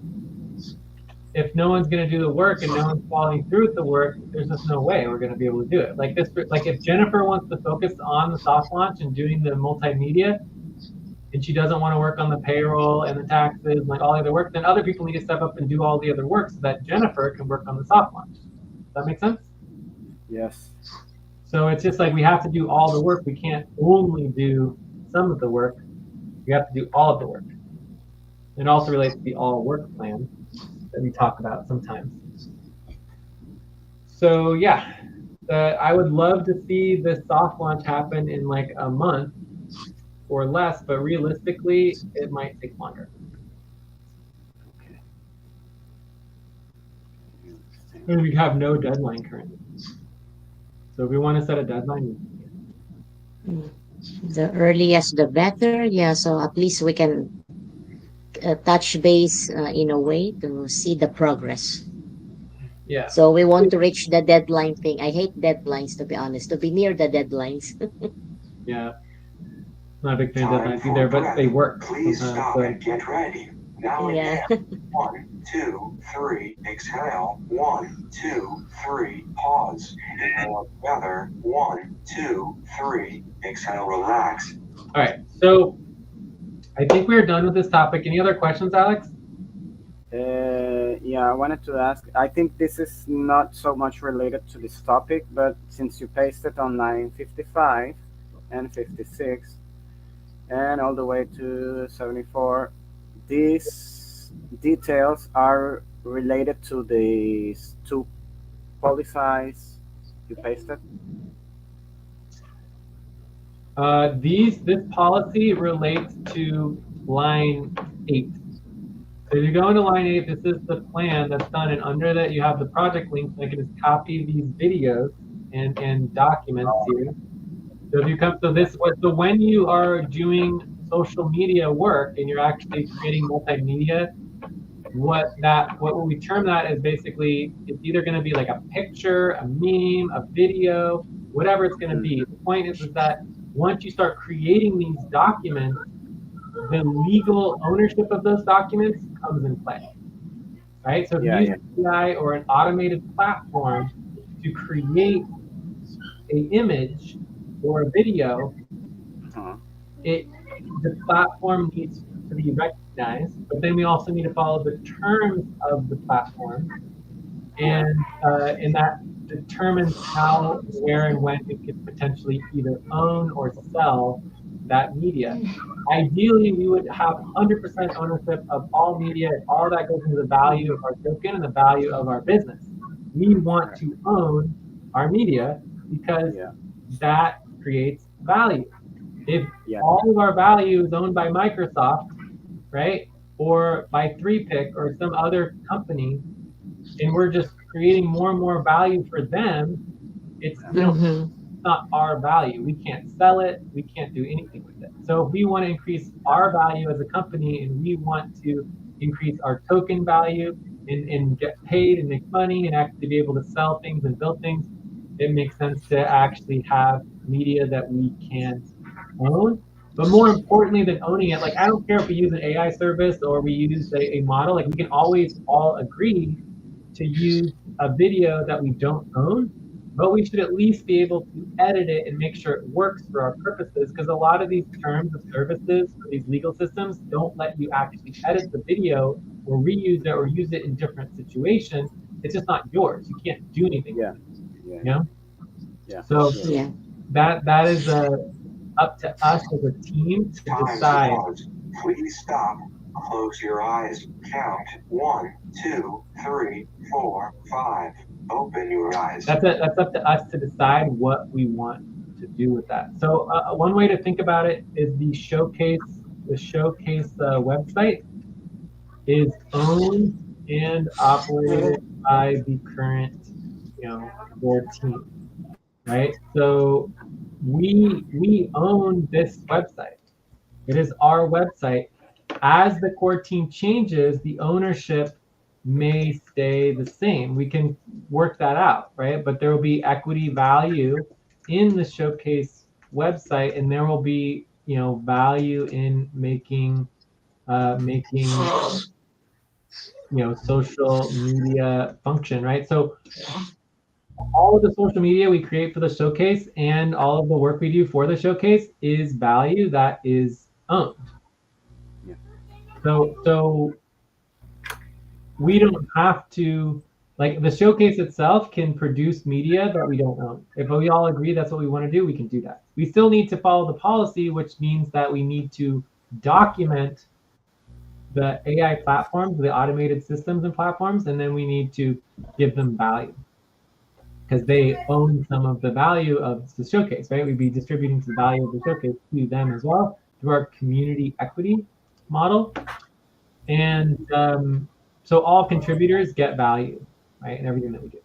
if no one's going to do the work and no one's following through with the work, there's just no way we're going to be able to do it. Like this, like if Jennifer wants to focus on the soft launch and doing the multimedia, and she doesn't want to work on the payroll and the taxes and like all the other work, then other people need to step up and do all the other work so that Jennifer can work on the soft launch. Does that make sense? Yes. So it's just like we have to do all the work. We can't only do some of the work. We have to do all of the work. It also relates to the all work plan that we talk about sometimes. So yeah, I would love to see this soft launch happen in like a month or less, but realistically, it might take longer. And we have no deadline currently. So if we want to set a deadline, The earliest, the better. Yeah, so at least we can touch base in a way to see the progress. yeah. So we want to reach the deadline thing. I hate deadlines, to be honest, to be near the deadlines. Yeah. Not a big fan of Time deadlines for either, but breath. they work. Please stop So and get ready. Now Yeah. inhale. 1, 2, 3. Exhale. 1, 2, 3. Pause. Inhale together. 1, 2, 3. Exhale. Relax. all right. So I think we're done with this topic. Any other questions, Alex? Yeah, I wanted to ask. I think this is not so much related to this topic, but since you pasted on line 55 and 56 and all the way to 74, these details are related to these two policies you pasted. This policy relates to line 8. So if you go into line 8, this is the plan that's done, and under that you have the project link, so I can just copy these videos and documents here. So if you come to this, so when you are doing social media work and you're actually creating multimedia, what we term that is basically, it's either going to be like a picture, a meme, a video, whatever it's going to be. The point is that once you start creating these documents, the legal ownership of those documents comes in play, right? So if you use AI or an automated platform to create an image or a video, the platform needs to be recognized, but then we also need to follow the terms of the platform, and that determines how, where, and when we could potentially either own or sell that media. Ideally, we would have 100% ownership of all media, and all that goes into the value of our token and the value of our business. We want to own our media because that creates value. If all of our value is owned by Microsoft, right, or by 3Pick or some other company, and we're just creating more and more value for them, it's not our value. We can't sell it. We can't do anything with it. So if we want to increase our value as a company and we want to increase our token value and get paid and make money and actually be able to sell things and build things, it makes sense to actually have media that we can own. But more importantly than owning it, like I don't care if we use an AI service or we use a model, like we can always all agree to use a video that we don't own, but we should at least be able to edit it and make sure it works for our purposes, because a lot of these terms of services for these legal systems don't let you actually edit the video or reuse it or use it in different situations. It's just not yours. You can't do anything. You know? So that is up to us as a team to decide. Please stop. Close your eyes. Count 1, 2, 3, 4, 5. Open your eyes. That's up to us to decide what we want to do with that. So one way to think about it is the showcase website is owned and operated by the current core team, right? So we own this website. It is our website. As the core team changes, the ownership may stay the same. We can work that out, right? But there will be equity value in the showcase website, and there will be social media function, right? So all of the social media we create for the showcase and all of the work we do for the showcase is value that is owned. Yeah. So we don't have to, like, the showcase itself can produce media that we don't own. If we all agree that's what we want to do, we can do that. We still need to follow the policy, which means that we need to document the AI platforms, the automated systems and platforms, and then we need to give them value because they own some of the value of the showcase, right? We'd be distributing the value of the showcase to them as well through our community equity model. And so all contributors get value, right, in everything that we do.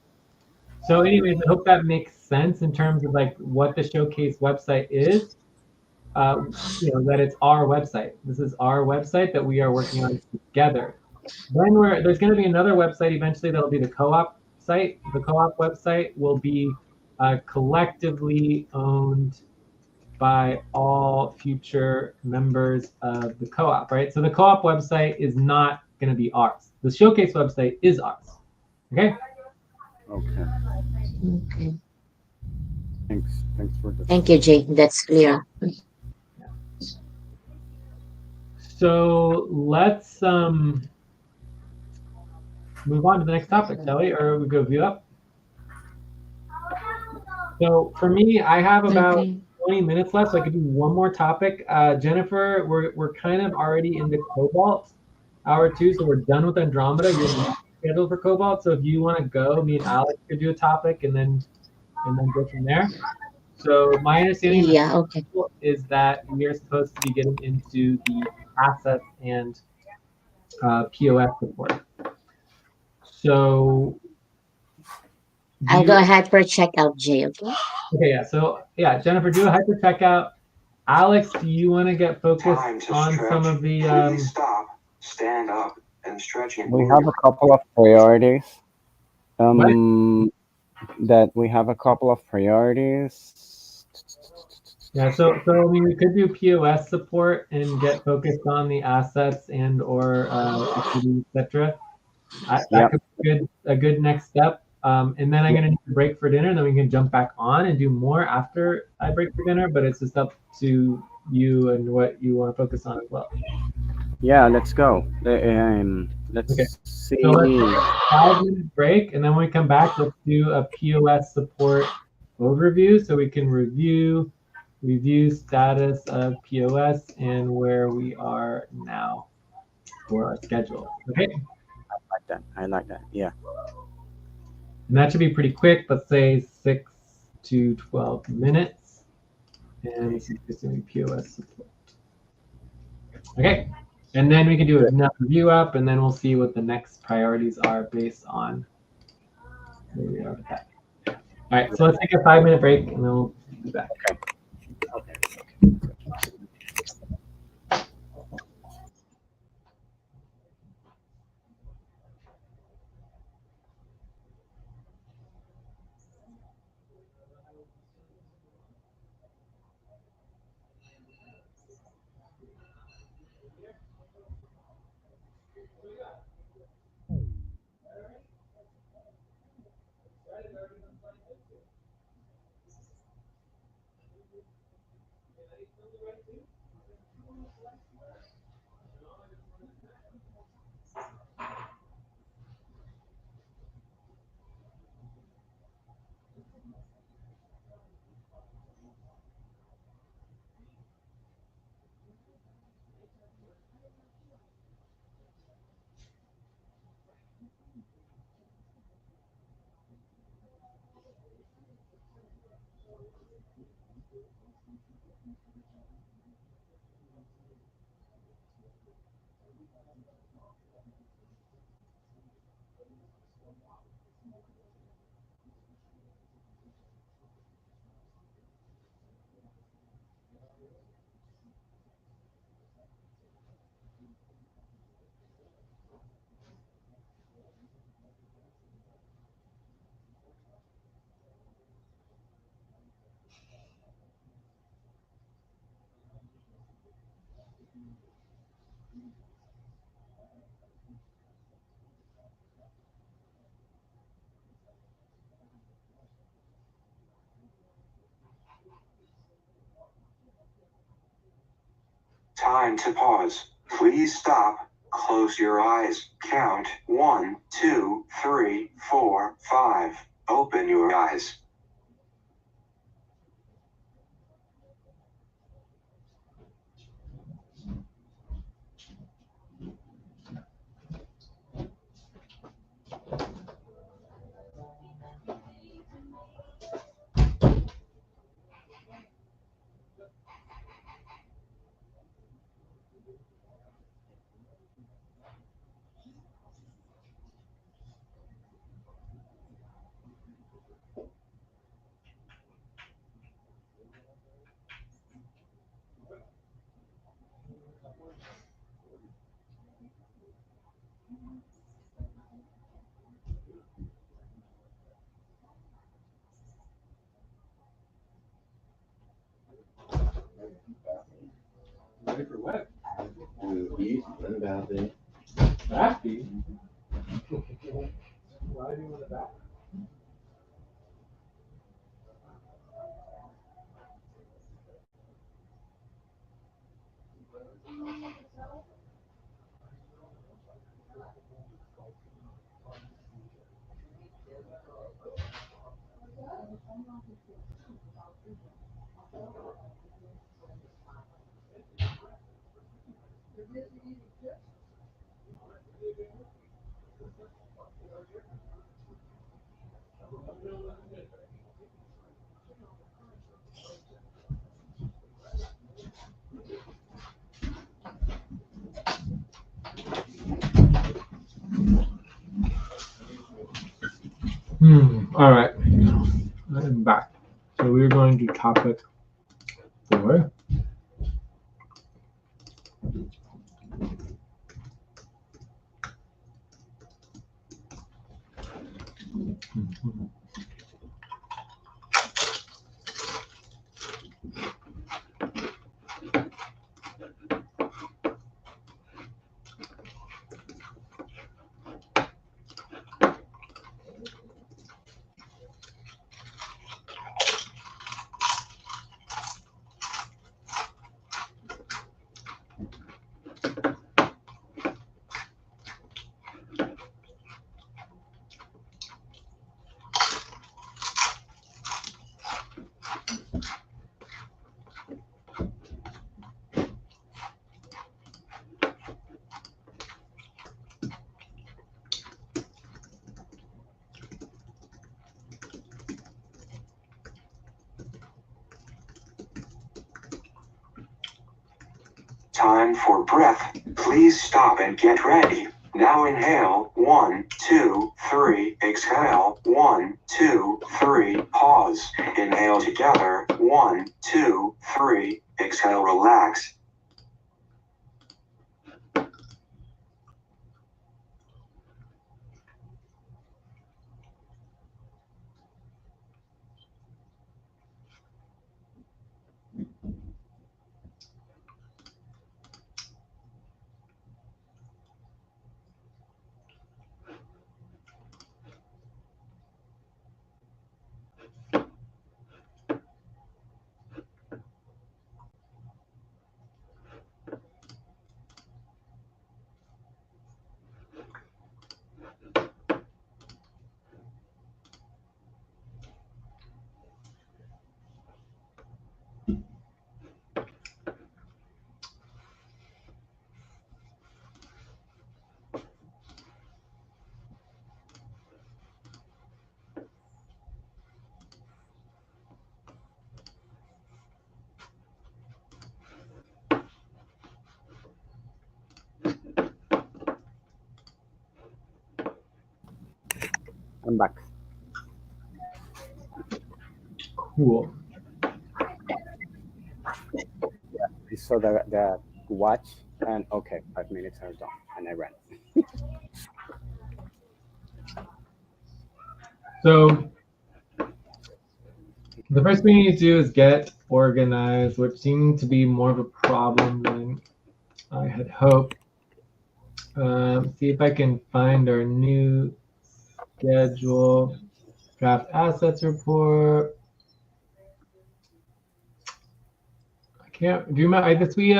So anyways, I hope that makes sense in terms of like what the showcase website is. That it's our website. This is our website that we are working on together. Then there's going to be another website eventually that'll be the co-op site. The co-op website will be collectively owned by all future members of the co-op, right? So the co-op website is not going to be ours. The showcase website is ours. Okay? Okay. Okay. Thanks for the. Thank you, Jay. That's clear. So let's move on to the next topic, shall we? Or we go view up? So for me, I have about Okay. 20 minutes left, so I could do one more topic. Jennifer, we're kind of already into Cobalt hour 2, so we're done with Andromeda. You're not scheduled for Cobalt, so if you want to go, me and Alex could do a topic and then go from there. So my understanding Yeah, okay. is that we are supposed to be getting into the assets and POS support. So I'll go hyper check out, Jay, okay? Okay, yeah. So yeah, Jennifer, do a hyper checkout. Alex, do you want to get focused Time to on stretch. some of the? Please stop, stand up, and stretch and We move have your a couple of priorities. That we have a couple of priorities. Yeah. So I mean, we could do POS support and get focused on the assets and or equity, etc. That Yep. could be a good next step. And then I'm gonna need to break for dinner, and then we can jump back on and do more after I break for dinner. But it's just up to you and what you want to focus on as well. Yeah, let's go. Let's Okay. see. So let's take a 5-minute break, and then when we come back, let's do a POS support overview so we can review status of POS and where we are now for our schedule. Okay, I like that. Yeah. and that should be pretty quick. Let's say 6 to 12 minutes, and this is just going to be POS support. Okay, and then we can do another review up, and then we'll see what the next priorities are based on where we are with that. All right, so let's take a 5-minute break, and then we'll be back. Okay. time to pause. Please stop, close your eyes, count 1, 2, 3, 4, 5. Open your eyes. Ready for what? Eat in the bathroom. Nasty. Why do you want a bath? All right. I'm back. So we're going to topic 4. Time for breath. Please stop and get ready. Now inhale 1, 2, 3. Exhale 1, 2, 3. Pause. Inhale together 1, 2, 3. Exhale, relax. I'm back. Cool. I saw the watch, and okay, 5 minutes are done, and I ran. So the first thing you need to do is get organized, which seemed to be more of a problem than I had hoped. See if I can find our new schedule, draft assets report. I Can't do you remember? I guess we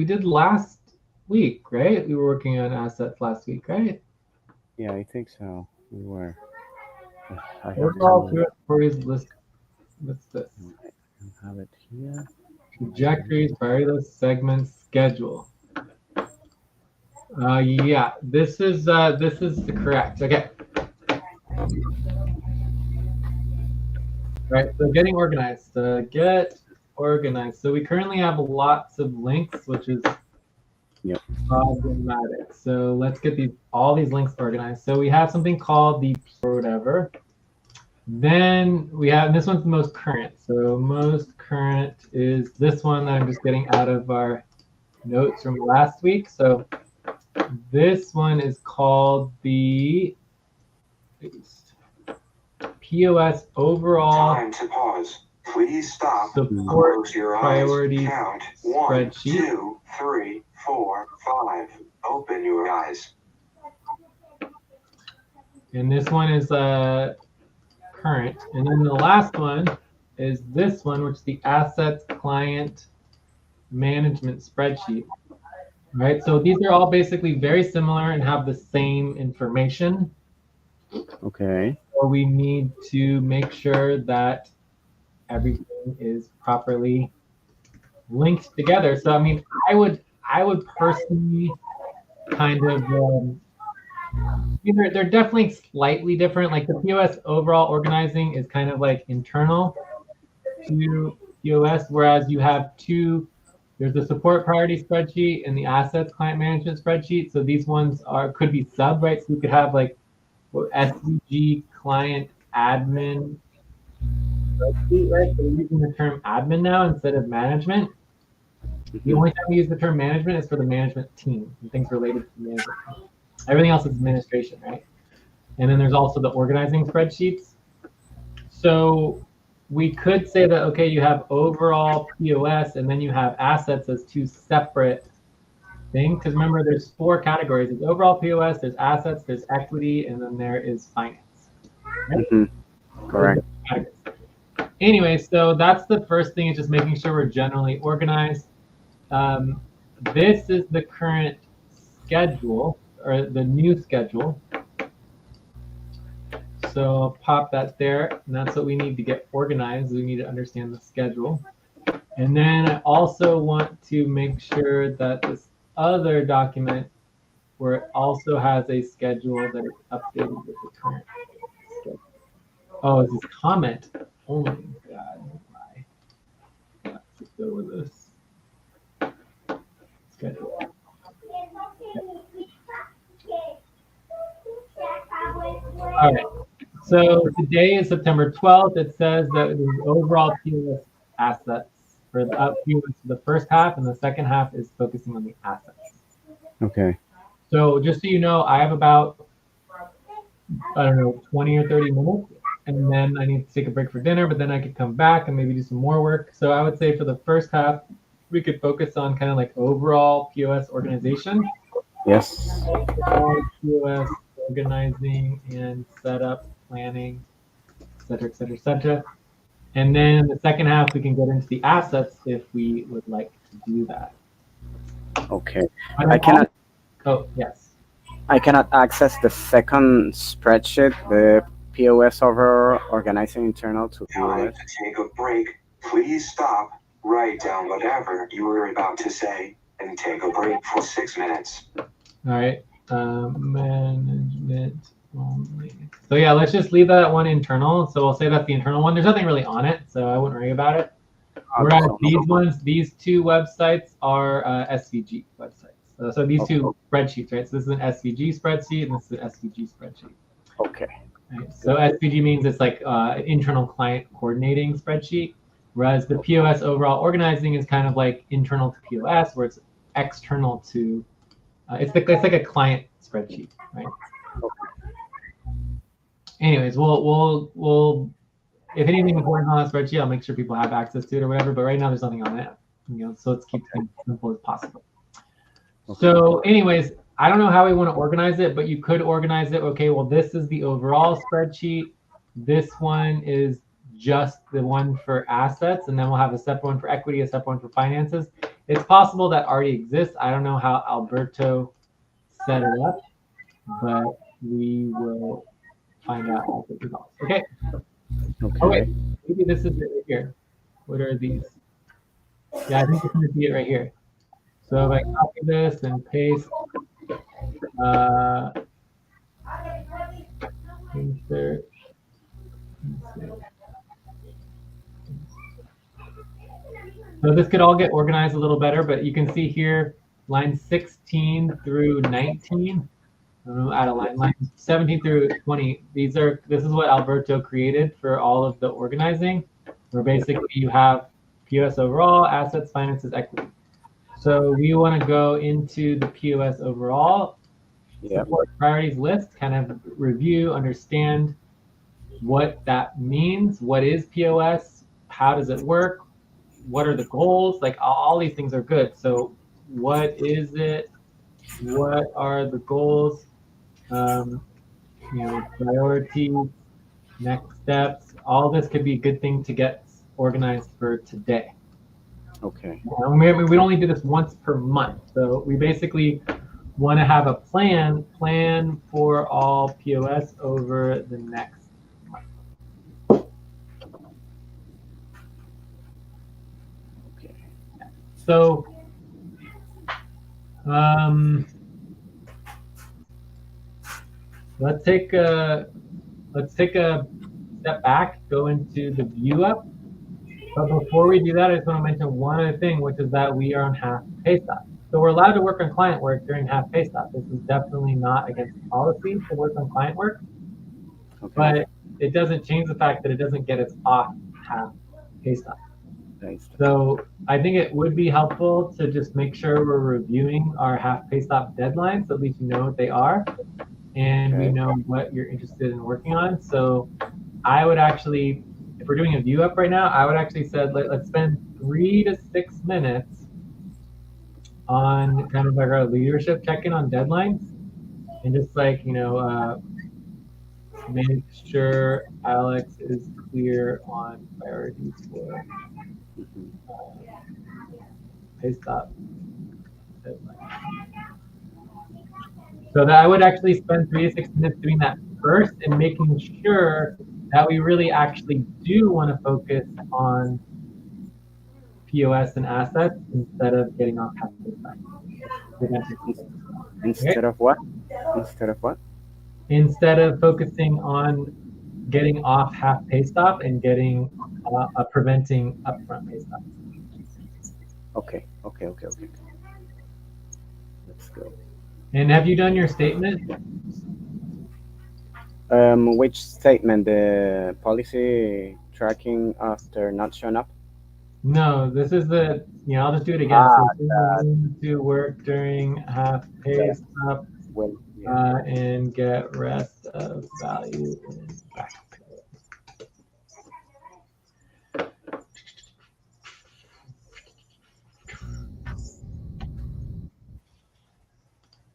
did last week, right? We were working on assets last week, right? Yeah, I think so. We were. I have Overall to priorities list. What's this? have it here. Trajectories, priority list, segments, schedule. Yeah, this is the correct. Okay. Right, so getting organized. Get organized. So we currently have lots of links, which is problematic. So let's get all these links organized. So we have something called the or whatever. Then we have, this one's the most current. So most current is this one that I'm just getting out of our notes from last week. So this one is called the POS overall. Time to pause. Please stop. Support Close your priorities eyes. Count 1, spreadsheet. 2, 3, 4, 5. Open your eyes. And this one is current. And then the last one is this one, which is the assets client management spreadsheet. Right. So these are all basically very similar and have the same information. Okay. So we need to make sure that everything is properly linked together. So I mean, I would personally kind of they're definitely slightly different. Like the POS overall organizing is kind of like internal to POS, whereas you have there's the support priority spreadsheet and the assets client management spreadsheet. So these ones could be sub, right? So you could have like SVG client admin spreadsheet, right? So we're using the term admin now instead of management. The only time we use the term management is for the management team and things related to the management team. Everything else is administration, right? And then there's also the organizing spreadsheets. So we could say that, okay, you have overall POS and then you have assets as two separate things. Because remember, there's 4 categories. There's overall POS, there's assets, there's equity, and then there is finance. Right? Correct. Anyway, so that's the first thing, is just making sure we're generally organized. This is the current schedule, or the new schedule. So I'll pop that there, and that's what we need to get organized. We need to understand the schedule. And then I also want to make sure that this other document, where it also has a schedule that is updated with the current schedule. Oh, it's this comment only. God, why? Let's go with this schedule. All right. So today is September 12th. It says that the overall POS assets for the POS for the first half, and the second half is focusing on the assets. Okay. So just so you know, I have about, I don't know, 20 or 30 minutes, and then I need to take a break for dinner, but then I could come back and maybe do some more work. So I would say for the first half, we could focus on kind of like overall POS organization. Yes. POS organizing and setup, planning, et cetera, et cetera, et cetera. And then in the second half, we can get into the assets if we would like to do that. Okay. I cannot. Oh, yes. I cannot access the second spreadsheet, the POS over organizing internal to Time POS. to take a break. Please stop. Write down whatever you were about to say and take a break for 6 minutes. All right. Management only. So yeah, let's just leave that one internal. So we'll say that's the internal one. There's nothing really on it, so I wouldn't worry about it. Whereas these 2 websites are SVG websites. So these 2 spreadsheets, right? So this is an SVG spreadsheet and this is an SVG spreadsheet. Okay. Right? So SVG means it's like internal client coordinating spreadsheet, whereas the POS overall organizing is kind of like internal to POS, where it's external to. It's like a client spreadsheet, right? Anyways, we'll if anything important on that spreadsheet, I'll make sure people have access to it or whatever. But right now, there's nothing on it. So let's keep things simple as possible. Okay. So, anyways, I don't know how we want to organize it, but you could organize it. Okay, well, this is the overall spreadsheet. This one is just the one for assets, and then we'll have a separate one for equity, a separate one for finances. It's possible that already exists. I don't know how Alberto set it up, but we will find out all the results. Okay. Okay. Oh, wait. Maybe this is it right here. What are these? Yeah, I think it's going to be it right here. So if I copy this and paste, insert. So this could all get organized a little better, but you can see here, line 16 through 19. Add a line 17 through 20. This is what Alberto created for all of the organizing, where basically you have POS overall, assets, finances, equity. So we want to go into the POS overall, support priorities list, kind of review, understand what that means. What is POS? How does it work? What are the goals? Like all these things are good. So what is it? What are the goals? Priorities, next steps. All this could be a good thing to get organized for today. Okay. We only do this once per month. So we basically want to have a plan for all POS over the next month. Okay. So let's take a step back, go into the view up. But before we do that, I just want to mention one other thing, which is that we are on half pay stop. So we're allowed to work on client work during half pay stop. This is definitely not against policy to work on client work, but it doesn't change the fact that it doesn't get us off half pay stop. So I think it would be helpful to just make sure we're reviewing our half pay stop deadlines, so at least you know what they are, and we know what you're interested in working on. So I would actually, if we're doing a view up right now, I would actually say let's spend 3 to 6 minutes on kind of like our leadership check-in on deadlines, and just like, make sure Alex is clear on priorities for pay stop deadline. So that I would actually spend 3 to 6 minutes doing that first and making sure that we really actually do want to focus on POS and assets instead of getting off half pay stop. Instead of what? Instead of what? Instead of focusing on getting off half pay stop and getting preventing upfront pay stop. Okay. Let's go. And have you done your statement? Which statement? The policy tracking after not showing up? No, this is the, I'll just do it again. To work during half pay stop and get rest of value in back pay.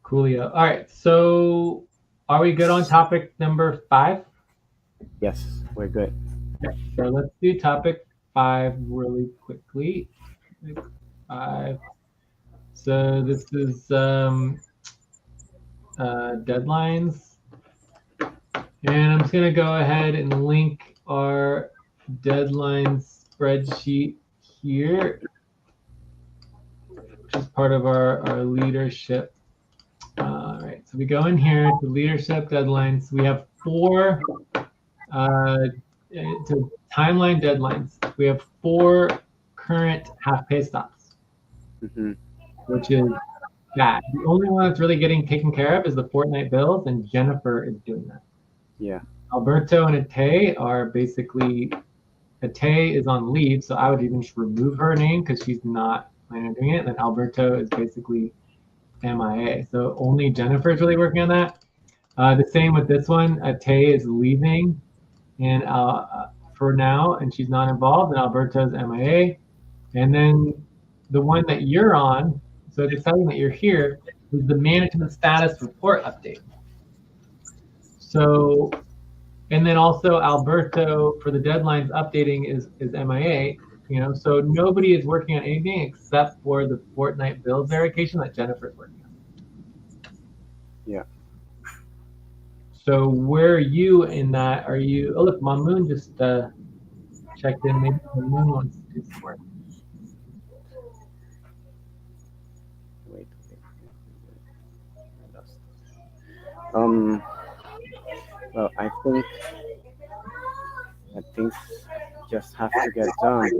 Coolio. All right, so are we good on topic number 5? Yes, we're good. Okay, so let's do topic 5 really quickly. 5. So this is deadlines. And I'm just going to go ahead and link our deadline spreadsheet here, which is part of our leadership. All right, so we go in here to leadership deadlines. We have 4 to timeline deadlines. We have 4 current half pay stops, which is bad. The only one that's really getting taken care of is the fortnight bills, and Jeniffer is doing that. Yeah. Alberto and Ate are basically, Ate is on leave, so I would even just remove her name because she's not planning on doing it. And then Alberto is basically MIA. So only Jeniffer is really working on that. The same with this one. Ate is leaving, and for now, and she's not involved. And Alberto's MIA. And then the one that you're on, so it's exciting that you're here, is the management status report update. So And then also Alberto for the deadlines updating is MIA. You know, so nobody is working on anything except for the Fortnite build verification that Jennifer's working on. Yeah. So where are you in that? Are you? Oh look, Mamoon just checked in. Maybe Mamoon wants to do some work. Wait. I lost. Well, I think that things just have to get done,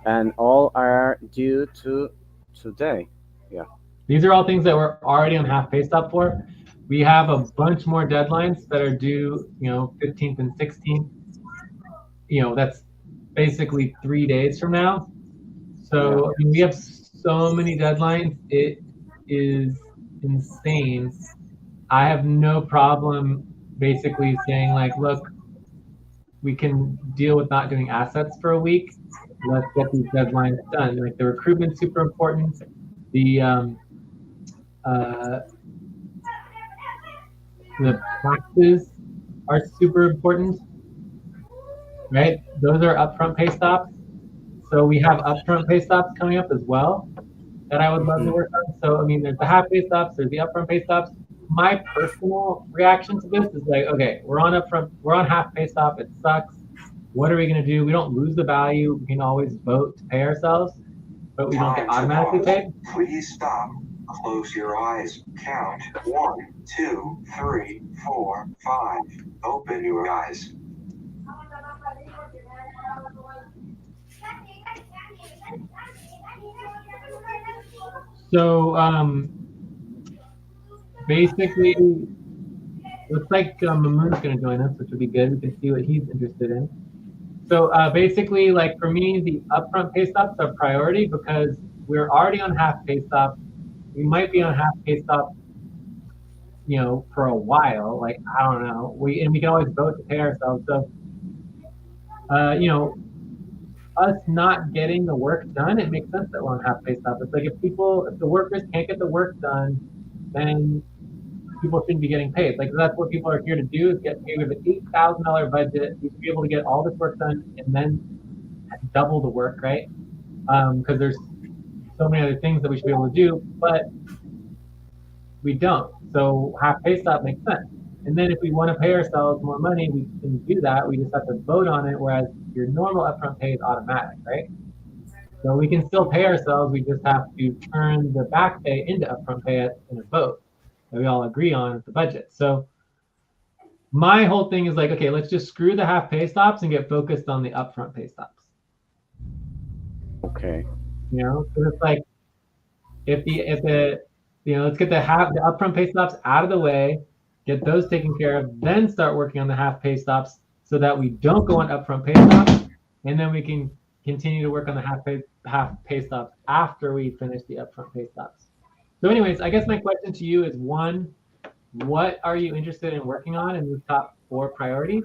and all are due to today. Yeah. These are all things that we're already on half pay stop for. We have a bunch more deadlines that are due, you know, 15th and 16th. You know, that's basically 3 days from now. So I mean, we have so many deadlines. It is insane. I have no problem basically saying like, look, we can deal with not doing assets for a week. Let's get these deadlines done. Like the recruitment's super important. The taxes are super important, right? Those are upfront pay stops. So we have upfront pay stops coming up as well that I would love to work on. So, I mean, there's the half pay stops, there's the upfront pay stops. My personal reaction to this is like, okay, we're on half pay stop. It sucks. What are we going to do? We don't lose the value. We can always vote to pay ourselves, but we don't get automatically paid. Please stop. Close your eyes. Count 1, 2, 3, 4, 5. Open your eyes. So basically, looks like Mamoon's going to join us, which would be good. We can see what he's interested in. So basically, like for me, the upfront pay stops are priority because we're already on half pay stop. We might be on half pay stop, you know, for a while. Like I don't know. We can always vote to pay ourselves. So you know, us not getting the work done, it makes sense that we're on half pay stop. It's like if the workers can't get the work done, then people shouldn't be getting paid. Like that's what people are here to do is get paid with an $8,000 budget. We should be able to get all this work done and then double the work, right? Because there's so many other things that we should be able to do, but we don't. So half pay stop makes sense. And then if we want to pay ourselves more money, we can do that. We just have to vote on it, whereas your normal upfront pay is automatic, right? So we can still pay ourselves. We just have to turn the back pay into upfront pay in a vote that we all agree on at the budget. So my whole thing is like, okay, let's just screw the half pay stops and get focused on the upfront pay stops. Okay. You know, because it's like if the you know, let's get the upfront pay stops out of the way, get those taken care of, then start working on the half pay stops so that we don't go on upfront pay stops, and then we can continue to work on the half pay stops after we finish the upfront pay stops. So anyways, I guess my question to you is one, what are you interested in working on in the top 4 priorities?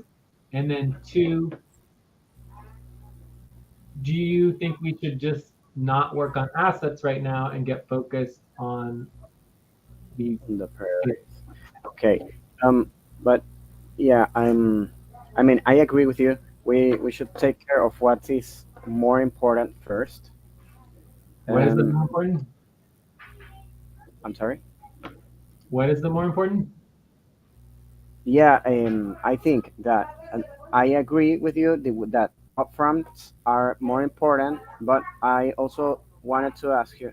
And then 2, do you think we should just not work on assets right now and get focused on the priorities? Okay. But yeah, I mean, I agree with you. We should take care of what is more important first. What is the more important? I'm sorry? What is the more important? Yeah, I think that I agree with you that upfronts are more important, but I also wanted to ask you,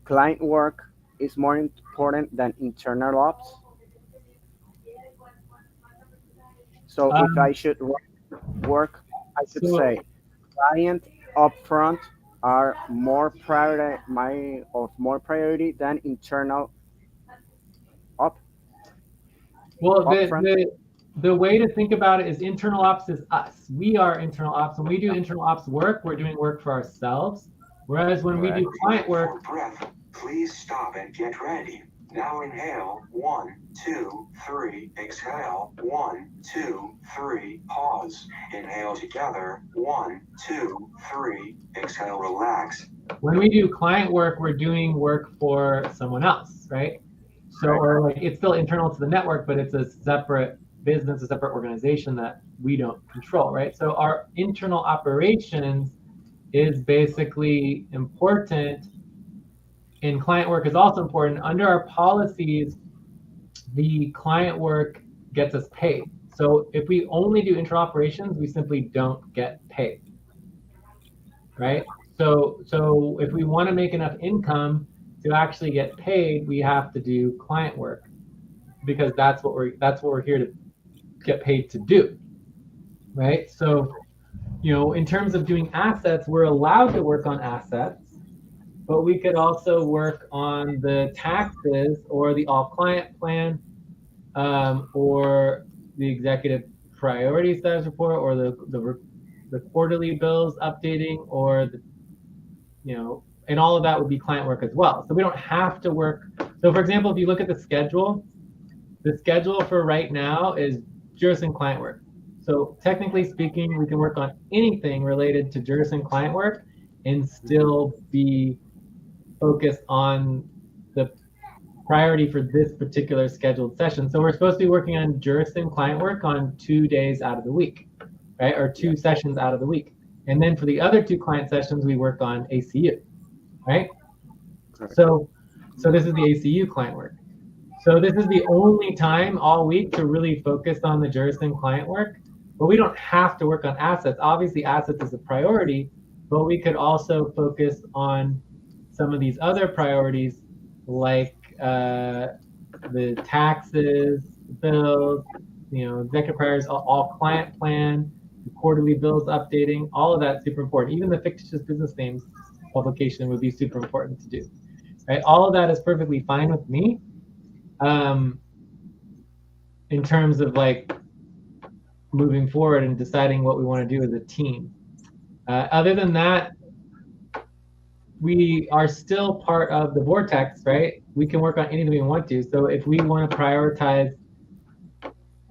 client work is more important than internal ops? So if I should work, I should say client upfront are more priority than internal op. Well, the way to think about it is internal ops is us. We are internal ops. When we do internal ops work, we're doing work for ourselves. Whereas when we do client work, breath, please stop and get ready. Now inhale, 1, 2, 3, exhale, 1, 2, 3, pause. Inhale together, 1, 2, 3, exhale, relax. When we do client work, we're doing work for someone else, right? So or like it's still internal to the network, but it's a separate business, a separate organization that we don't control, right? So our internal operations is basically important, and client work is also important. Under our policies, the client work gets us paid. So if we only do internal operations, we simply don't get paid, right? So if we want to make enough income to actually get paid, we have to do client work, because that's what we're here to get paid to do, right? So, in terms of doing assets, we're allowed to work on assets, but we could also work on the taxes or the all client plan, or the executive priority status report, or the quarterly bills updating, or and all of that would be client work as well. So we don't have to work. So for example, if you look at the schedule for right now is juris and client work. So technically speaking, we can work on anything related to juris and client work and still be focused on the priority for this particular scheduled session. So we're supposed to be working on juris and client work on 2 days out of the week, right? Or 2 sessions out of the week. And then for the other 2 client sessions, we work on ACU, right? So this is the ACU client work. So this is the only time all week to really focus on the juris and client work, but we don't have to work on assets. Obviously, assets is a priority, but we could also focus on some of these other priorities, like the taxes, bills, executive priorities, all client plan, the quarterly bills updating, all of that's super important. Even the fictitious business names publication would be super important to do, right? All of that is perfectly fine with me. In terms of like moving forward and deciding what we want to do as a team. Other than that, we are still part of the vortex, right? We can work on anything we want to. So if we want to prioritize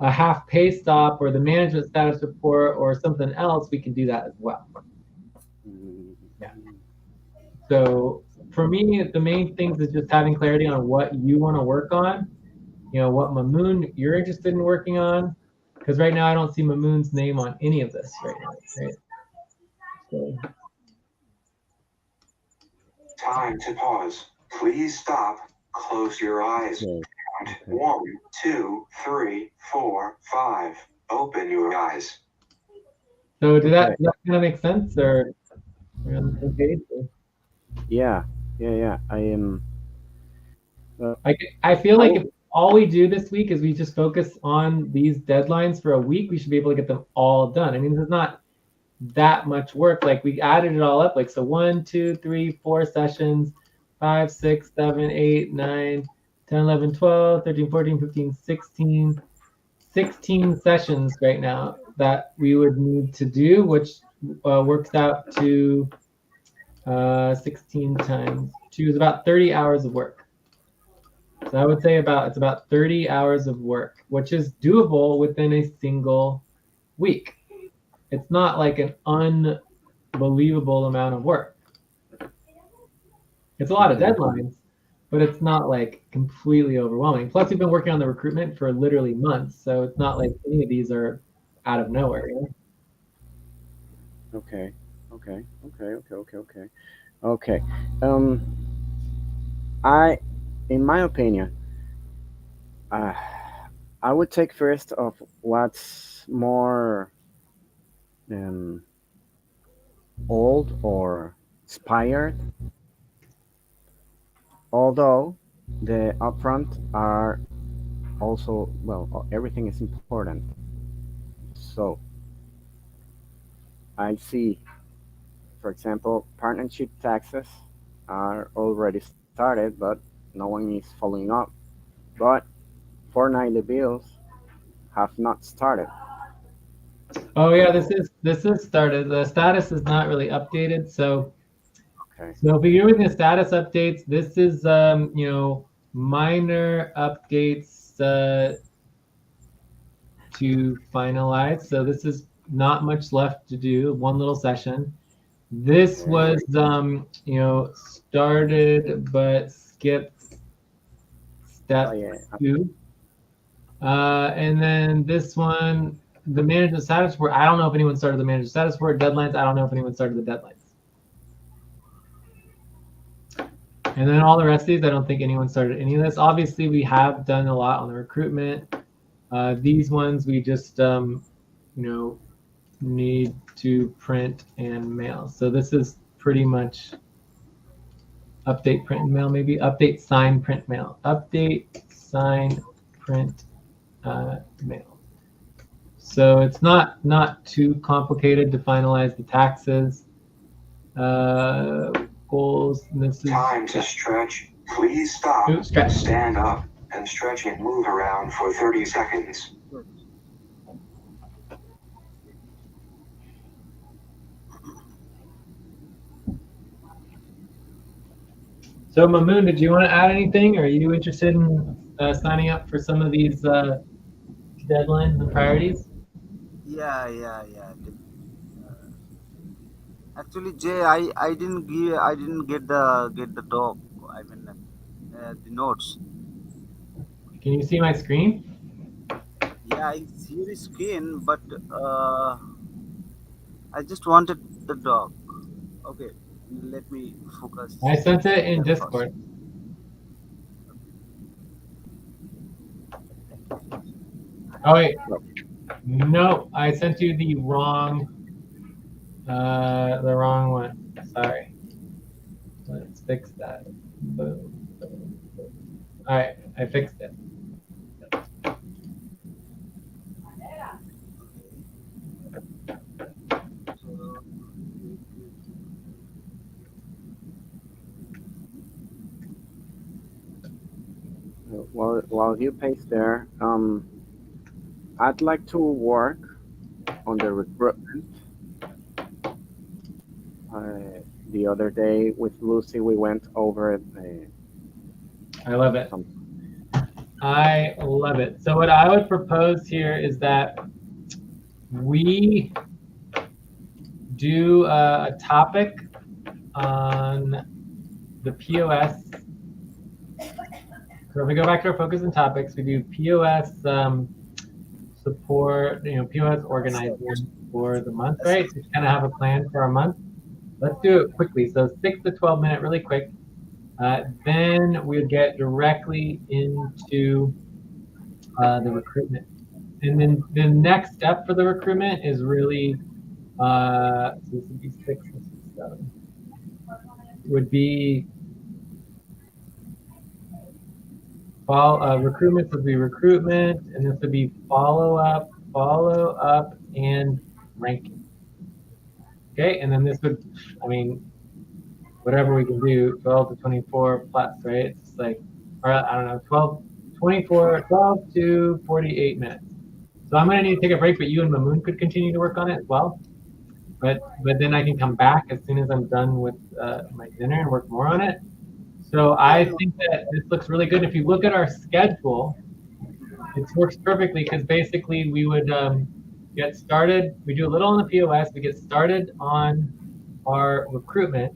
a half pay stop or the management status report or something else, we can do that as well. Yeah. So for me, the main things is just having clarity on what you want to work on. What Mamoon you're interested in working on, because right now I don't see Mamoon's name on any of this right now. Right? So. Time to pause. Please stop. Close your eyes. Count 1, 2, 3, 4, 5. Open your eyes. So does that kind of make sense, or okay? Yeah. I am. I feel like if all we do this week is we just focus on these deadlines for a week, we should be able to get them all done. I mean, this is not that much work. Like we added it all up. Like, so 1, 2, 3, 4 sessions, 5, 6, 7, 8, 9, 10, 11, 12, 13, 14, 15, 16 sessions right now that we would need to do, which works out to 16 times 2 is about 30 hours of work. So I would say it's about 30 hours of work, which is doable within a single week. It's not like an unbelievable amount of work. It's a lot of deadlines, but it's not like completely overwhelming. Plus, we've been working on the recruitment for literally months, so it's not like any of these are out of nowhere. Okay. In my opinion, I would take first of what's more old or expired, although the upfront are also, well, everything is important. So I see, for example, partnership taxes are already started, but no one is following up. But fortnightly bills have not started. Oh yeah, this is started. The status is not really updated, so Okay. so if you're doing the status updates, this is minor updates to finalize. So this is not much left to do. One little session. This was started but skipped step 2. And then this one, the management status report. I don't know if anyone started the management status report. Deadlines. I don't know if anyone started the deadlines. And then all the rest of these, I don't think anyone started any of this. Obviously, we have done a lot on the recruitment. These ones we just, need to print and mail. So this is pretty much update, print, and mail, maybe update, sign, print, mail. Update, sign, print, mail. So it's not too complicated to finalize the taxes. Goals. This is time to stretch. Please stop, stretch. Stand up, and stretch and move around for 30 seconds. So Mamoon, did you want to add anything? Are you interested in signing up for some of these deadlines and priorities? Yeah. Actually, Jay, I didn't get the doc. I mean, the notes. Can you see my screen? Yeah, I see the screen, but I just wanted the doc. Okay, let me focus I sent it in here first. Discord. Oh wait, no, I sent you the wrong one. Sorry. Let's fix that. Boom. All right, I fixed it. While you paste there, I'd like to work on the recruitment. The other day with Lucy, we went over I love it. I love it. So what I would propose here is that we do a topic on the POS. So if we go back to our focus and topics, we do POS support, POS organizing for the month, right? So we kind of have a plan for our month. Let's do it quickly. So 6 to 12 minute, really quick. Then we'll get directly into the recruitment. And then the next step for the recruitment is really, so this would be 6, this would be 7, would be recruitment would be recruitment, and this would be follow up, and ranking. Okay, and then this would, whatever we can do, 12 to 24 plus, right? It's like, or I don't know, 12 to 48 minutes. So I'm gonna need to take a break, but you and Mamoon could continue to work on it as well. But then I can come back as soon as I'm done with my dinner and work more on it. So I think that this looks really good. If you look at our schedule, it works perfectly because basically we would get started. We do a little on the POS. We get started on our recruitment,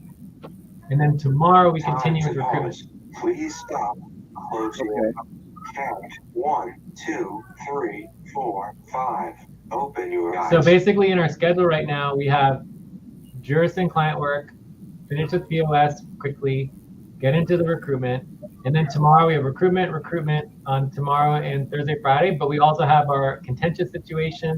and then tomorrow we continue with recruitment. Please stop. Close your count. 1, 2, 3, 4, 5. Open your eyes. So basically in our schedule right now, we have Juris and client work, finish with POS quickly, get into the recruitment, and then tomorrow we have recruitment on tomorrow and Thursday, Friday, but we also have our contentious situation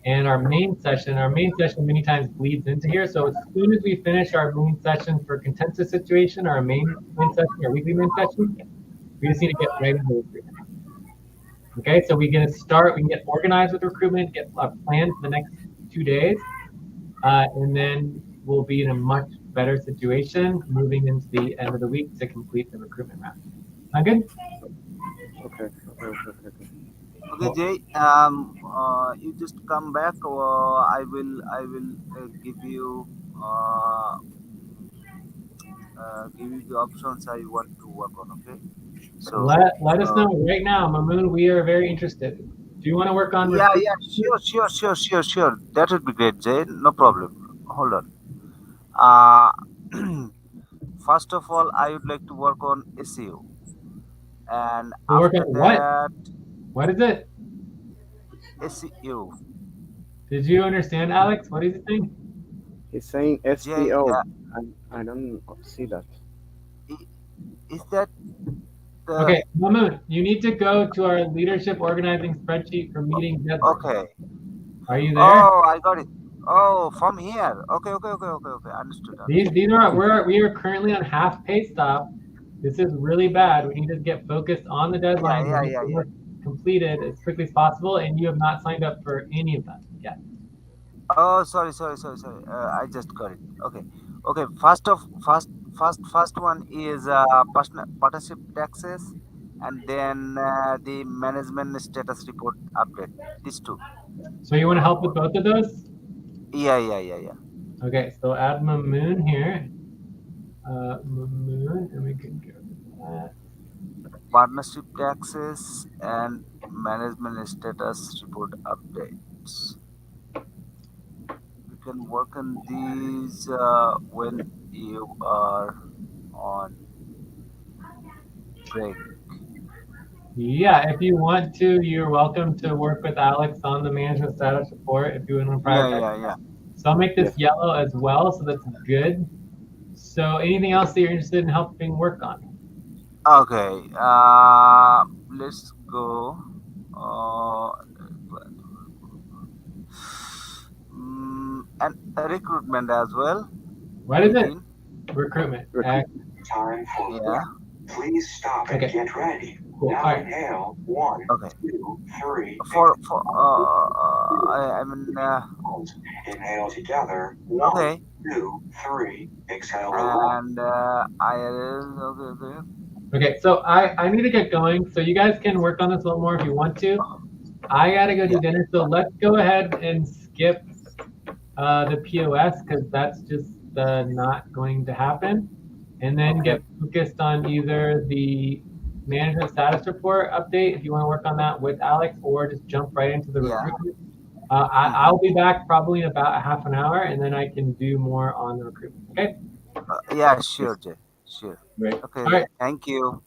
and our main session. Our main session many times bleeds into here, so as soon as we finish our main session for contentious situation, our main session, our weekly main session, we just need to get right into recruitment. Okay, so we can get organized with recruitment, get a plan for the next 2 days, and then we'll be in a much better situation moving into the end of the week to complete the recruitment round. Sound good? Okay. Okay, Jay. You just come back, or I will give you the options I want to work on. Okay. So let us know right now, Mamoon. We are very interested. Do you want to work on? Yeah, sure. That would be great, Jay. No problem. Hold on. First of all, I would like to work on SEO, and We'll work after on what? that, What is it? SEO. Did you understand, Alex? What is he saying? He's saying Jay, SEO. I don't see that. is that the Okay, Mamoon, you need to go to our leadership organizing spreadsheet for meeting deadline. okay? Are you there? Oh, I got it. Oh, from here. Okay. Understood. These are we are currently on half pay stop. This is really bad. We need to get focused on the deadline and get the work completed as quickly as possible. And you have not signed up for any of them yet. Oh, sorry. I just got it. Okay. First one is partnership taxes, and then the management status report update. These two. So you want to help with both of those? Yeah. Okay, so add Mamoon here. Mamoon, and we can go to that. Partnership taxes and management status report updates. You can work on these when you are on break. Yeah, if you want to, you're welcome to work with Alex on the management status report if you want to prioritize. Yeah. So I'll make this Yes. yellow as well, so that's good. So anything else that you're interested in helping work on? Okay. Let's go. Uh, and recruitment as well. What is it? Anything? Recruitment. Time for Yeah. breath. Please stop and Okay. get ready. Cool. Now All right. inhale. 1, Okay. 2, 3. For I mean Inhale together. 1, okay. 2, 3. Exhale. Relax. And okay. Okay, so I need to get going. So you guys can work on this a little more if you want to. I gotta go do dinner, so let's go ahead and skip the POS because that's just not going to happen. And then get focused on either the management status report update if you want to work on that with Alex, or just jump right into the recruitment. I'll be back probably in about a half an hour, and then I can do more on the recruitment. Okay? Yeah, sure, Jay. Sure. Great. Okay. All right. Thank you.